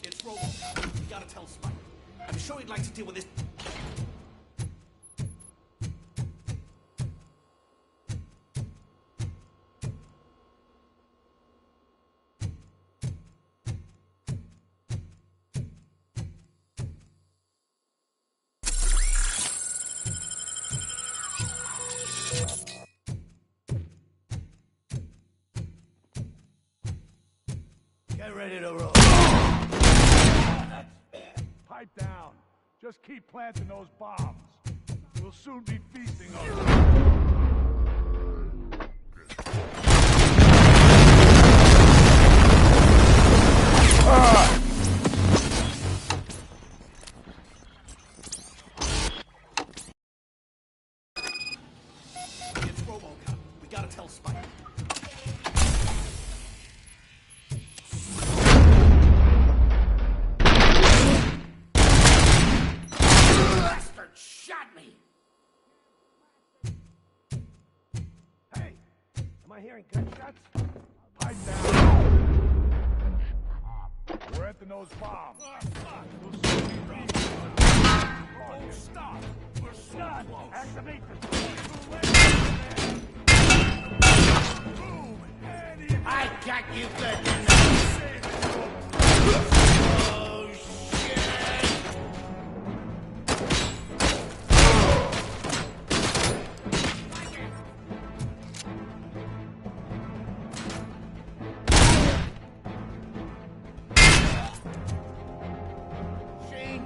It's Robocop. We gotta tell Spike. I'm sure he'd like to deal with this. ready to roll. Pipe down. Just keep planting those bombs. We'll soon be feasting on them. It's Robocop. We gotta tell Spike. Bastard shot me! Hey! Am I hearing gunshots? Pipe down. We're at the nose bomb. Oh, fuck! We'll soon be feasting on them. Don't stop! We're so close! Activate the Boom! And I got you good, Oh, shit! Shane!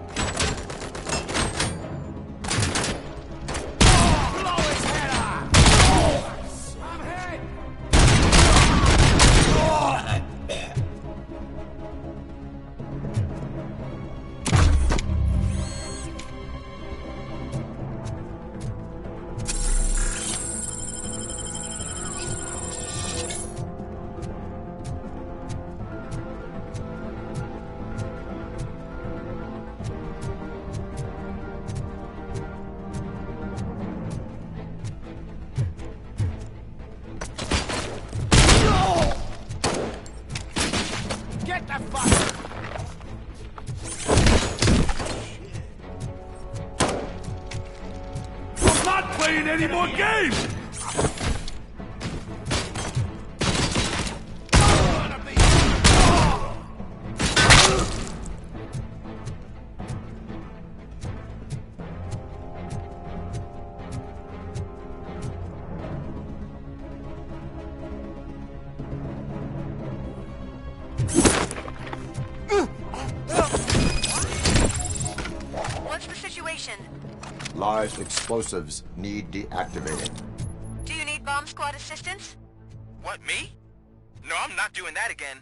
Blow his head off! I'm hit! Get the fuck! I'm not playing any more games! What's the situation? Live explosives need deactivating. Do you need bomb squad assistance? What, me? No, I'm not doing that again.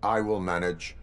I will manage.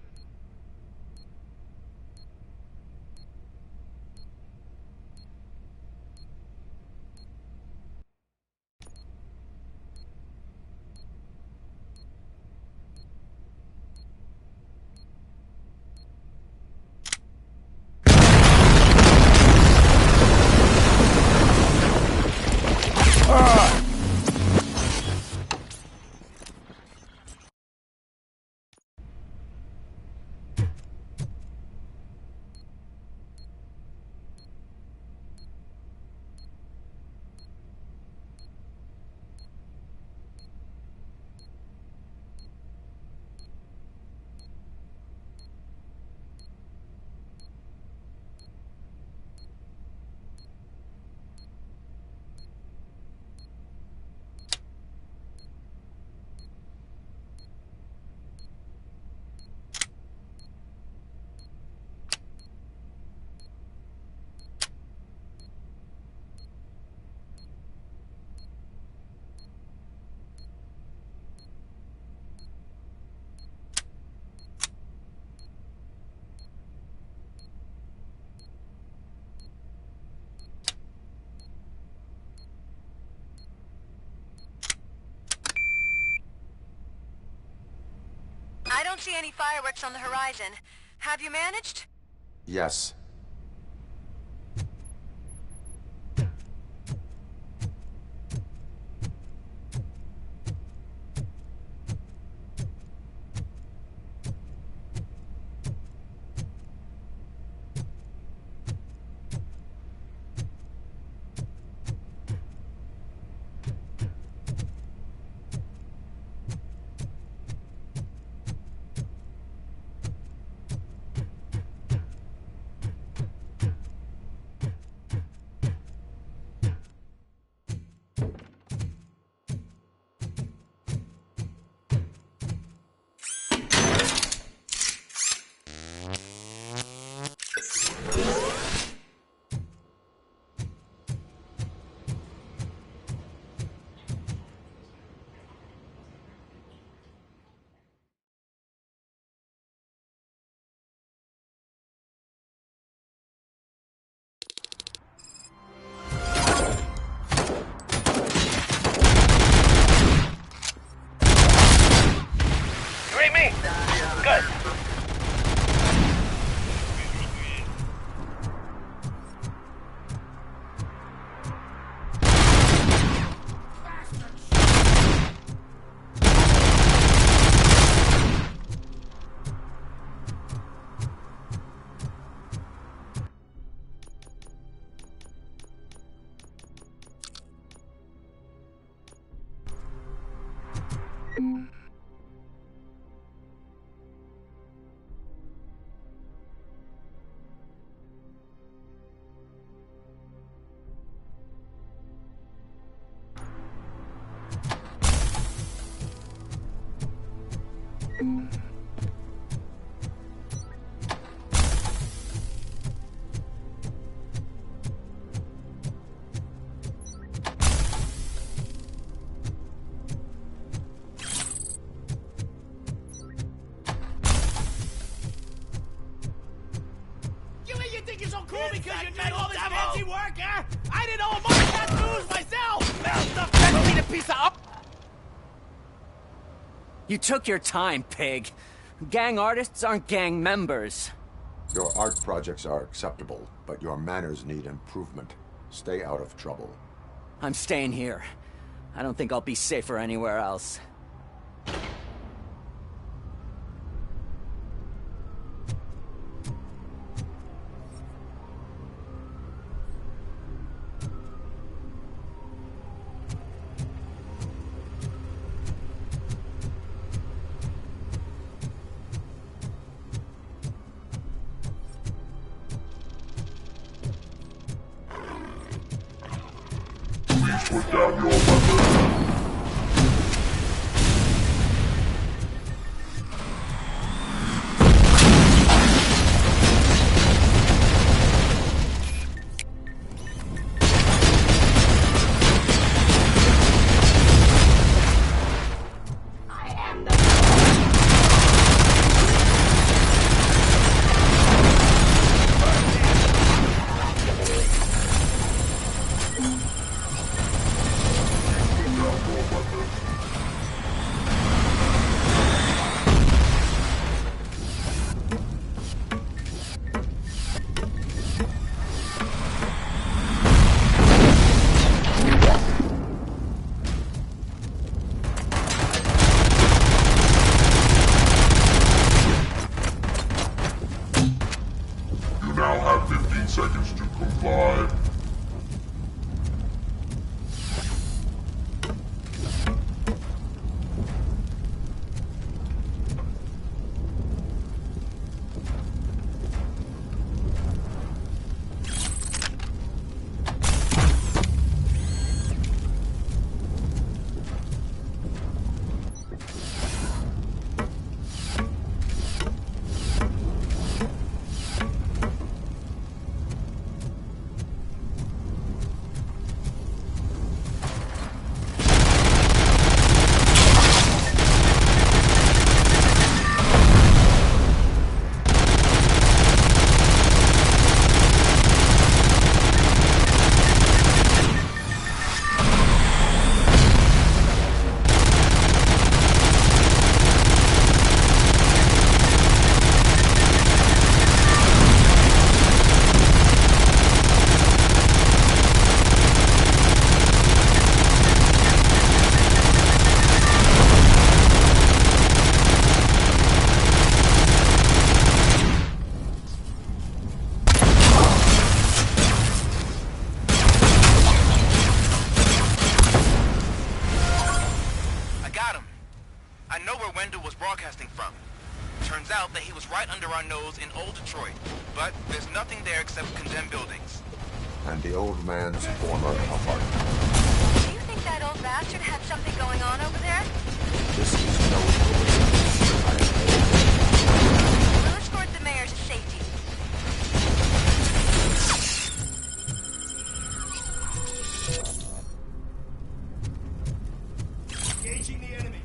I don't see any fireworks on the horizon. Have you managed? Yes. cool because you did all this fancy work, huh? I did all my tattoos myself! That need a piece of... You took your time, pig. Gang artists aren't gang members. Your art projects are acceptable, but your manners need improvement. Stay out of trouble. I'm staying here. I don't think I'll be safer anywhere else. Put down your weapon. now have 15 seconds to comply. And the old man's former apartment. Do you think that old bastard had something going on over there? This is no coincidence. We'll escort the mayor to safety. Engaging the enemy.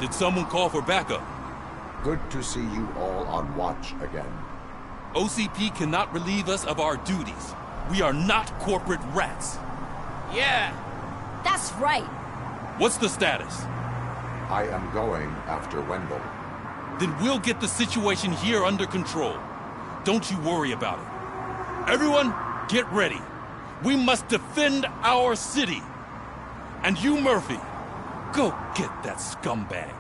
Did someone call for backup? Good to see you all on watch again. OCP cannot relieve us of our duties. We are not corporate rats. Yeah. That's right. What's the status? I am going after Wendell. Then we'll get the situation here under control. Don't you worry about it. Everyone, get ready. We must defend our city. And you, Murphy, go get that scumbag.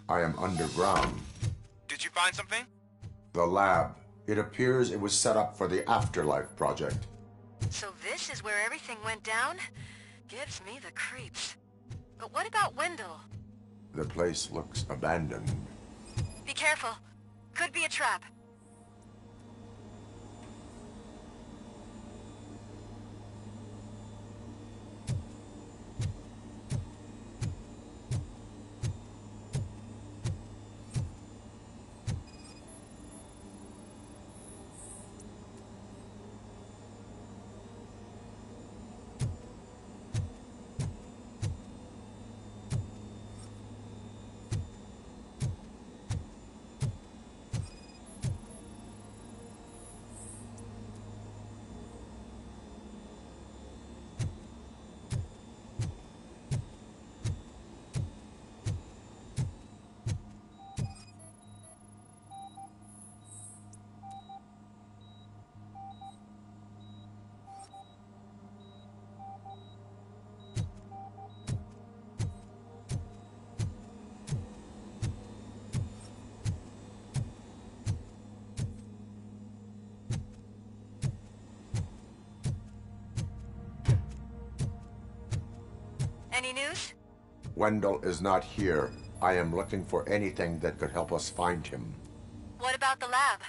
I am underground. Did you find something? The lab. It appears it was set up for the Afterlife project. So this is where everything went down? Gives me the creeps. But what about Wendell? The place looks abandoned. Be careful. Could be a trap. Any news? Wendell is not here. I am looking for anything that could help us find him. What about the lab?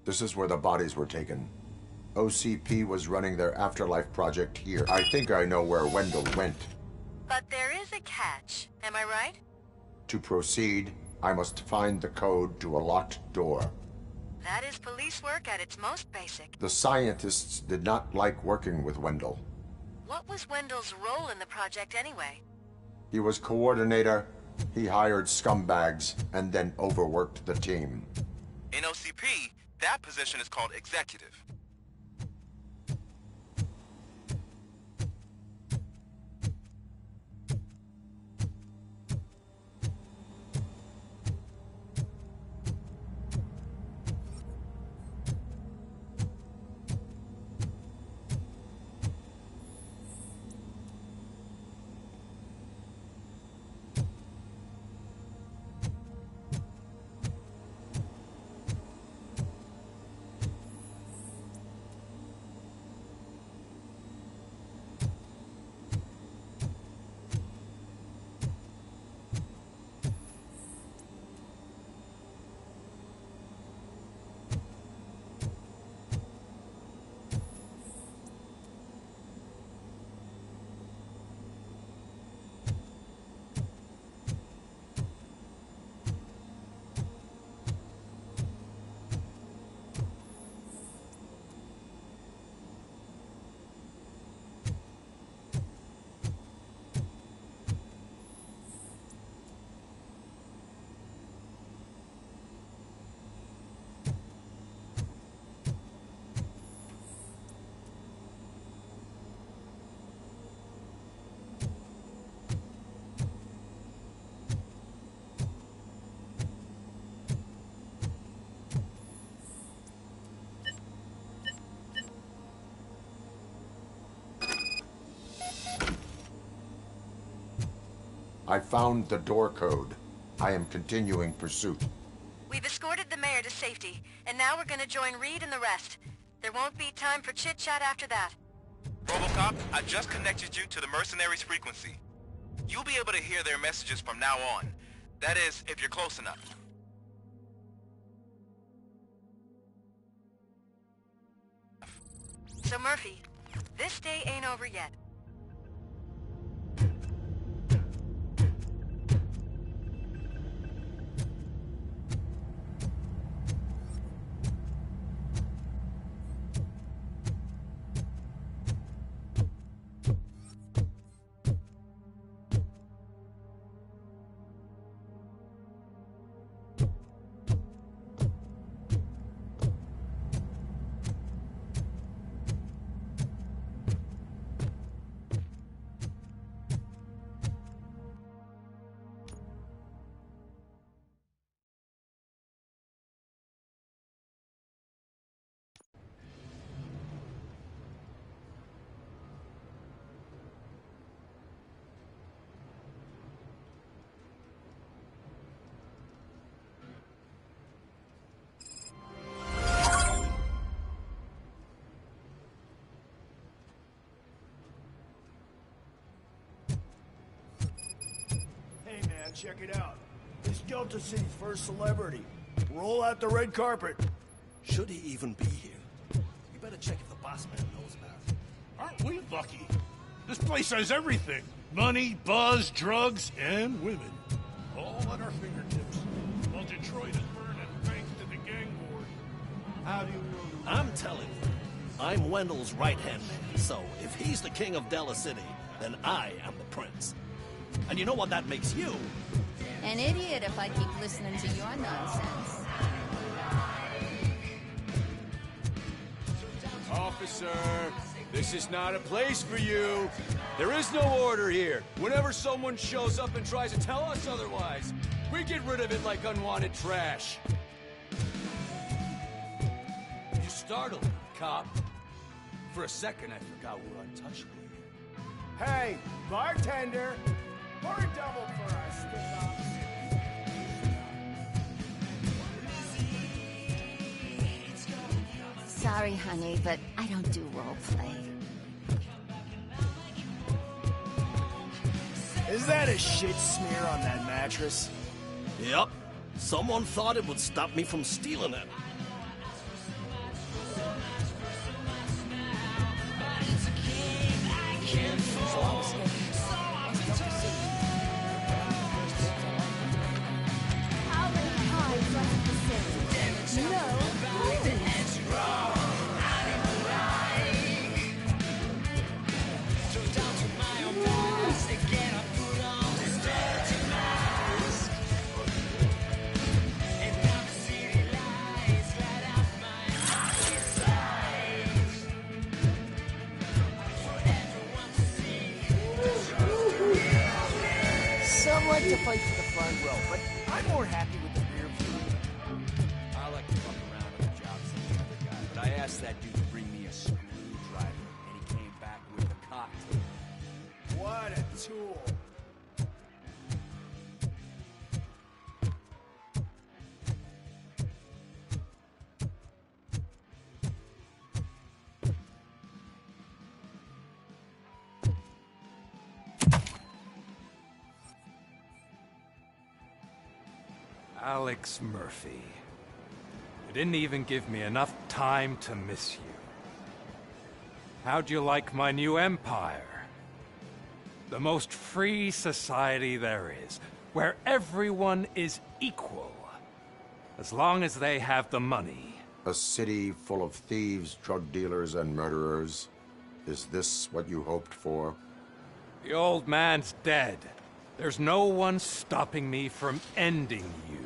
This is where the bodies were taken. OCP was running their Afterlife project here. I think I know where Wendell went. But there is a catch, am I right? To proceed, I must find the code to a locked door. That is police work at its most basic. The scientists did not like working with Wendell. What was Wendell's role in the project anyway? He was coordinator, he hired scumbags, and then overworked the team. In OCP, that position is called executive. I found the door code. I am continuing pursuit. We've escorted the mayor to safety, and now we're gonna join Reed and the rest. There won't be time for chit-chat after that. Robocop, I just connected you to the mercenaries' frequency. You'll be able to hear their messages from now on. That is, if you're close enough. So Murphy, this day ain't over yet. check it out. It's Delta City's first celebrity. Roll out the red carpet. Should he even be here? You better check if the boss man knows about it. Aren't we lucky? This place has everything. Money, buzz, drugs, and women. All at our fingertips. While Detroit is burning thanks to the gang war. How do you know? I'm telling you, I'm Wendell's right-hand man, so if he's the king of Della City, then I am the prince. And you know what that makes you? An idiot if I keep listening to your nonsense. Officer, this is not a place for you. There is no order here. Whenever someone shows up and tries to tell us otherwise, we get rid of it like unwanted trash. You startled me, cop. For a second, I forgot we're untouchable. Hey, bartender! Pour a double for us, stick-ups. Sorry, honey, but I don't do roleplay. Is that a shit smear on that mattress? Yep. Someone thought it would stop me from stealing it. Some like to fight for the front row, but I'm more happy with the rear view. I like to fuck around on the job with the other guy, but I asked that dude to bring me a screwdriver, and he came back with a cocktail. What a tool. Alex Murphy. You didn't even give me enough time to miss you. How'd you like my new empire? The most free society there is, where everyone is equal, as long as they have the money. A city full of thieves, drug dealers, and murderers. Is this what you hoped for? The old man's dead. There's no one stopping me from ending you.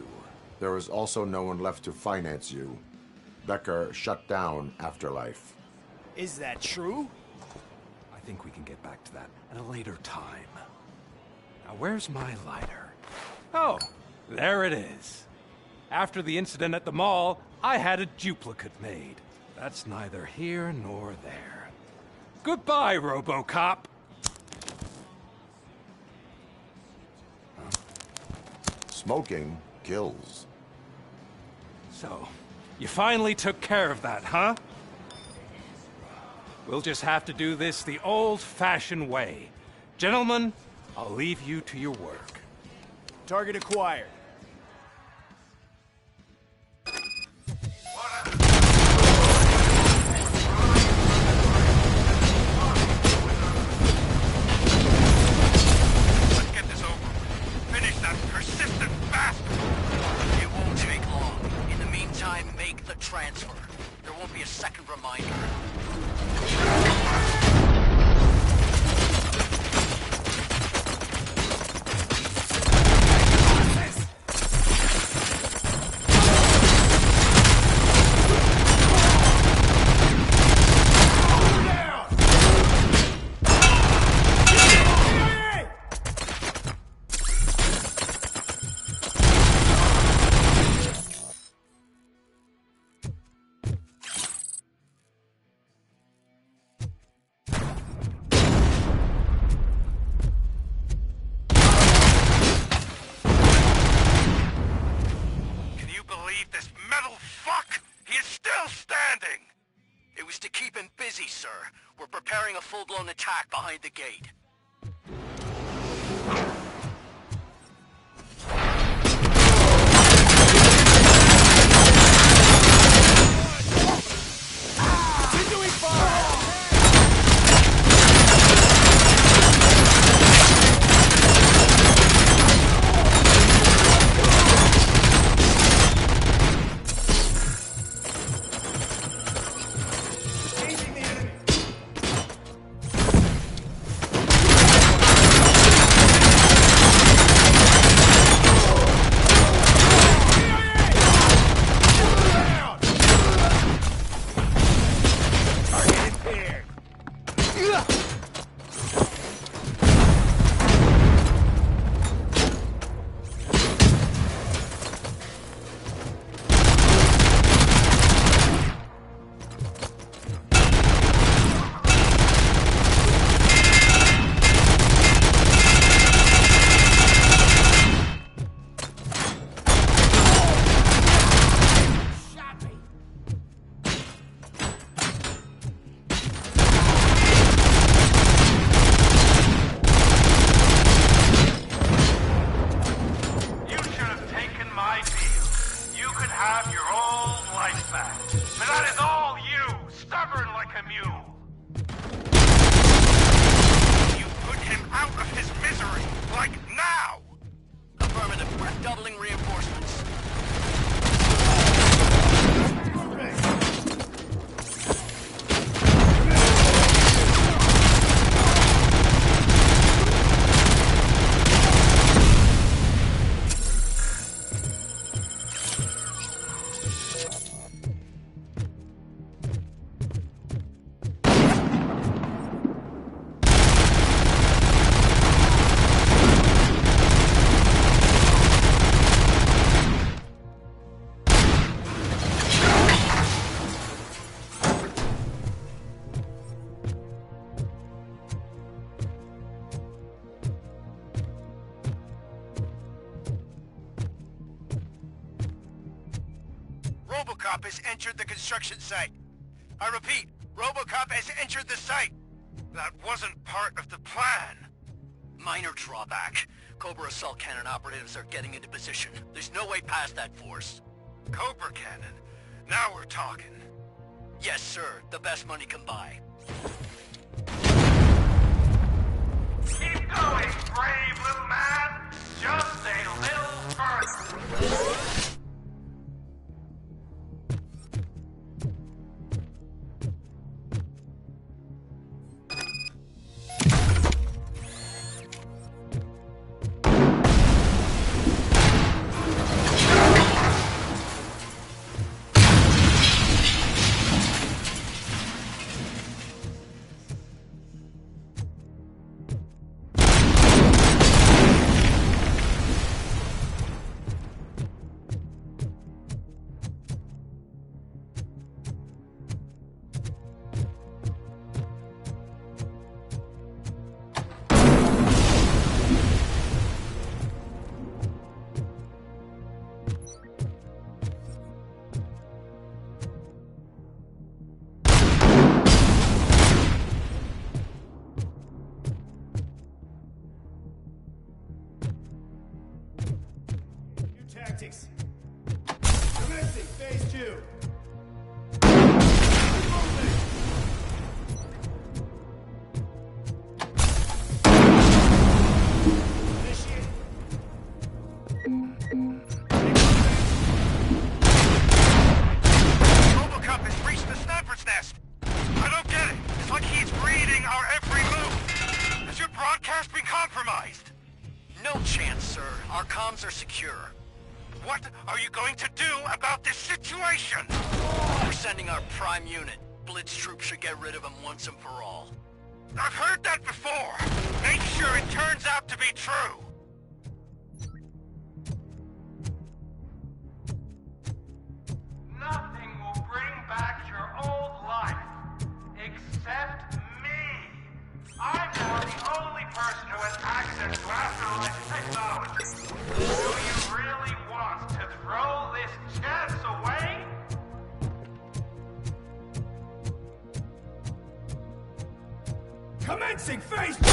There is also no one left to finance you. Becker shut down Afterlife. Is that true? I think we can get back to that at a later time. Now, where's my lighter? Oh, there it is. After the incident at the mall, I had a duplicate made. That's neither here nor there. Goodbye, Robocop. Smoking kills. So, you finally took care of that, huh? We'll just have to do this the old-fashioned way. Gentlemen, I'll leave you to your work. Target acquired. Let's get this over with. Finish that persistent bastard! It won't take long. In the meantime, make the transfer. There won't be a second reminder. We're preparing a full-blown attack behind the gate. Robocop has entered the construction site. I repeat, Robocop has entered the site. That wasn't part of the plan. Minor drawback. Cobra assault cannon operatives are getting into position. There's no way past that force. Cobra cannon? Now we're talking. Yes, sir. The best money can buy. Keep going, brave little man. Just a little further. Tactics. Commencing phase 2. Robocop has reached the sniper's nest. I don't get it. It's like he's reading our every move. Has your broadcast been compromised? No chance, sir. Our comms are secure. What are you going to do about this situation? We're sending our prime unit. Blitz troops should get rid of him once and for all. I've heard that before. Make sure it turns out to be true. Nothing will bring back your old life, except me. I'm now the only person who has access to afterlife technology. Do you really want to throw this chance away? Commencing phase 2!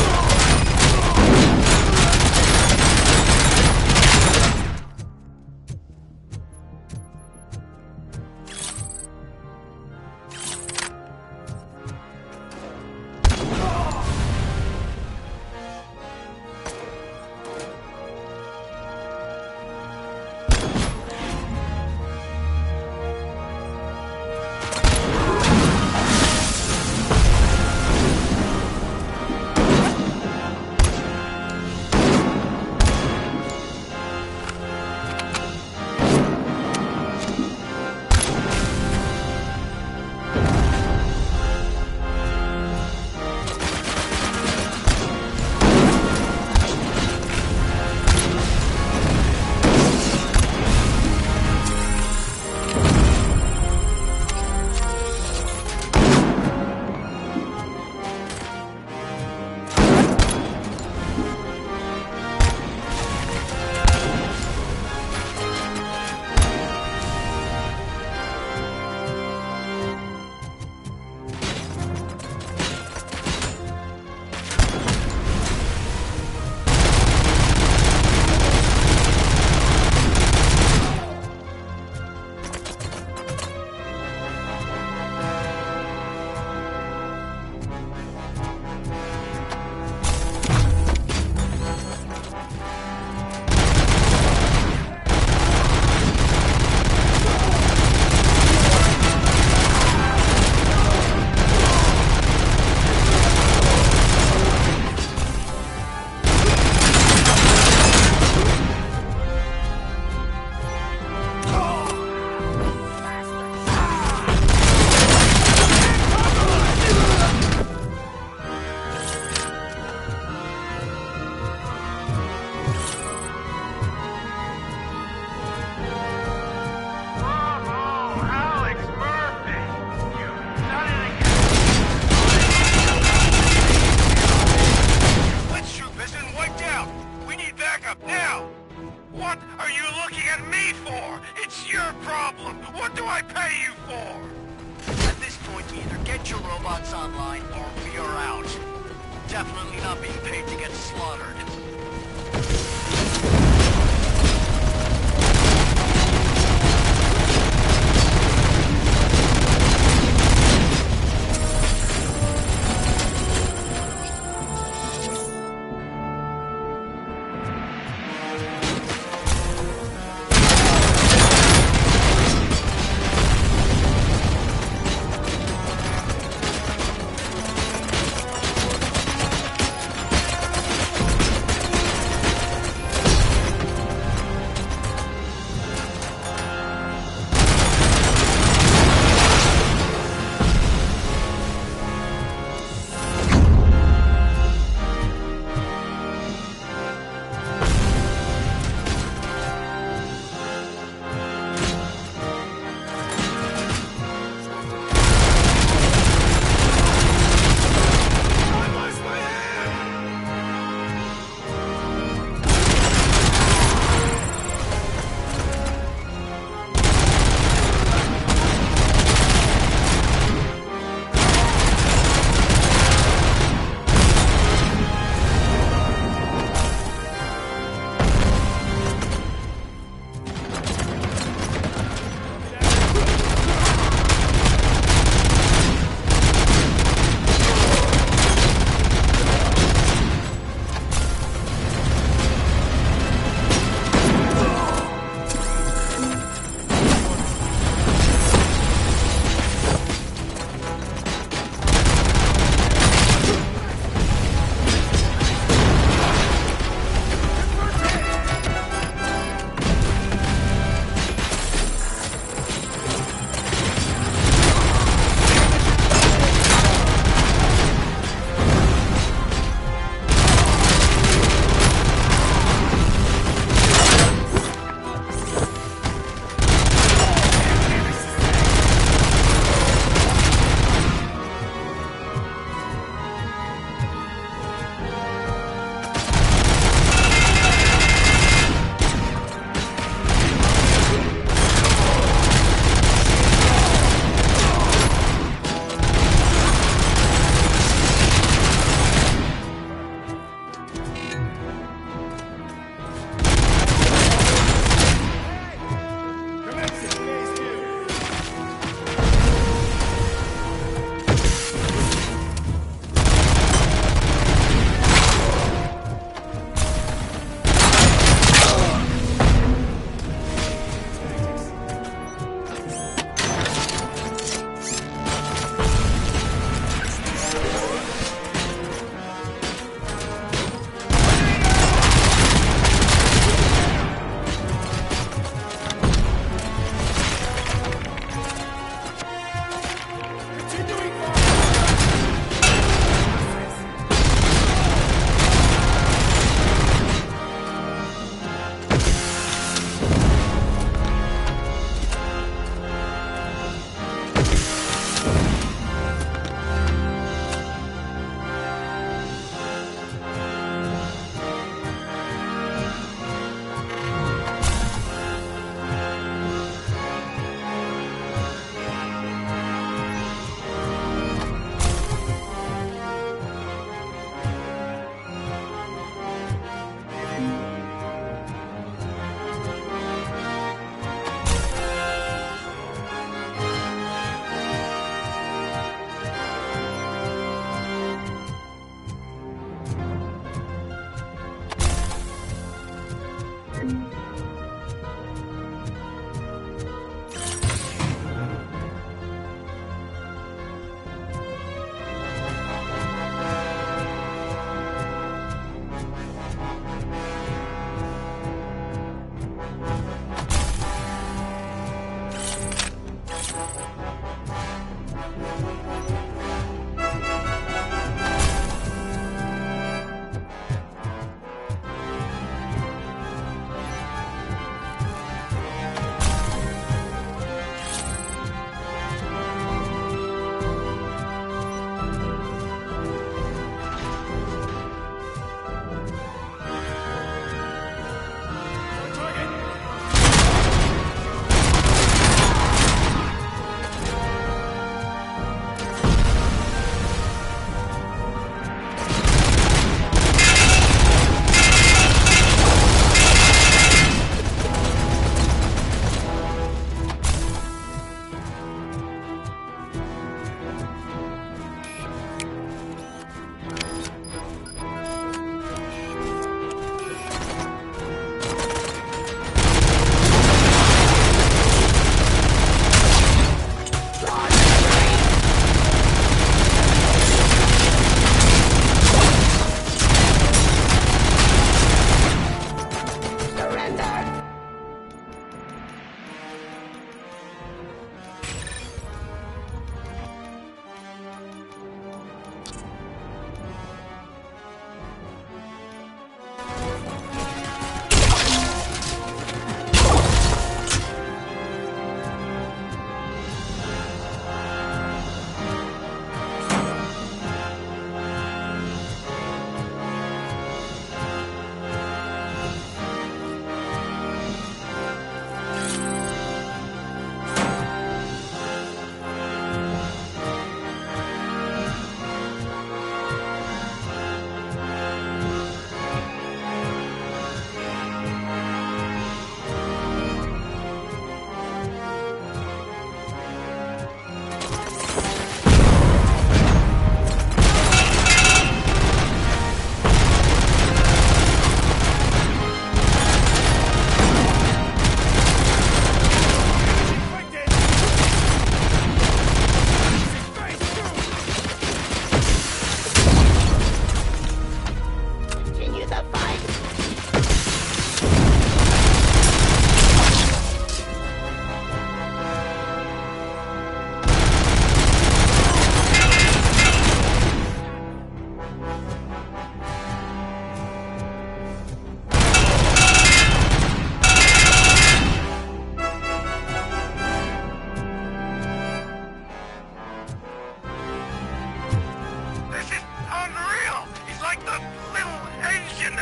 bots online or we are out. Definitely not being paid to get slaughtered.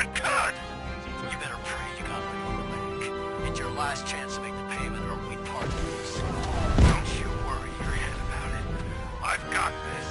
God! You better pray you got money in the bank. It's your last chance to make the payment or we part ways. Don't you worry your head about it. I've got this.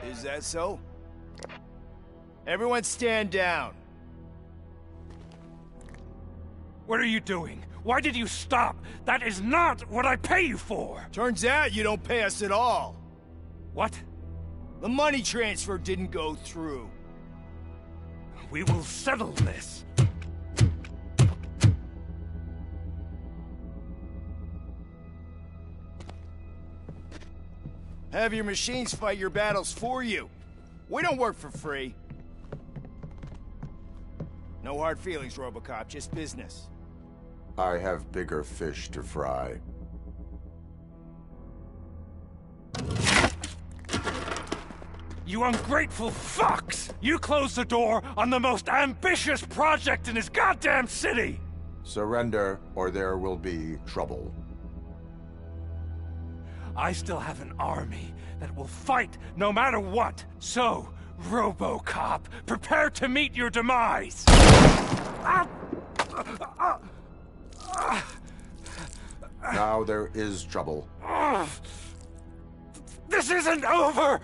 Is that so? Everyone stand down. What are you doing? Why did you stop? That is not what I pay you for! Turns out you don't pay us at all. What? The money transfer didn't go through. We will settle this. Have your machines fight your battles for you. We don't work for free. No hard feelings, Robocop, just business. I have bigger fish to fry. You ungrateful fucks! You closed the door on the most ambitious project in this goddamn city! Surrender, or there will be trouble. I still have an army that will fight no matter what. So, Robocop, prepare to meet your demise! Now there is trouble. This isn't over!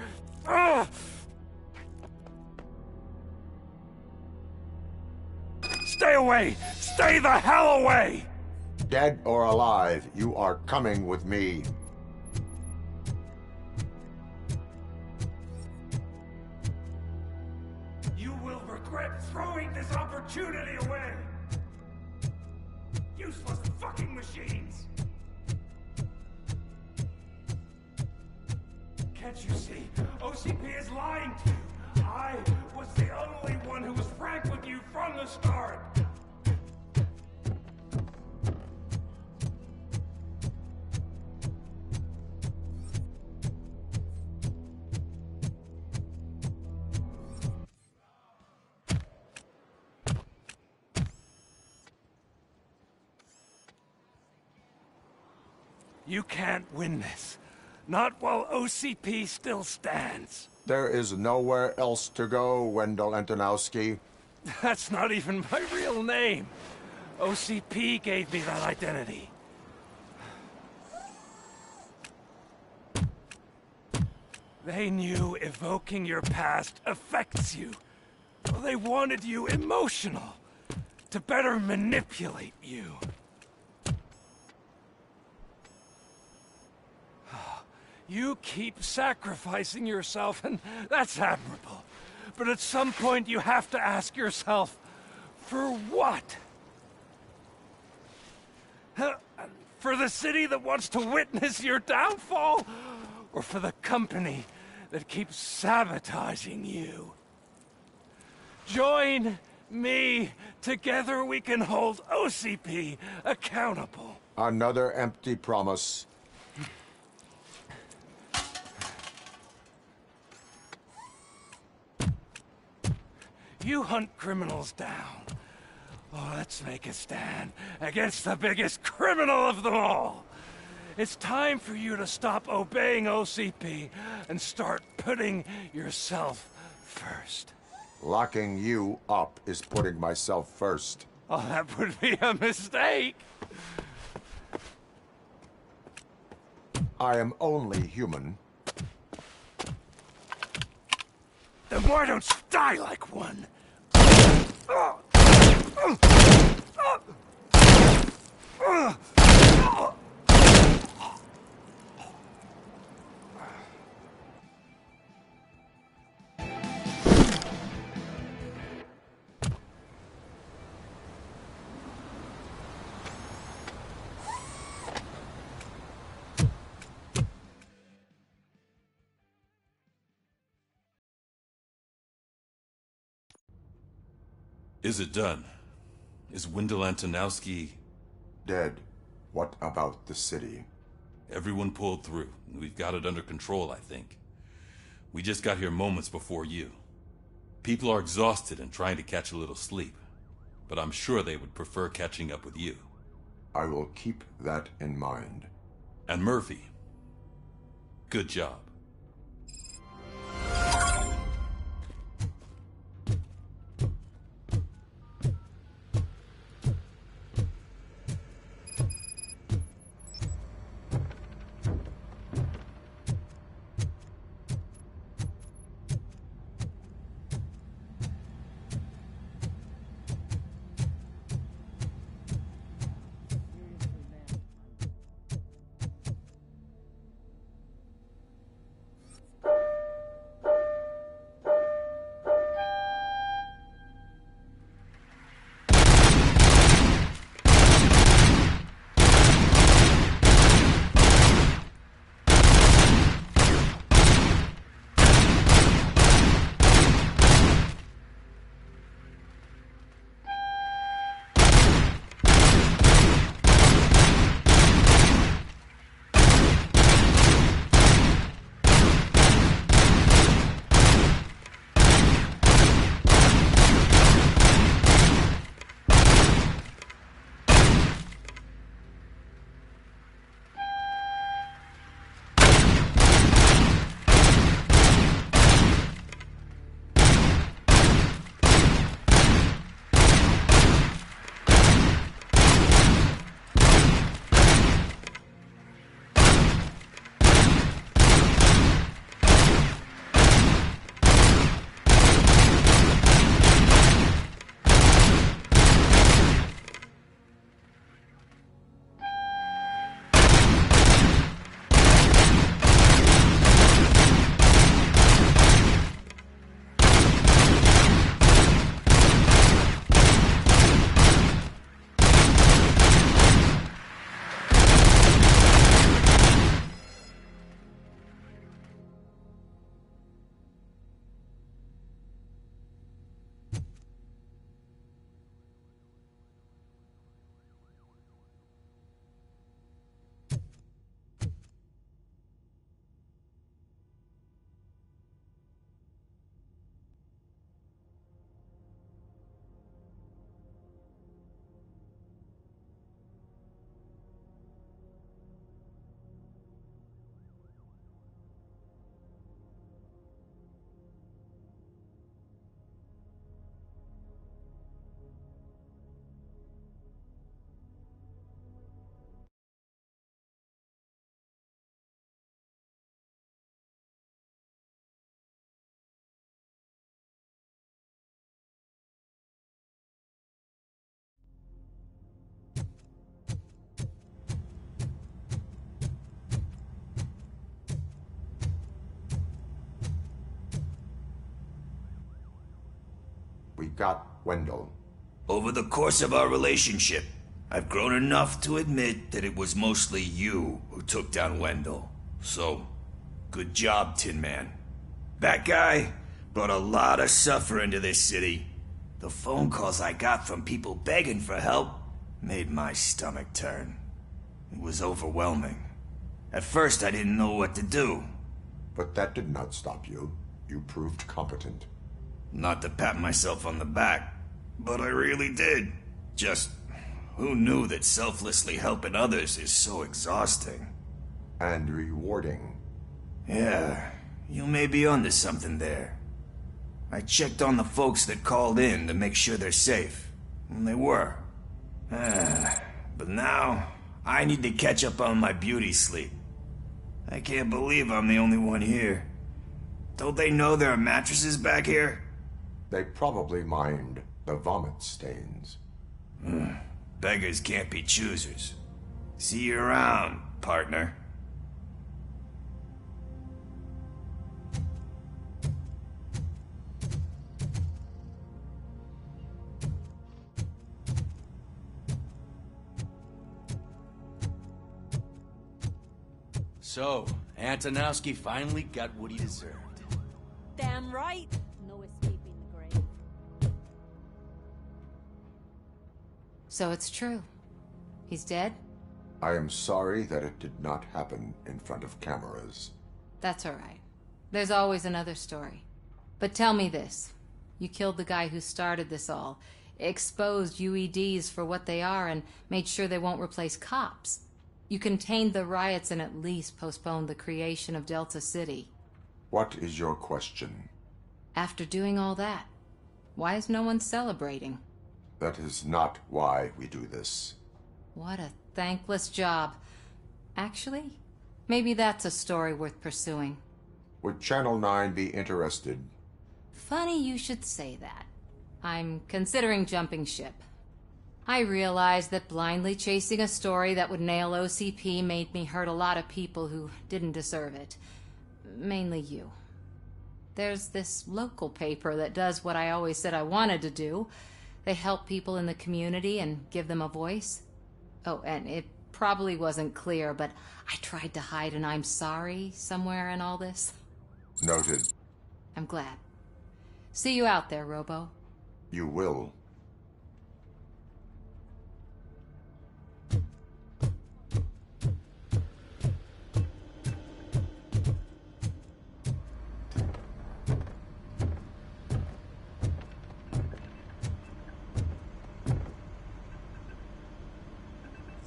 Stay away! Stay the hell away! Dead or alive, you are coming with me. You will regret throwing this opportunity away! Useless fucking machines! Can't you see? OCP is lying to you! I was the only one who was frank with you from the start! You can't win this. Not while OCP still stands. There is nowhere else to go, Wendell Antonowski. That's not even my real name. OCP gave me that identity. They knew evoking your past affects you. They wanted you emotional, to better manipulate you. You keep sacrificing yourself, and that's admirable. But at some point you have to ask yourself, for what? For the city that wants to witness your downfall? Or for the company that keeps sabotaging you? Join me. Together we can hold OCP accountable. Another empty promise. You hunt criminals down. Oh, let's make a stand against the biggest criminal of them all. It's time for you to stop obeying OCP and start putting yourself first. Locking you up is putting myself first. Oh, that would be a mistake. I am only human. Then why don't you die like one? Is it done? Is Wendell Antonowski... dead? What about the city? Everyone pulled through. We've got it under control, I think. We just got here moments before you. People are exhausted and trying to catch a little sleep. But I'm sure they would prefer catching up with you. I will keep that in mind. And Murphy, good job. got Wendell? Over the course of our relationship, I've grown enough to admit that it was mostly you who took down Wendell. So, good job, Tin Man. That guy brought a lot of suffering to this city. The phone calls I got from people begging for help made my stomach turn. It was overwhelming. At first, I didn't know what to do. But that did not stop you. You proved competent. Not to pat myself on the back, but I really did. Just, who knew that selflessly helping others is so exhausting? And rewarding. Yeah, you may be onto something there. I checked on the folks that called in to make sure they're safe, and they were. But now, I need to catch up on my beauty sleep. I can't believe I'm the only one here. Don't they know there are mattresses back here? They probably mind the vomit stains. Beggars can't be choosers. See you around, partner. So, Antonowski finally got what he deserved. Damn right. No escaping the grave. So it's true. He's dead? I am sorry that it did not happen in front of cameras. That's all right. There's always another story. But tell me this. You killed the guy who started this all, exposed UEDs for what they are, and made sure they won't replace cops. You contained the riots and at least postponed the creation of Delta City. What is your question? After doing all that, why is no one celebrating? That is not why we do this. What a thankless job. Actually, maybe that's a story worth pursuing. Would Channel 9 be interested? Funny you should say that. I'm considering jumping ship. I realized that blindly chasing a story that would nail OCP made me hurt a lot of people who didn't deserve it. Mainly you. There's this local paper that does what I always said I wanted to do. They help people in the community and give them a voice. Oh, and it probably wasn't clear, but I tried to hide an I'm sorry somewhere in all this. Noted. I'm glad. See you out there, Robo. You will.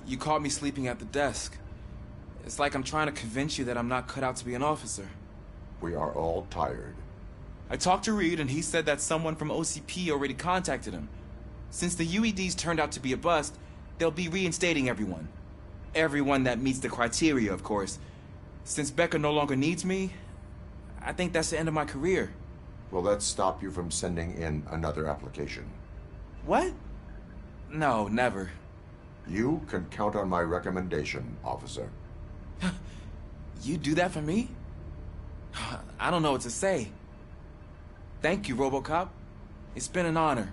You caught me sleeping at the desk. It's like I'm trying to convince you that I'm not cut out to be an officer. We are all tired. I talked to Reed and he said that someone from OCP already contacted him. Since the UEDs turned out to be a bust, they'll be reinstating everyone. Everyone that meets the criteria, of course. Since Becca no longer needs me, I think that's the end of my career. Will that stop you from sending in another application? What? No, never. You can count on my recommendation, officer. You do that for me? I don't know what to say. Thank you, Robocop. It's been an honor.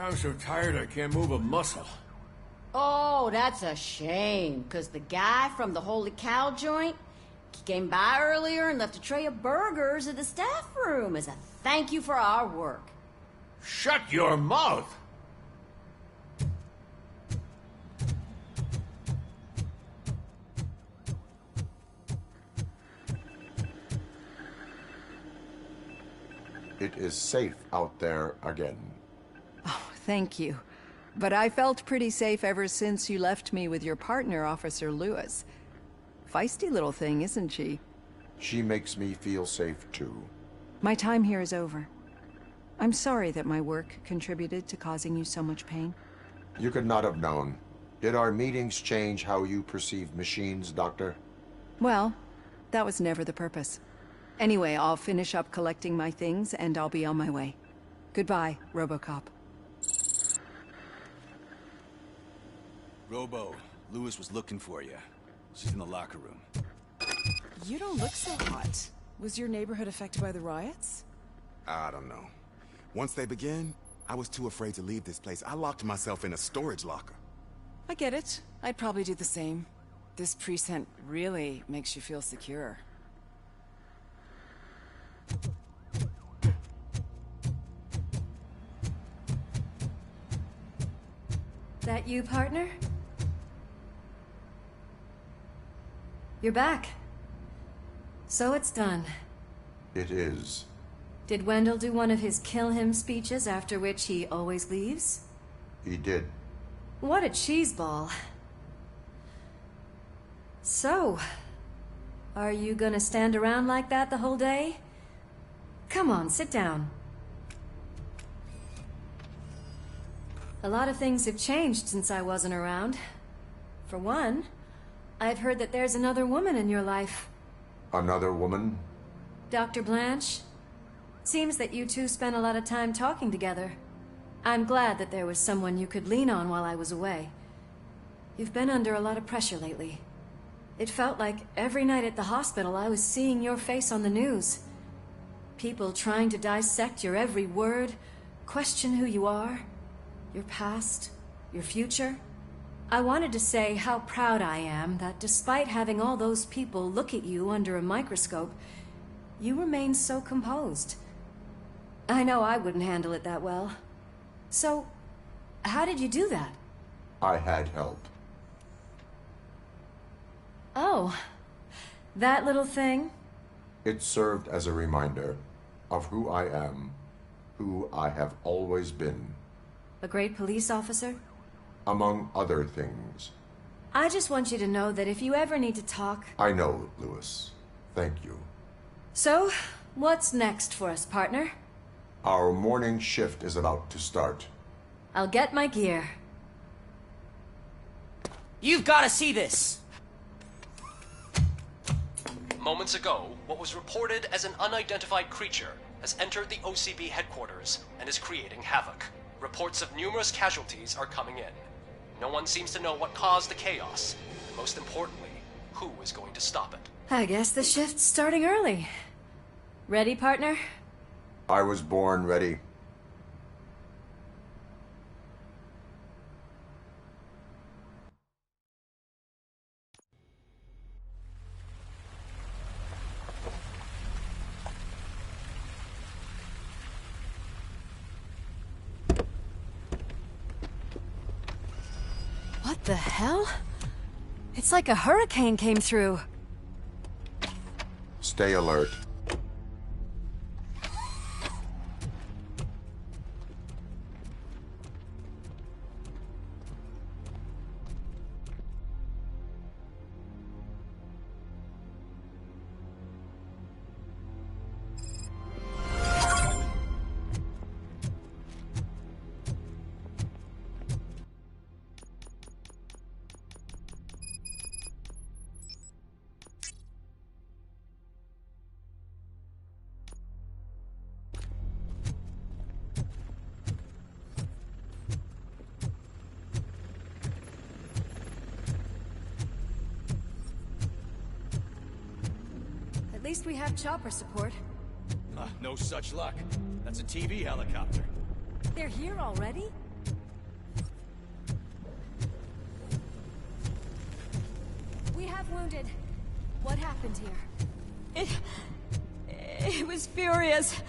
I'm so tired I can't move a muscle. Oh, that's a shame, because the guy from the Holy Cow joint, he came by earlier and left a tray of burgers in the staff room as a thank you for our work. Shut your mouth! It is safe out there again. Oh, thank you. But I felt pretty safe ever since you left me with your partner, Officer Lewis. feisty little thing, isn't she? She makes me feel safe, too. My time here is over. I'm sorry that my work contributed to causing you so much pain. You could not have known. Did our meetings change how you perceive machines, Doctor? Well, that was never the purpose. Anyway, I'll finish up collecting my things and I'll be on my way. Goodbye, Robocop. Robo, Lewis was looking for you. She's in the locker room. You don't look so hot. Was your neighborhood affected by the riots? I don't know. Once they began, I was too afraid to leave this place. I locked myself in a storage locker. I get it. I'd probably do the same. This precinct really makes you feel secure. That you, partner? You're back. So it's done. It is. Did Wendell do one of his kill him speeches after which he always leaves? He did. What a cheeseball. So, are you gonna stand around like that the whole day? Come on, sit down. A lot of things have changed since I wasn't around. For one, I've heard that there's another woman in your life. Another woman? Dr. Blanche? Seems that you two spent a lot of time talking together. I'm glad that there was someone you could lean on while I was away. You've been under a lot of pressure lately. It felt like every night at the hospital I was seeing your face on the news. People trying to dissect your every word, question who you are, your past, your future. I wanted to say how proud I am that despite having all those people look at you under a microscope, you remain so composed. I know I wouldn't handle it that well. So, how did you do that? I had help. Oh, that little thing? It served as a reminder of who I am, who I have always been. A great police officer? Among other things. I just want you to know that if you ever need to talk... I know, Lewis. Thank you. So, what's next for us, partner? Our morning shift is about to start. I'll get my gear. You've got to see this! Moments ago, what was reported as an unidentified creature has entered the OCB headquarters and is creating havoc. Reports of numerous casualties are coming in. No one seems to know what caused the chaos, and most importantly, who is going to stop it. I guess the shift's starting early. Ready, partner? I was born ready. What the hell? It's like a hurricane came through. Stay alert. At least we have chopper support. No such luck. That's a TV helicopter. They're here already? We have wounded. What happened here? It was furious.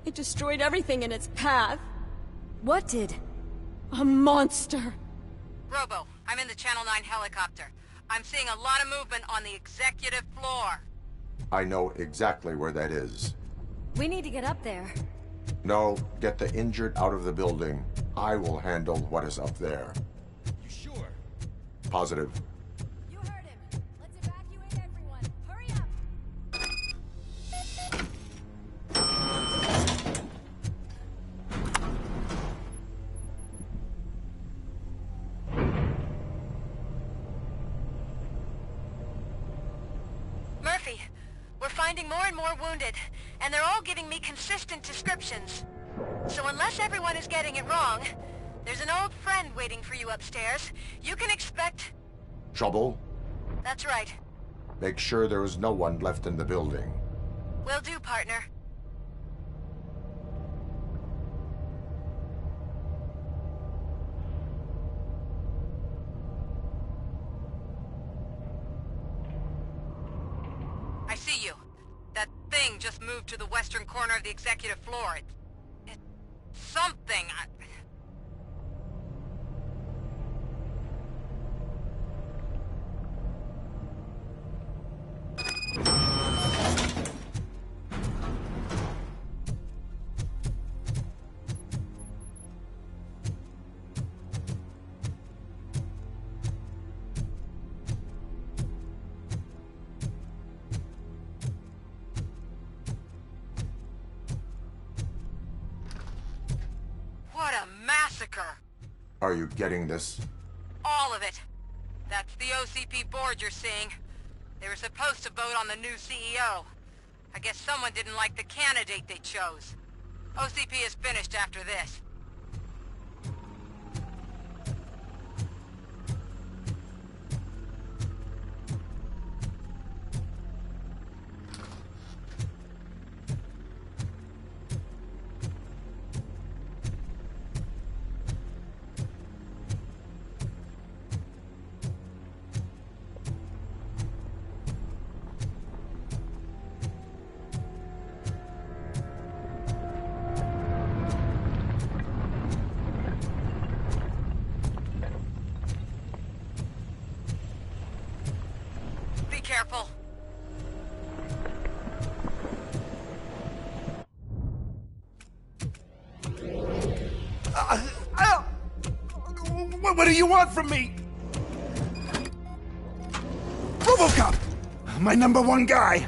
It destroyed everything in its path. What did? A monster. Robo, I'm in the Channel 9 helicopter. I'm seeing a lot of movement on the executive floor. I know exactly where that is. We need to get up there. No, get the injured out of the building. I will handle what is up there. You sure? Positive. You heard him. Let's evacuate everyone. finding more and more wounded, and they're all giving me consistent descriptions. So unless everyone is getting it wrong, there's an old friend waiting for you upstairs. You can expect... Trouble? That's right. Make sure there is no one left in the building. Will do, partner. I see you. That thing just moved to the western corner of the executive floor. It's something. What a massacre! Are you getting this? All of it. That's the OCP board you're seeing. They were supposed to vote on the new CEO. I guess someone didn't like the candidate they chose. OCP is finished after this. Be careful. What do you want from me? Robocop! My #1 guy.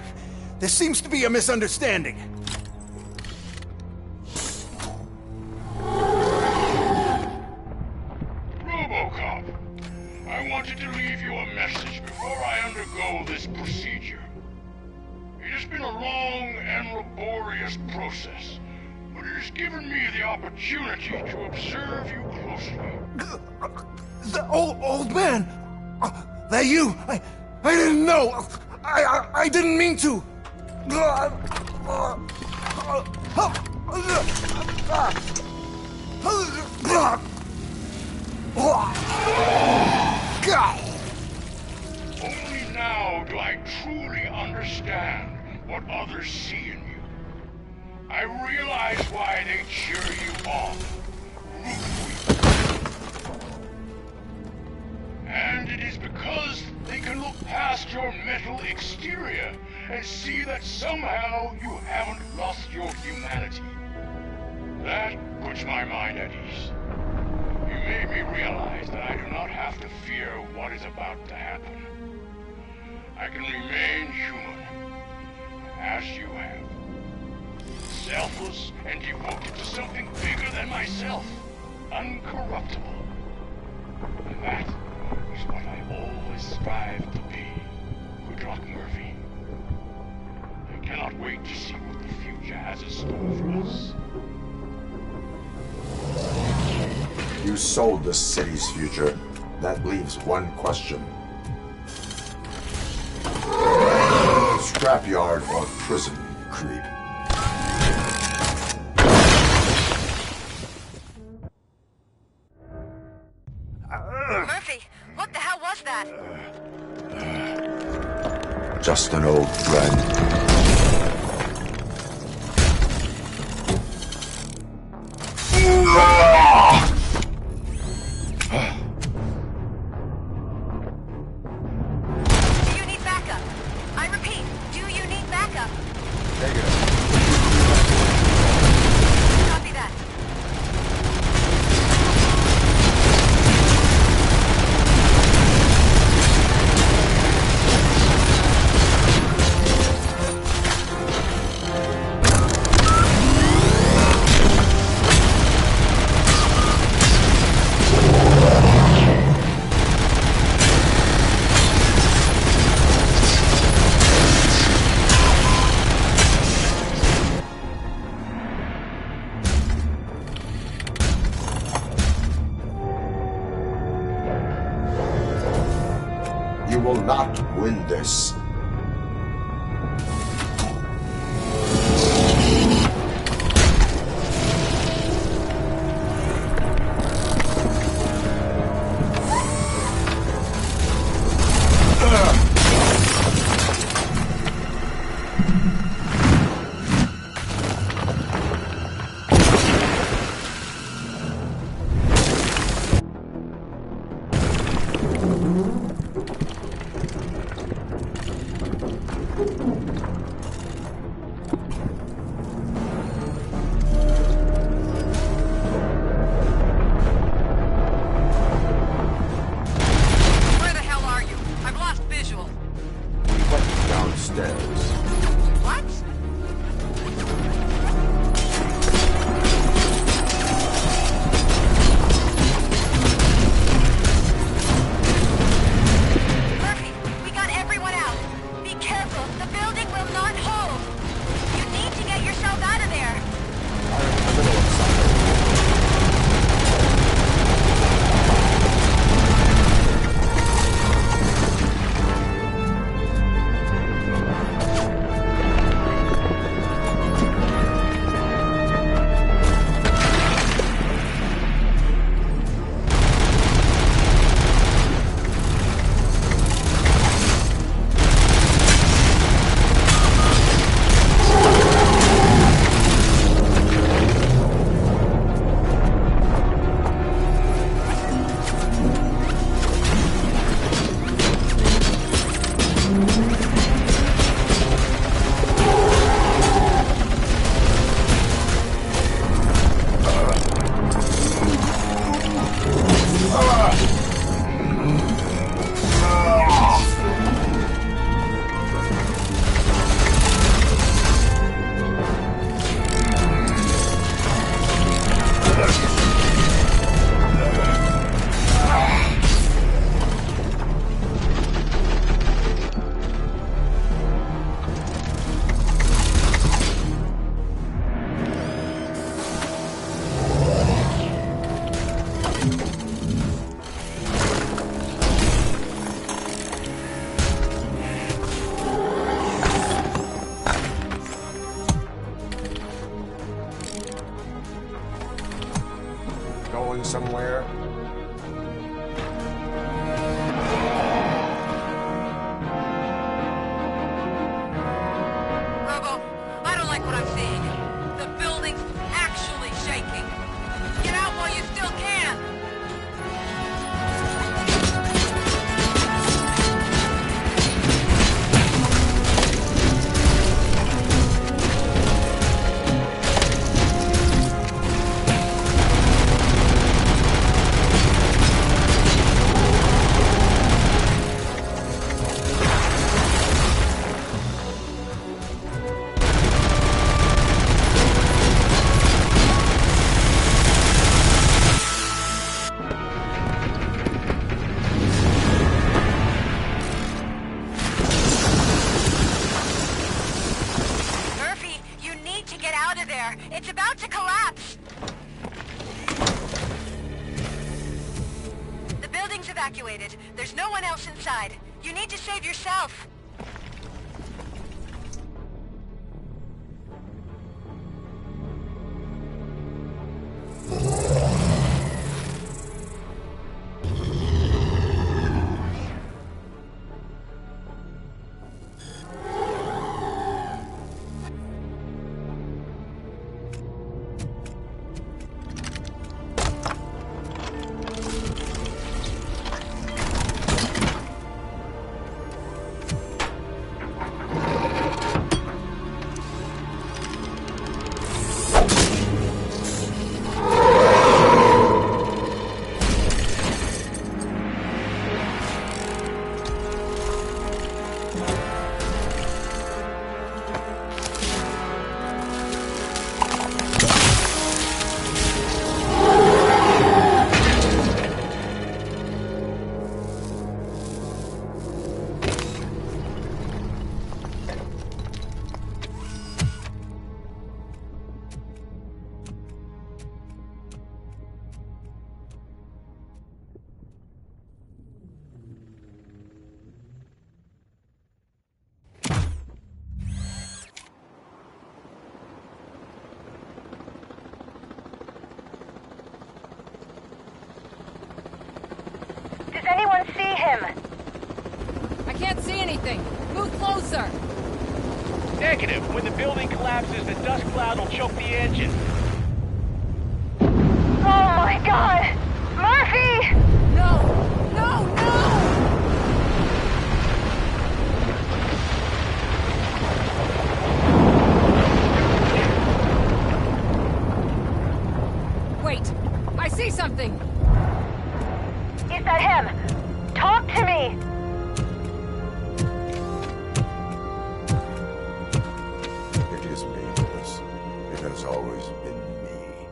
There seems to be a misunderstanding. Robocop, I wanted to leave you a message before I undergo this procedure. It has been a long and laborious process, but it has given me the opportunity to observe you closely. The old man! That you? I didn't know! I didn't mean to! Only now do I truly understand what others see in you. I realize why they cheer you on, root for you. And it is because they can look past your metal exterior and see that somehow you haven't lost your humanity. That puts my mind at ease. You made me realize that I do not have to fear what is about to happen. I can remain human, as you have. Selfless and devoted to something bigger than myself. Uncorruptible. And that is what I always strive to be. Good luck, Murphy. I cannot wait to see what the future has in store for us. You sold the city's future. That leaves one question. Scrapyard or prison, creep? Murphy, what the hell was that? Just an old friend. Do you need backup? I repeat, do you need backup? Negative. Copy that. will not win this. Going somewhere? Robo, I don't like what I'm seeing. The building's actually shaking. Get out while you still can. It's about to collapse! The building's evacuated. There's no one else inside. You need to save yourself. him? I can't see anything. Move closer. Negative. When the building collapses, the dust cloud will choke the engine. Oh my god! Murphy! No! No, no! Wait! I see something! Is that him? Talk to me! It is me, Lewis. It has always been me.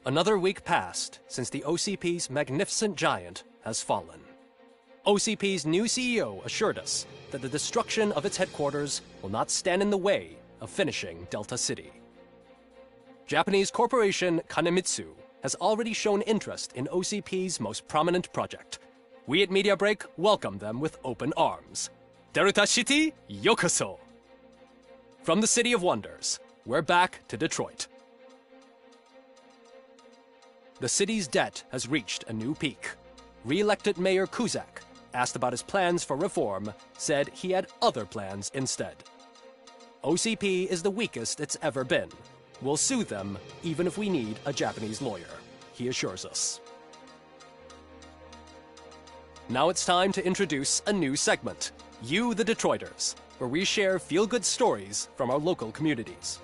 Another week passed since the OCP's magnificent giant has fallen. OCP's new CEO assured us that the destruction of its headquarters will not stand in the way of finishing Delta City. Japanese corporation Kanemitsu has already shown interest in OCP's most prominent project. We at Media Break welcome them with open arms. Delta City, yokoso! From the City of Wonders, we're back to Detroit. The city's debt has reached a new peak. Re-elected Mayor Cusack, asked about his plans for reform, said he had other plans instead. OCP is the weakest it's ever been. We'll sue them even if we need a Japanese lawyer, he assures us. Now it's time to introduce a new segment, You the Detroiters, where we share feel-good stories from our local communities.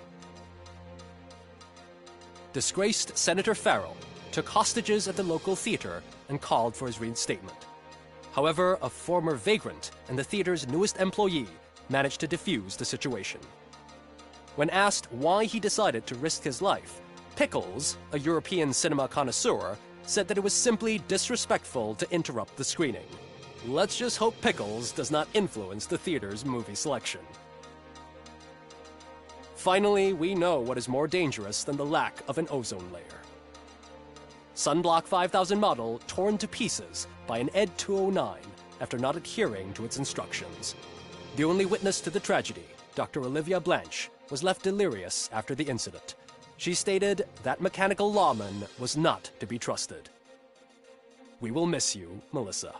Disgraced Senator Farrell took hostages at the local theater and called for his reinstatement. However, a former vagrant and the theater's newest employee managed to defuse the situation. When asked why he decided to risk his life, Pickles, a European cinema connoisseur, said that it was simply disrespectful to interrupt the screening. Let's just hope Pickles does not influence the theater's movie selection. Finally, we know what is more dangerous than the lack of an ozone layer. Sunblock 5000 model torn to pieces by an Ed 209 after not adhering to its instructions. The only witness to the tragedy, Dr. Olivia Blanche, was left delirious after the incident. She stated that mechanical lawman was not to be trusted. We will miss you, Melissa.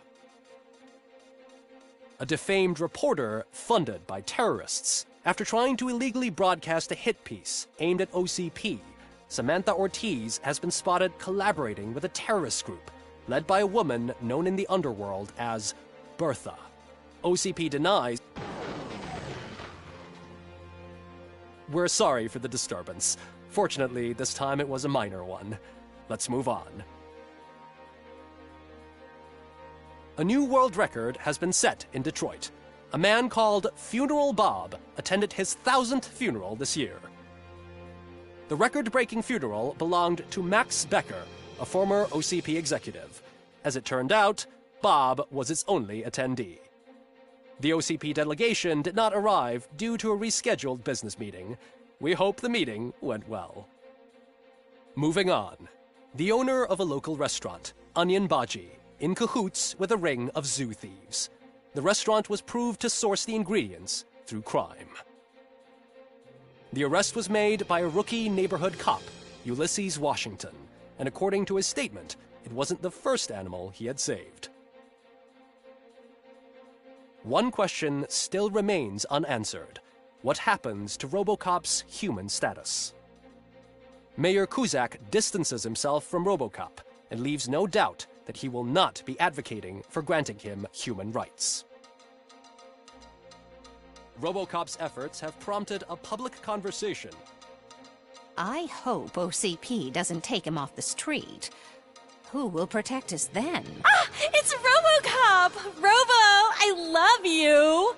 A defamed reporter funded by terrorists. After trying to illegally broadcast a hit piece aimed at OCP, Samantha Ortiz has been spotted collaborating with a terrorist group led by a woman known in the underworld as Bertha. OCP denies. We're sorry for the disturbance. Fortunately, this time it was a minor one. Let's move on. A new world record has been set in Detroit. A man called Funeral Bob attended his 1000th funeral this year. The record-breaking funeral belonged to Max Becker, a former OCP executive. As it turned out, Bob was its only attendee. The OCP delegation did not arrive due to a rescheduled business meeting. We hope the meeting went well. Moving on. The owner of a local restaurant, Onion Baji, in cahoots with a ring of zoo thieves. The restaurant was proved to source the ingredients through crime. The arrest was made by a rookie neighborhood cop, Ulysses Washington, and according to his statement, it wasn't the first animal he had saved. One question still remains unanswered. What happens to Robocop's human status? Mayor Cusack distances himself from Robocop and leaves no doubt that he will not be advocating for granting him human rights. Robocop's efforts have prompted a public conversation. I hope OCP doesn't take him off the street. Who will protect us then? Ah! It's Robocop! Robo, I love you!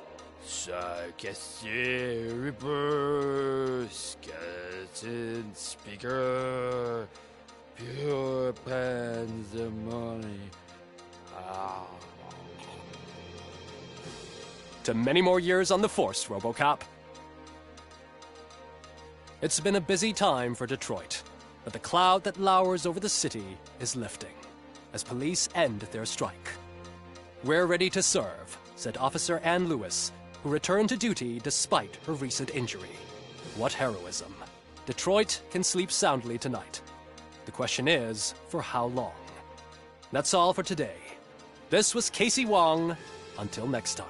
Cassier, Reaper, Skeleton, Speaker, Pure Pandemonium. To many more years on the force, Robocop. It's been a busy time for Detroit, but the cloud that lowers over the city is lifting as police end their strike. We're ready to serve, said Officer Ann Lewis, who returned to duty despite her recent injury. What heroism. Detroit can sleep soundly tonight. The question is, for how long? That's all for today. This was Casey Wong. Until next time.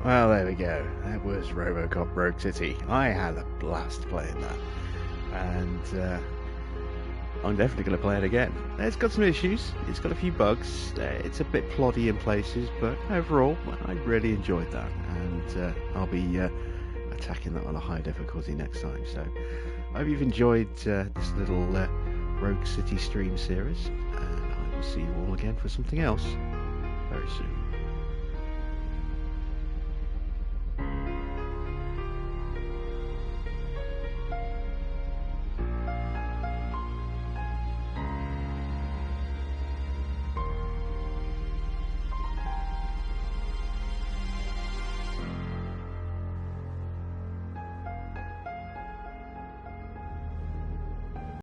Well, there we go. That was Robocop Rogue City. I had a blast playing that. And I'm definitely going to play it again. It's got some issues. It's got a few bugs. It's a bit ploddy in places, but overall, I really enjoyed that. And I'll be attacking that on a high difficulty next time. So I hope you've enjoyed this little Rogue City stream series. And I will see you all again for something else very soon.